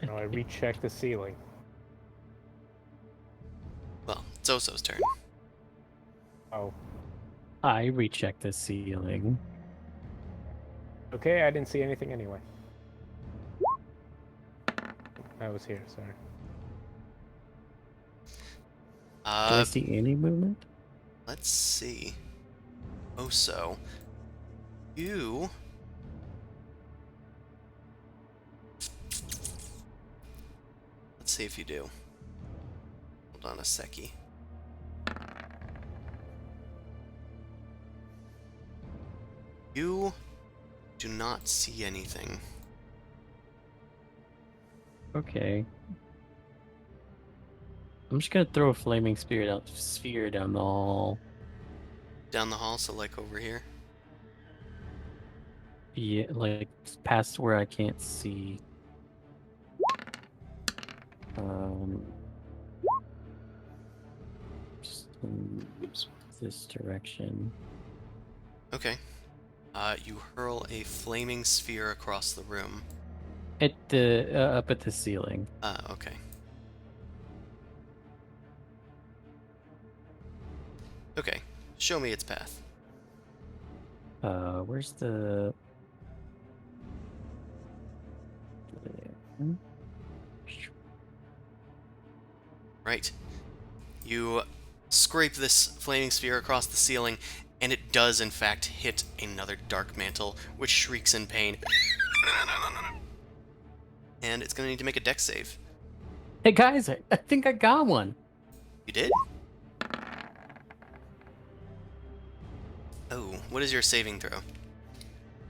No, I rechecked the ceiling. Well, it's Oso's turn. Oh. I rechecked the ceiling. Okay, I didn't see anything anyway. I was here, sorry. Do I see any movement? Let's see. Oso. You... Let's see if you do. Hold on a seckie. You do not see anything. Okay. I'm just gonna throw a flaming sphere down the hall. Down the hall, so like over here. Yeah, like past where I can't see. Just in this direction. Okay. You hurl a flaming sphere across the room. At the up at the ceiling. Okay. Okay. Show me its path. Where's the? Right. You scrape this flaming sphere across the ceiling, and it does in fact hit another dark mantle, which shrieks in pain. And it's gonna need to make a dex save. Hey guys, I think I got one. You did? Oh, what is your saving throw?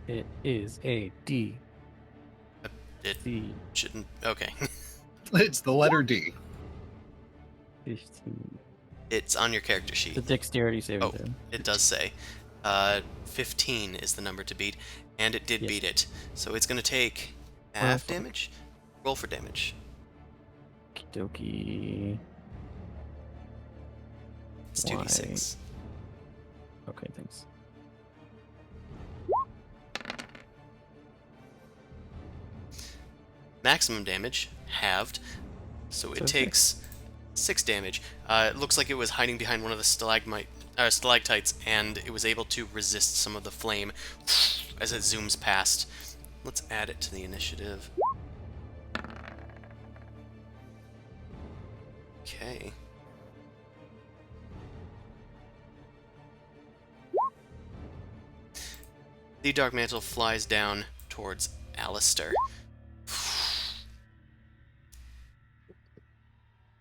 It is a D. It D. shouldn't... Okay. It's the letter D. 15. It's on your character sheet. The dexterity saving Oh, throw. it does say. 15 is the number to beat, and it did Yes. beat it. So it's gonna take half damage? Roll for damage. Okie dokie. It's 2d6. Okay, thanks. Maximum damage, halved. So it Okay. takes 6 damage. It looks like it was hiding behind one of the stalactites, and it was able to resist some of the flame as it zooms past. let's add it to the initiative. Okay. The Dark Mantle flies down towards Alistair.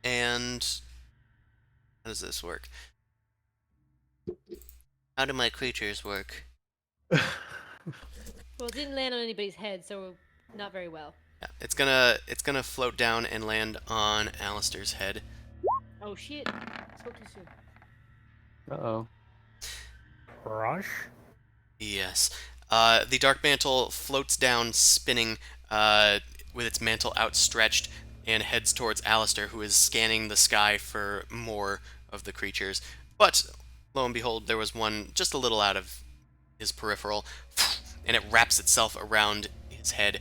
And how does this work? How do my creatures work? Well, it didn't land on anybody's head, so not very well. Yeah, it's gonna float down and land on Alistair's head. Oh shit! Spoke too soon. Uh-oh. Rush? Yes. The Dark Mantle floats down, spinning with its mantle outstretched, and heads towards Alistair, who is scanning the sky for more of the creatures. But, lo and behold, there was one just a little out of his peripheral, and it wraps itself around his head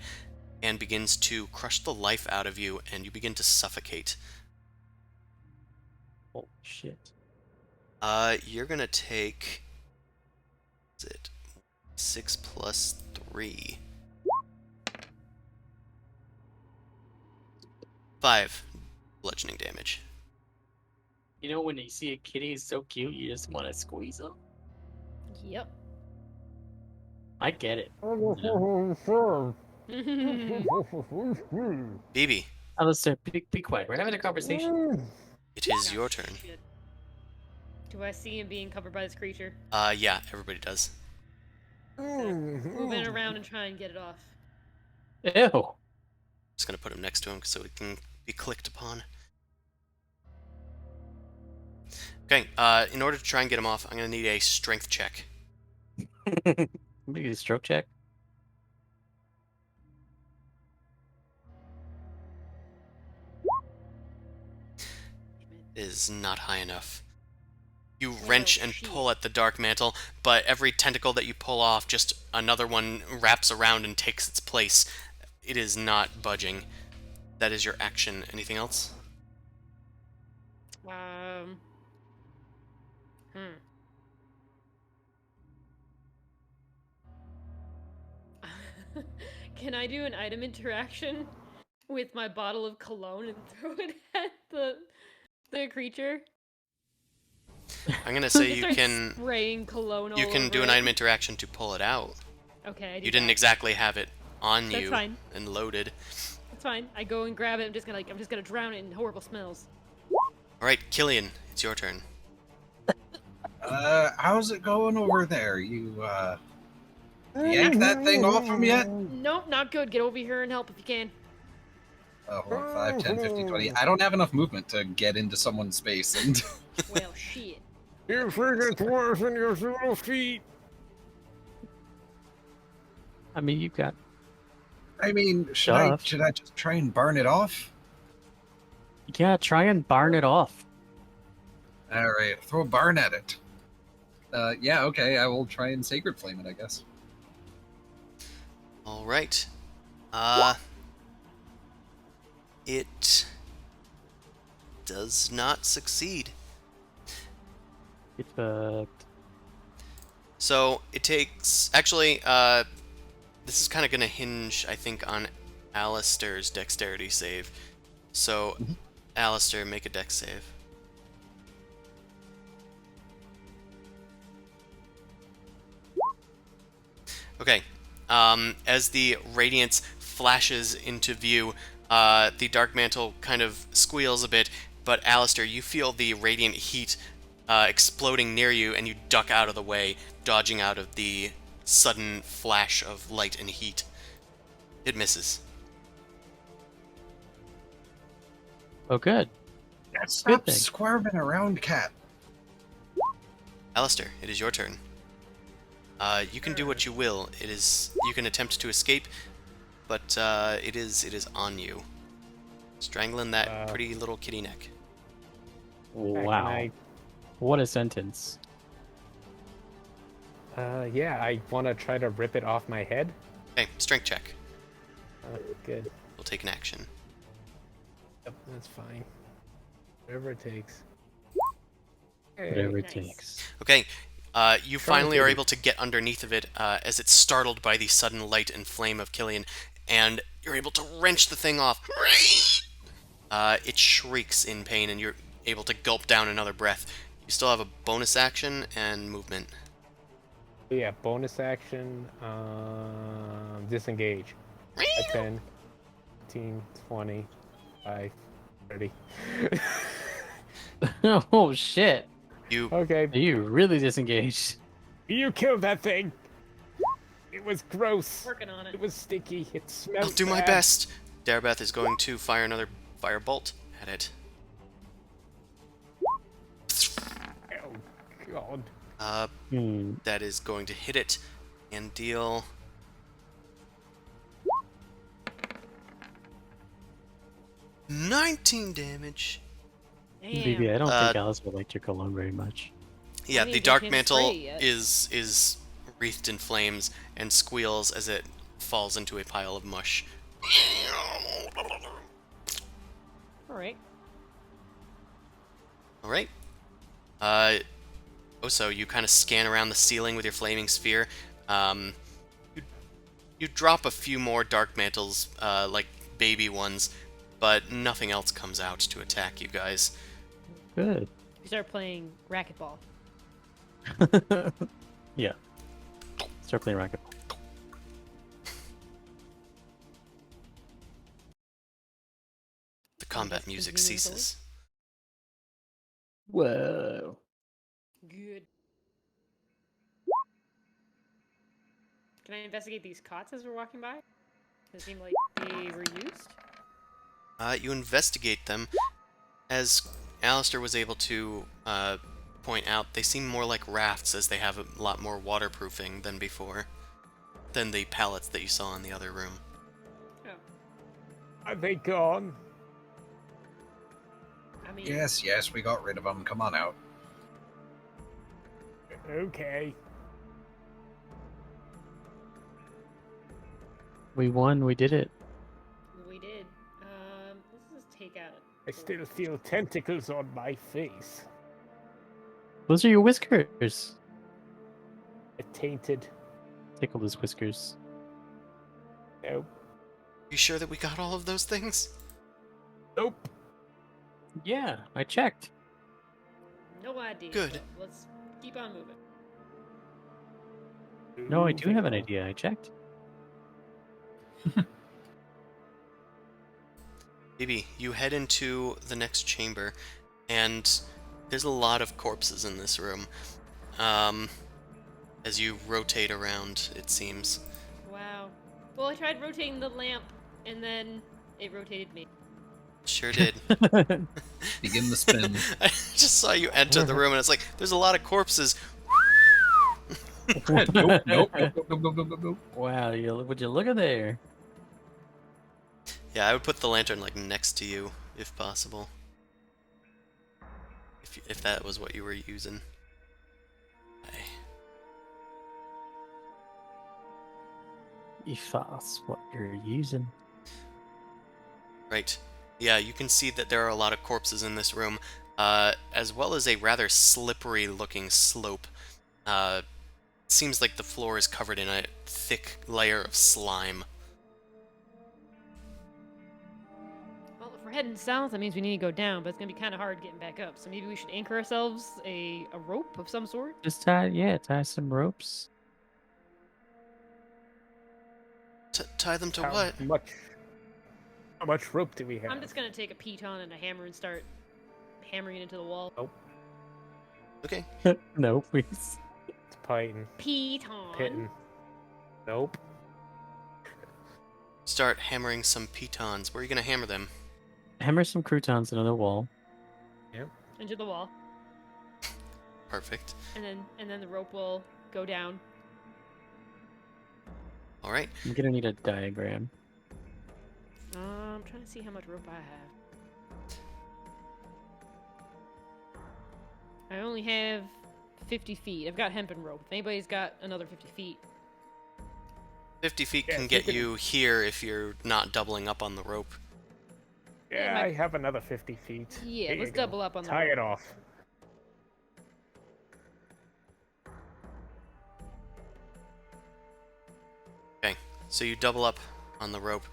and begins to crush the life out of you, and you begin to suffocate. Oh, shit. You're gonna take... Is it 6 plus 3? 5 bludgeoning damage. You know when you see a kitty is so cute, you just want to squeeze them? Yep. I get it. BB, Alistair, be quiet. We're having a conversation. it is your turn. Shit. Do I see him being covered by this creature? Yeah, everybody does. Move it around and try and get it off. Ew. Just gonna put him next to him so he can be clicked upon. Okay, in order to try and get him off, I'm gonna need a strength check. Maybe a stroke check. It is not high enough. You wrench and shit. pull at the Dark Mantle, but every tentacle that you pull off, just another one wraps around and takes its place. It is not budging. That is your action. Anything else? Can I do an item interaction with my bottle of cologne and throw it at the creature? I'm gonna say Just you start can spraying cologne all you can over do an it. item interaction to pull it out. Okay, I do You didn't that. exactly have it on That's you fine. and loaded. That's fine. I go and grab it. I'm just gonna drown it in horrible smells. All right, Killian, it's your turn. How's it going over there? You yanked that thing off from yet? Nope, not good. Get over here and help if you can. Hold on, 5, 10, 15, 20. I don't have enough movement to get into someone's space. And Well, shit. You freaking dwarf and your little feet. I mean, you've got. I mean, should Stuff. I just try and burn it off? Yeah, try and barn it off. All right, throw a burn at it. Yeah, okay, I will try and sacred flame it, I guess. All right. It does not succeed. Get fucked. So it takes actually. This is kind of gonna hinge, I think, on Alistair's dexterity save. So, Alistair, make a dex save. Okay. As the radiance flashes into view, the Dark Mantle kind of squeals a bit, but Alistair, you feel the radiant heat exploding near you, and you duck out of the way, dodging out of the sudden flash of light and heat. It misses. Oh, good. Stop thing. squirming around, cat. Alistair, it is your turn. You can do what you will. You can attempt to escape, but it is on you. Strangling that pretty little kitty neck. Wow. What a sentence. Yeah, I want to try to rip it off my head. Okay, strength check. Good. We'll take an action. Yep, that's fine. Whatever it takes. Whatever it Nice. takes. Okay, You Trying finally to are be- able to get underneath of it as it's startled by the sudden light and flame of Killian, and you're able to wrench the thing off. It shrieks in pain, and you're able to gulp down another breath. You still have a bonus action and movement. Yeah, bonus action, disengage. A 10, 15, 20, 5, 30. Oh shit! You Okay, You really disengaged. you killed that thing. It was gross. Working on it. It was sticky. It smelled I'll do my bad. best. Darabeth is going to fire another fire bolt at it. Oh, God. That is going to hit it and deal 19 damage. Damn. BB, I don't Uh, think Alice would like your cologne very much. Yeah, haven't the even dark been mantle sprayed yet. is wreathed in flames and squeals as it falls into a pile of mush. All right. All right. Oso, you kind of scan around the ceiling with your flaming sphere. You drop a few more dark mantles, like baby ones, but nothing else comes out to attack you guys. Good. We start playing racquetball. Yeah. Start playing racquetball. The combat guess music continuing forward? ceases. Whoa. Good. Can I investigate these cots as we're walking by? They seem like they were used. You investigate them. As Alistair was able to point out, they seem more like rafts as they have a lot more waterproofing than before, than the pallets that you saw in the other room. Oh, Are they gone? I mean, Yes, we got rid of them. Come on out. Okay. We won. We did it. we did. Let's just take out. I still feel tentacles on my face. Those are your whiskers. Tainted. Tickle those whiskers. Nope. You sure that we got all of those things? Nope. Yeah, I checked. No idea. Good. So let's keep on moving. No, I do have an Moving on. idea. I checked. Bibi, you head into the next chamber, and there's a lot of corpses in this room. As you rotate around, it seems. Wow. Well, I tried rotating the lamp, and then it rotated me. Sure did. Begin the spin. I just saw you enter the room, and it's like, there's a lot of corpses. Nope. Wow, would you look at there? Yeah, I would put the lantern like next to you, if possible. If that was what you were using. Aye. If that's what you're using. Right. Yeah, you can see that there are a lot of corpses in this room, as well as a rather slippery-looking slope. Seems like the floor is covered in a thick layer of slime. Well, if we're heading south, that means we need to go down, but it's gonna be kind of hard getting back up. So maybe we should anchor ourselves a rope of some sort. Just tie some ropes. Tie them to How what? How much rope do we have? I'm just gonna take a piton and a hammer and start hammering it into the wall. Okay. No, please. It's Python. Piton. Pitten. Nope. Start hammering some pitons. Where are you gonna hammer them? Hammer some croutons into the wall. Into the wall, Perfect. and then the rope will go down. All right. I'm gonna need a diagram. I'm trying to see how much rope I have. I only have 50 feet. I've got hempen rope. If anybody's got another 50 feet. 50 feet Yeah, can you get can- you here if you're not doubling up on the rope. Yeah, my- I have another 50 feet. Yeah, Here you let's go. double up on the Tie rope. it off. so you double up on the rope,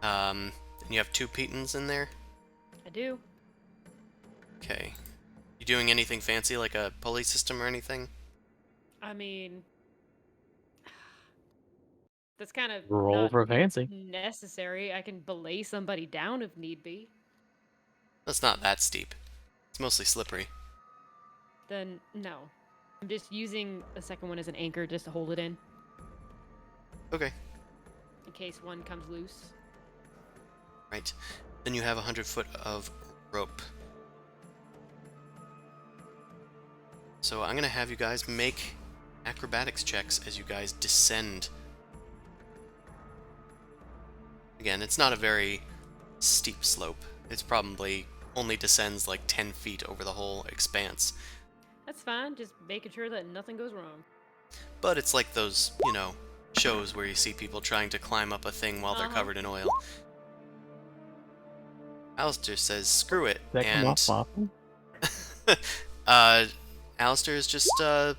and you have 2 pitons in there? I do. Okay. You doing anything fancy, like a pulley system or anything? I mean, that's kind of Roll not for fancy. necessary. I can belay somebody down if need be. That's not that steep. It's mostly slippery. Then no. I'm just using the second one as an anchor just to hold it in Okay. case one comes loose. Right. Then you have 100 foot of rope. So I'm going to have you guys make acrobatics checks as you guys descend. Again, it's not a very steep slope. It's probably only descends like 10 feet over the whole expanse. That's fine. Just making sure that nothing goes wrong. But it's like those, shows where you see people trying to climb up a thing while they're covered in oil. Alistair says, screw it. That come off often? Alistair is just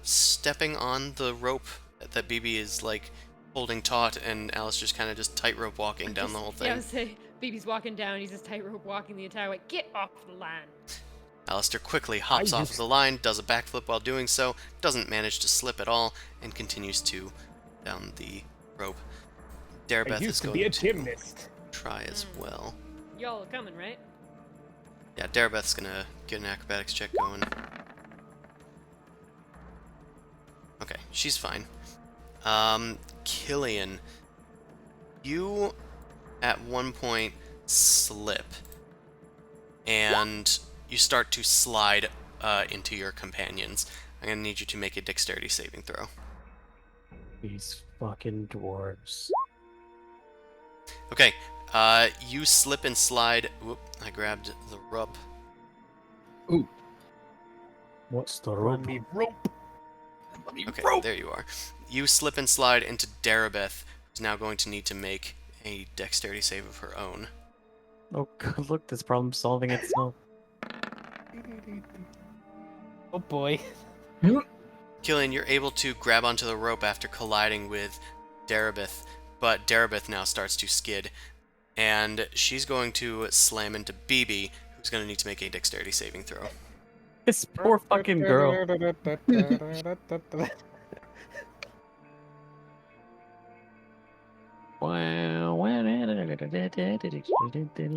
stepping on the rope that BB is like holding taut, and Alistair's kind of just tightrope walking down the whole thing. Yeah, I would say BB's walking down. He's just tightrope walking the entire way. Get off the line. Alistair quickly hops off of the line, does a backflip while doing so, doesn't manage to slip at all, and continues to down the rope. Darabeth is going to try as well. Y'all are coming, right? Yeah, Darabeth's gonna get an acrobatics check going. Okay, she's fine. Killian, you at one point slip, and you start to slide into your companions. I'm gonna need you to make a dexterity saving throw. These fucking dwarves. Okay, you slip and slide. Whoop, I grabbed the rope. Ooh. What's the rope? Okay, there you are. You slip and slide into Darabeth, who's now going to need to make a dexterity save of her own. Oh, God, look, this problem solving itself. Oh boy. Killian, you're able to grab onto the rope after colliding with Darabeth, but Darabeth now starts to skid, and she's going to slam into BB, who's going to need to make a dexterity saving throw. This poor fucking girl.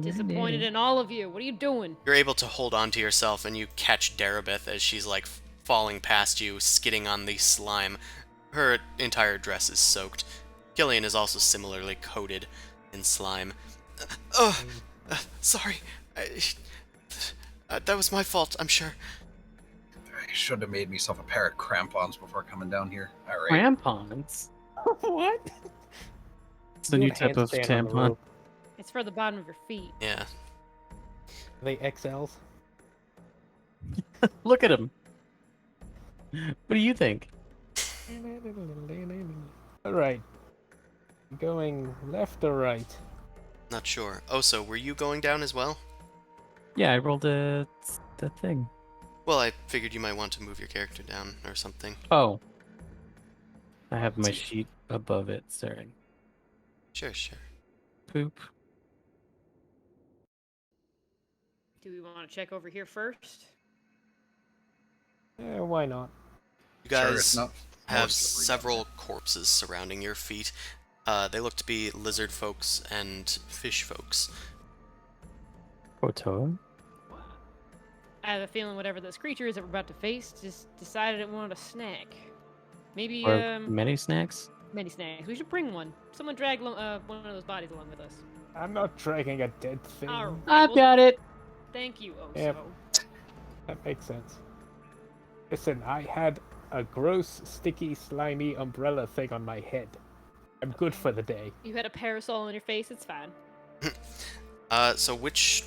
Disappointed in all of you. What are you doing? You're able to hold on to yourself, and you catch Darabeth as she's like falling past you, skidding on the slime. Her entire dress is soaked. Killian is also similarly coated in slime. Sorry. That was my fault, I'm sure. I should have made myself a pair of crampons before coming down here. All right. Crampons? What? It's a new type of tampon. It's for the bottom of your feet. Yeah. Are they XLs? Look at him. What do you think? Alright. Going left or right? Not sure. Oh, so were you going down as well? Yeah, I rolled the thing. Well, I figured you might want to move your character down or something. Oh. I have my sheet above it, sorry. Sure. Poop. Do we want to check over here first? Why not? You guys Sure, have several corpses surrounding your feet. They look to be lizard folks and fish folks. Kotoa? I have a feeling whatever this creature is that we're about to face just decided it wanted a snack. Maybe, Or many snacks? many snacks. We should bring one. Someone drag one of those bodies along with us. I'm not dragging a dead thing. Alright, I've well, got it! Thank you, Oso. Yep. That makes sense. Listen, I had a gross, sticky, slimy umbrella thing on my head. I'm good for the day. You had a parasol on your face, it's fine. So which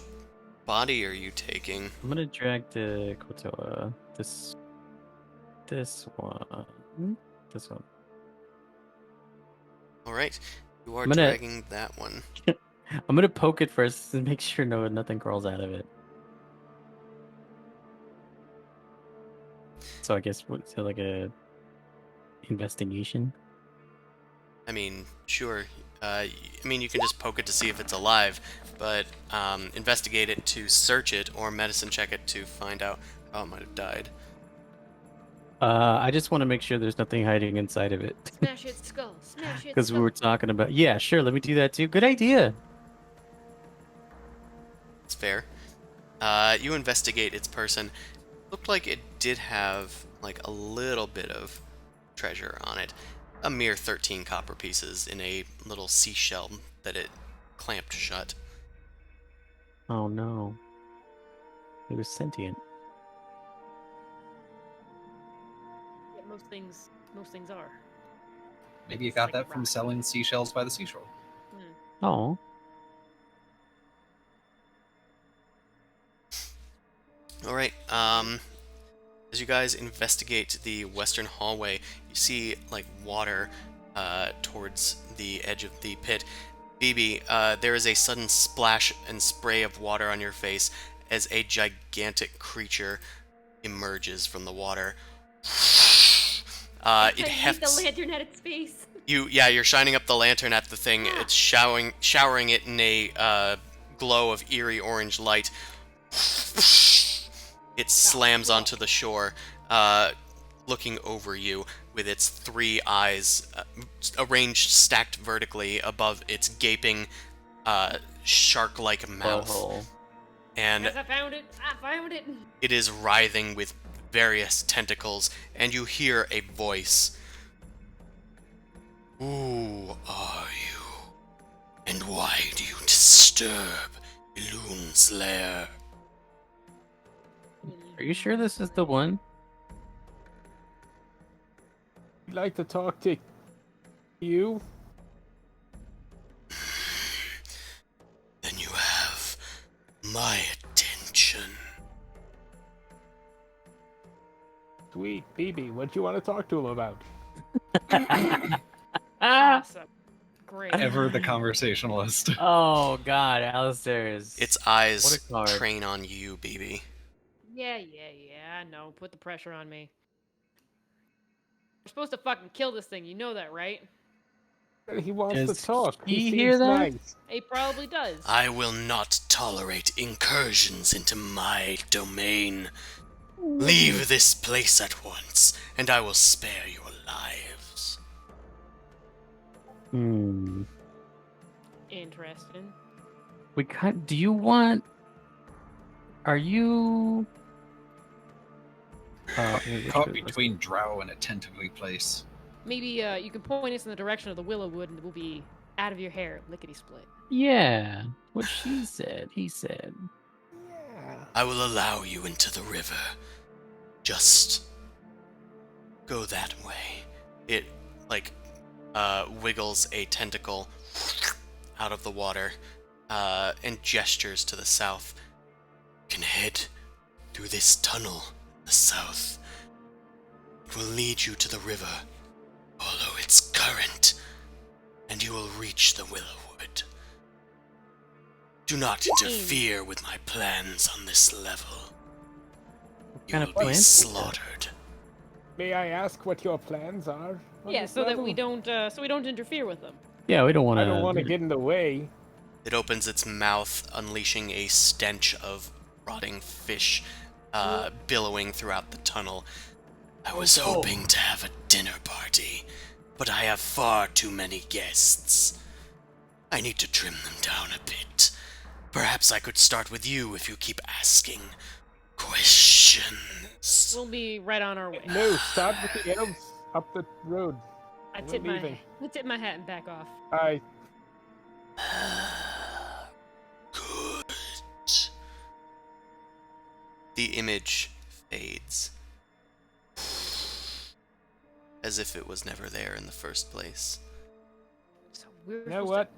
body are you taking? I'm gonna drag the Kotoa. This one. This one. Alright, you are I'm gonna- dragging that one. I'm gonna poke it first to make sure nothing crawls out of it. So I guess what's like a investigation? I mean, sure, I mean, you can just poke it to see if it's alive, but investigate it to search it or medicine check it to find out how it might have died. I just want to make sure there's nothing hiding inside of it. Smash its skull. Smash its Because we skull. were talking about... Yeah, sure, let me do that too. Good idea. It's fair. You investigate its person. Looked like it did have like a little bit of treasure on it. A mere 13 copper pieces in a little seashell that it clamped shut. Oh no. It was sentient. Yeah, most things are. Maybe you It's got like that from rock. selling seashells by the seashore. Oh. Alright, as you guys investigate the western hallway, you see, like, water towards the edge of the pit. BB, there is a sudden splash and spray of water on your face as a gigantic creature emerges from the water. It I need the hefts... lantern at its face. You're shining up the lantern at the thing. It's showering it in a glow of eerie orange light. It slams onto the shore, looking over you with its 3 eyes arranged stacked vertically above its gaping, shark-like mouth. Butthole. And Yes, I found it. I found it. it is writhing with various tentacles, and you hear a voice. Who are you? And why do you disturb Eloon's lair? Are you sure this is the one? I'd like to talk to you. Then you have my attention. Sweet, BB, what do you want to talk to him about? Awesome. Great. Ever the conversationalist. Oh god, Alistair is... Its eyes What a card. train on you, BB. Yeah, I know. Put the pressure on me. We're supposed to fucking kill this thing. You know that, right? He wants Does to talk. he He hear seems that? nice. He probably does. I will not tolerate incursions into my domain. Leave this place at once, and I will spare your lives. Hmm. Interesting. We can't... Do you want... Are you... Caught between drow and a tentacly place. Maybe you can point us in the direction of the willow wood, and we'll be out of your hair, lickety split. Yeah. What she said, he said. I will allow you into the river. Just go that way. It, like, wiggles a tentacle out of the water and gestures to the south. You can head through this tunnel in the south. It will lead you to the river. Follow its current, and you will reach the Willowwood. Do not interfere with my plans on this level. You kind of will be plans? slaughtered. May I ask what your plans are? on Yeah, this so that level? we don't interfere with them. Yeah, we don't want to... I don't want to get in the way. It opens its mouth, unleashing a stench of rotting fish billowing throughout the tunnel. I was hoping to have a dinner party, but I have far too many guests. I need to trim them down a bit. Perhaps I could start with you if you keep asking questions. We'll be right on our way. No, start with the elves up the road. I we're tip leaving. my hat and back off. I Good. The image fades. As if it was never there in the first place. So we're You know supposed what?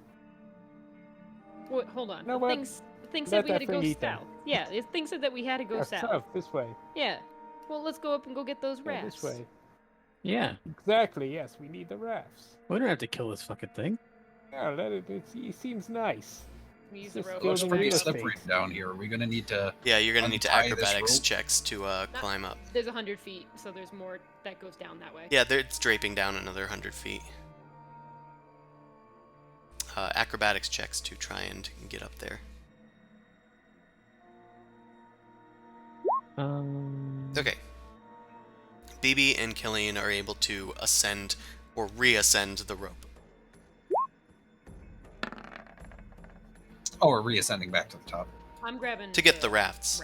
to... Wait, hold on. Know the what? thing Let said we had that to go thing eat them. south. Yeah, the thing said that we had to go Yeah, south. this way. Yeah. Well, let's go up and go get those Yeah, rafts. this way. Yeah. Exactly. Yes, we need the rafts. We don't have to kill this fucking thing. Yeah, let it. He seems nice. We use This the rope. Well, it's Building pretty real slippery estate. down here. Are we gonna need to? Yeah, you're gonna need to Untie this acrobatics rope? checks to climb up. There's 100 feet, so there's more that goes down that way. Yeah, it's draping down another 100 feet. acrobatics checks to try and get up there. Okay. BB and Killian are able to ascend or reascend the rope. Oh, we're reascending back to the top. I'm grabbing To get the rafts.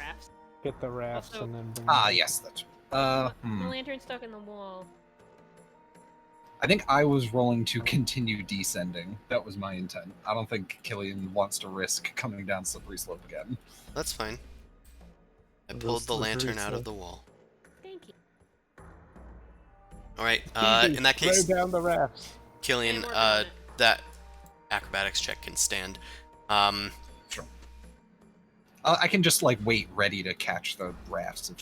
Get the rafts Also- and then bring Ah, them. yes, that's. The lantern's stuck in the wall. I think I was rolling to continue descending. That was my intent. I don't think Killian wants to risk coming down slippery slope again. That's fine. I Real pulled the slippery lantern out of slope. the wall. Thank you. Alright, Phoebe, in that case, throw down the rafts. Killian, I'm working on it. that acrobatics check can stand. Sure. I can just like wait ready to catch the rafts if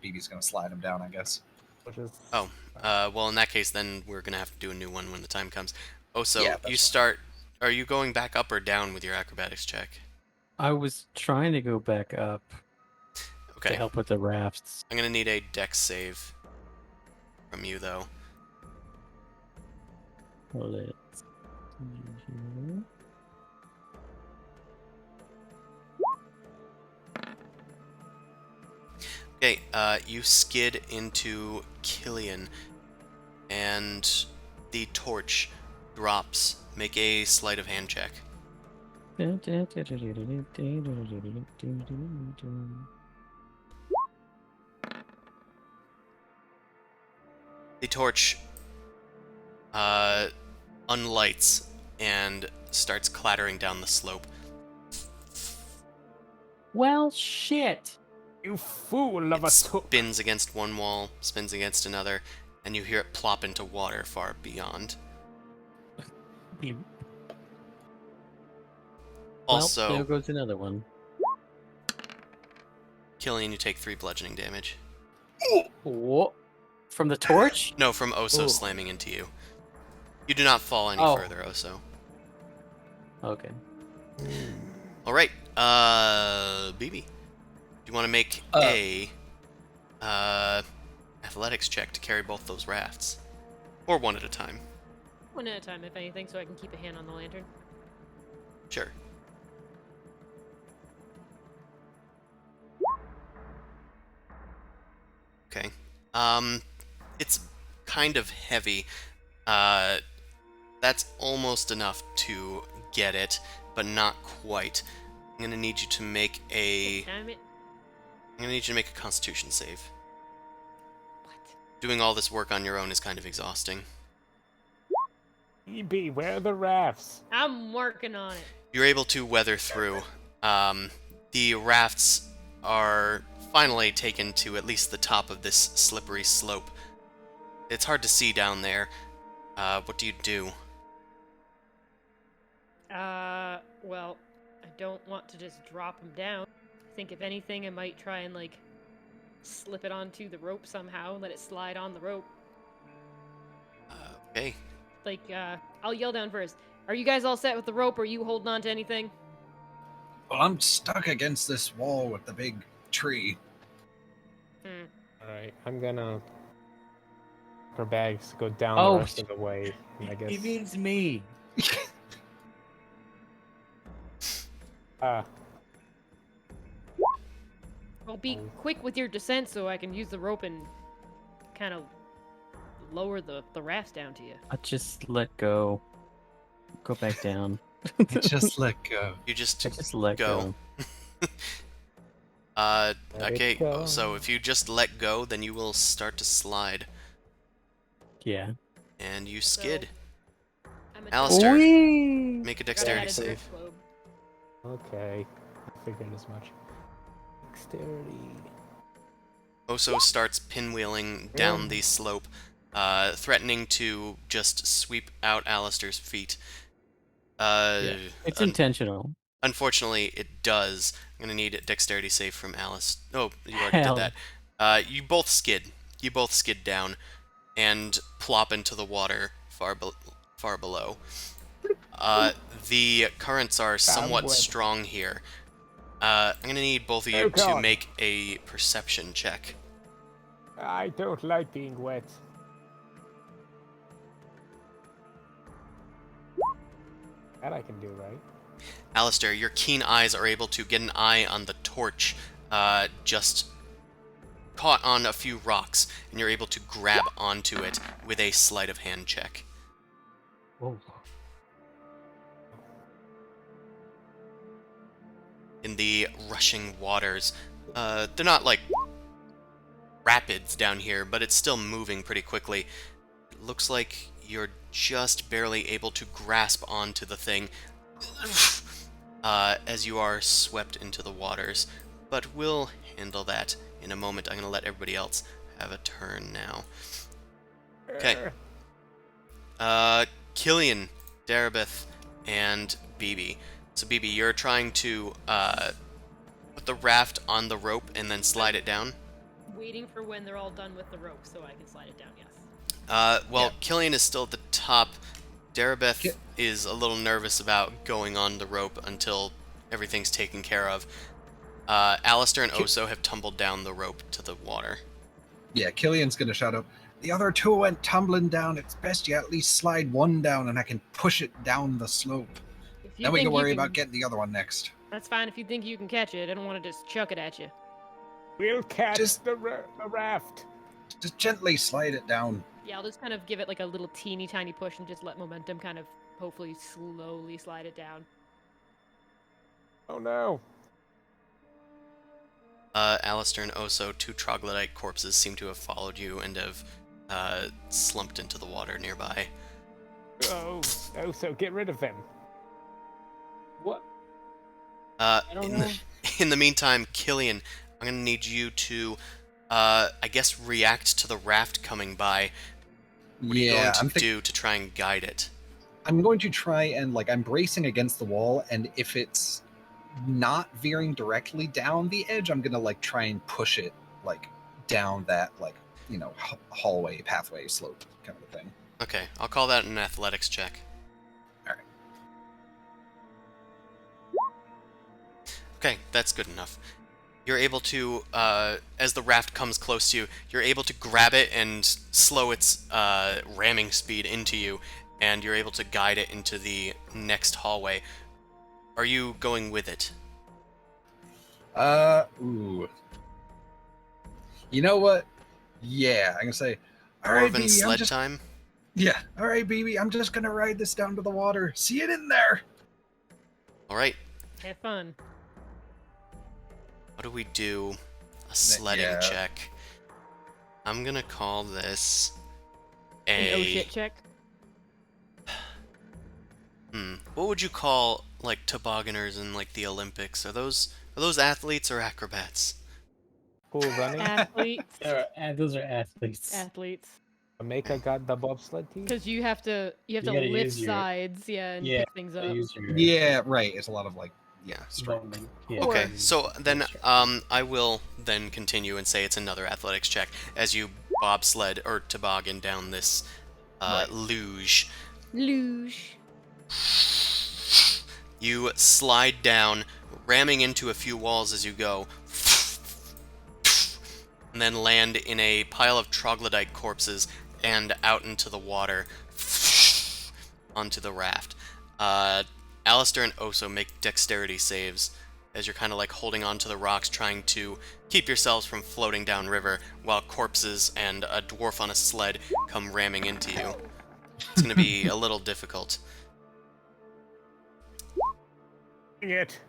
BB's gonna slide them down, I guess. Which is Oh, well, in that case, then we're gonna have to do a new one when the time comes. Oh, so Yeah, that's you fine. start. Are you going back up or down with your acrobatics check? I was trying to go back up to Okay, help with the rafts. I'm gonna need a dex save from you, though. Let's see here. Okay, you skid into Killian, and the torch drops. Make a sleight of hand check. The torch unlights and starts clattering down the slope. Well, shit. you fool of It a took. spins against one wall, spins against another, and you hear it plop into water far beyond. Also, well, there goes another one. Killian, you take 3 bludgeoning damage. What? From the torch? No, from Oso Ooh. slamming into you. You do not fall any Oh. further, Oso. Okay. Alright, BB. Do you want to make a athletics check to carry both those rafts? Or one at a time? One at a time, if anything, so I can keep a hand on the lantern. Sure. Okay. It's kind of heavy. That's almost enough to get it, but not quite. I'm gonna need you to make a. Damn it. I'm gonna need you to make a Constitution save. What? Doing all this work on your own is kind of exhausting. EB, where are the rafts? I'm working on it. You're able to weather through. The rafts are finally taken to at least the top of this slippery slope. It's hard to see down there. What do you do? Well, I don't want to just drop them down. I think if anything, I might try and, like, slip it onto the rope somehow, let it slide on the rope. Okay. Like, I'll yell down first. Are you guys all set with the rope, or are you holding on to anything? Well, I'm stuck against this wall with the big tree. Alright, I'm gonna her bags go down Oh, the rest of the way. I guess. He means me. Ah, Well, be quick with your descent so I can use the rope and kind of lower the rafts down to you. I just let go. Go back down. Just let go. You just I just let go. go. Let it Okay, go. so if you just let go, then you will start to slide. Yeah. And you skid. I'm a Alistair, Whee! make a Gotta dexterity add a save. dirt globe. okay. I figured as much. Dexterity. Oso starts pinwheeling down the slope, threatening to just sweep out Alistair's feet. It's intentional. Unfortunately, it does. I'm gonna need a dexterity save from Alice. Oh, you already Hell. did that. You both skid. You both skid down and plop into the water far below. The currents are somewhat wet. strong here. I'm gonna need both of you Oh, to God. make a perception check. I don't like being wet. That I can do, right? Alistair, your keen eyes are able to get an eye on the torch just caught on a few rocks, and you're able to grab onto it with a sleight of hand check. Whoa. In the rushing waters, they're not like rapids down here, but it's still moving pretty quickly. It looks like you're just barely able to grasp onto the thing as you are swept into the waters. But we'll handle that in a moment. I'm going to let everybody else have a turn now. Okay. Killian, Darabeth, and BB. So BB, you're trying to put the raft on the rope and then slide it down? Waiting for when they're all done with the rope so I can slide it down, yes. Well, Yeah. Killian is still at the top. Darabeth is a little nervous about going on the rope until everything's taken care of. Alistair and Oso have tumbled down the rope to the water. Yeah, Killian's gonna shout out, the other two went tumbling down. It's best you at least slide one down and I can push it down the slope. If you Then we think can you worry about getting the other one next. That's fine if you think you can catch it. I don't want to just chuck it at you. We'll catch Just- the raft. Just gently slide it down. Yeah, I'll just kind of give it like a little teeny tiny push and just let momentum kind of hopefully slowly slide it down. Oh no. Alistair and Oso, two troglodyte corpses, seem to have followed you and have slumped into the water nearby. Oh, so get rid of them. What? Uh, don't in know. the in the meantime, Killian, I'm gonna need you to, I guess, react to the raft coming by. What are you going to do to try and guide it? I'm going to try and I'm bracing against the wall, and if it's not veering directly down the edge, I'm gonna try and push it down that hallway, pathway, slope kind of a thing. Okay, I'll call that an athletics check. Alright. Okay, that's good enough. You're able to, as the raft comes close to you, you're able to grab it and slow its ramming speed into you, and you're able to guide it into the next hallway. Are you going with it? Ooh. You know what? Yeah, I'm gonna say, alright, Dwarven BB, sled time? Yeah, alright, BB, I'm just gonna ride this down to the water. See it in there! Alright, Have fun. what do we do? A sledding Yeah. check. I'm gonna call this An oh a... shit check. What would you call, tobogganers in, the Olympics? Are those athletes or acrobats? Cool running. Athletes. Those are athletes. Athletes. Jamaica got the bobsled team. Because you have to gotta lift use your- sides, and Yeah, pick things up. Use your Yeah, right. It's a lot of stroke. bowman. Yeah. Okay, Or- so then I will then continue and say it's another athletics check as you bobsled or toboggan down this luge. Luge. You slide down, ramming into a few walls as you go, and then land in a pile of troglodyte corpses and out into the water, onto the raft. Alistair and Oso make dexterity saves as you're kind of holding on to the rocks, trying to keep yourselves from floating downriver, while corpses and a dwarf on a sled come ramming into you. It's going to be a little difficult. Dang it.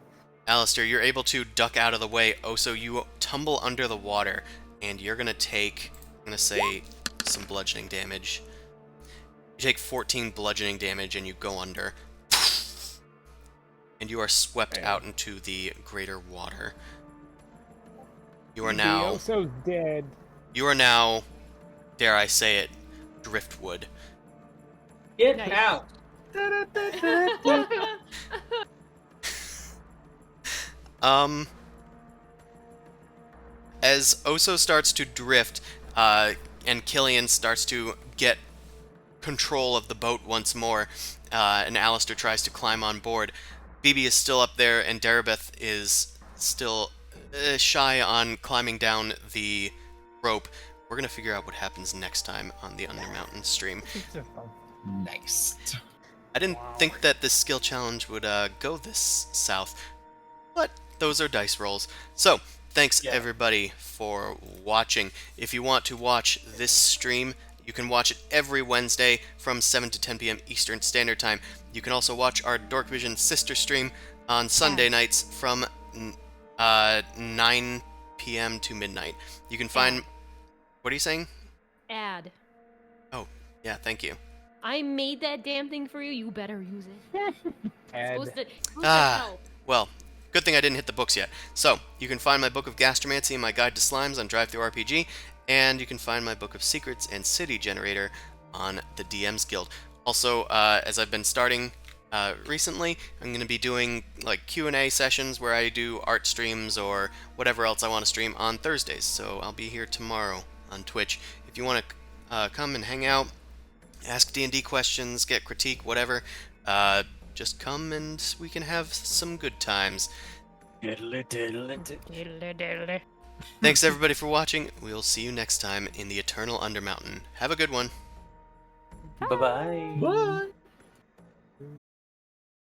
Alistair, you're able to duck out of the way. Oso, you tumble under the water, and you're going to take, I'm going to say, some bludgeoning damage. You take 14 bludgeoning damage, and you go under. And you are swept out into the greater water. You are now... Also dead. You are now, dare I say it, driftwood. Get Nice. out! As Oso starts to drift, and Killian starts to get control of the boat once more, and Alistair tries to climb on board, BB is still up there, and Darabeth is still shy on climbing down the rope. We're gonna figure out what happens next time on the Undermountain stream. Nice. I didn't think that this skill challenge would go this south, but those are dice rolls. So, thanks everybody for watching. If you want to watch this stream, you can watch it every Wednesday from 7 to 10 p.m. Eastern Standard Time. You can also watch our Dork Vision sister stream on Sunday nights from 9 p.m. to midnight. You can find... What are you saying? Ad. Oh, yeah, thank you. I made that damn thing for you. You better use it. Supposed to help. Well, good thing I didn't hit the books yet. So, you can find my book of Gastromancy and my guide to slimes on Drive-Thru-RPG, and you can find my book of Secrets and City Generator on the DM's Guild. Also, as I've been starting recently, I'm going to be doing like Q&A sessions where I do art streams or whatever else I want to stream on Thursdays. So I'll be here tomorrow on Twitch. If you want to come and hang out, ask D&D questions, get critique, whatever, just come and we can have some good times. Thanks everybody for watching. We'll see you next time in the Eternal Undermountain. Have a good one. Bye-bye. Bye.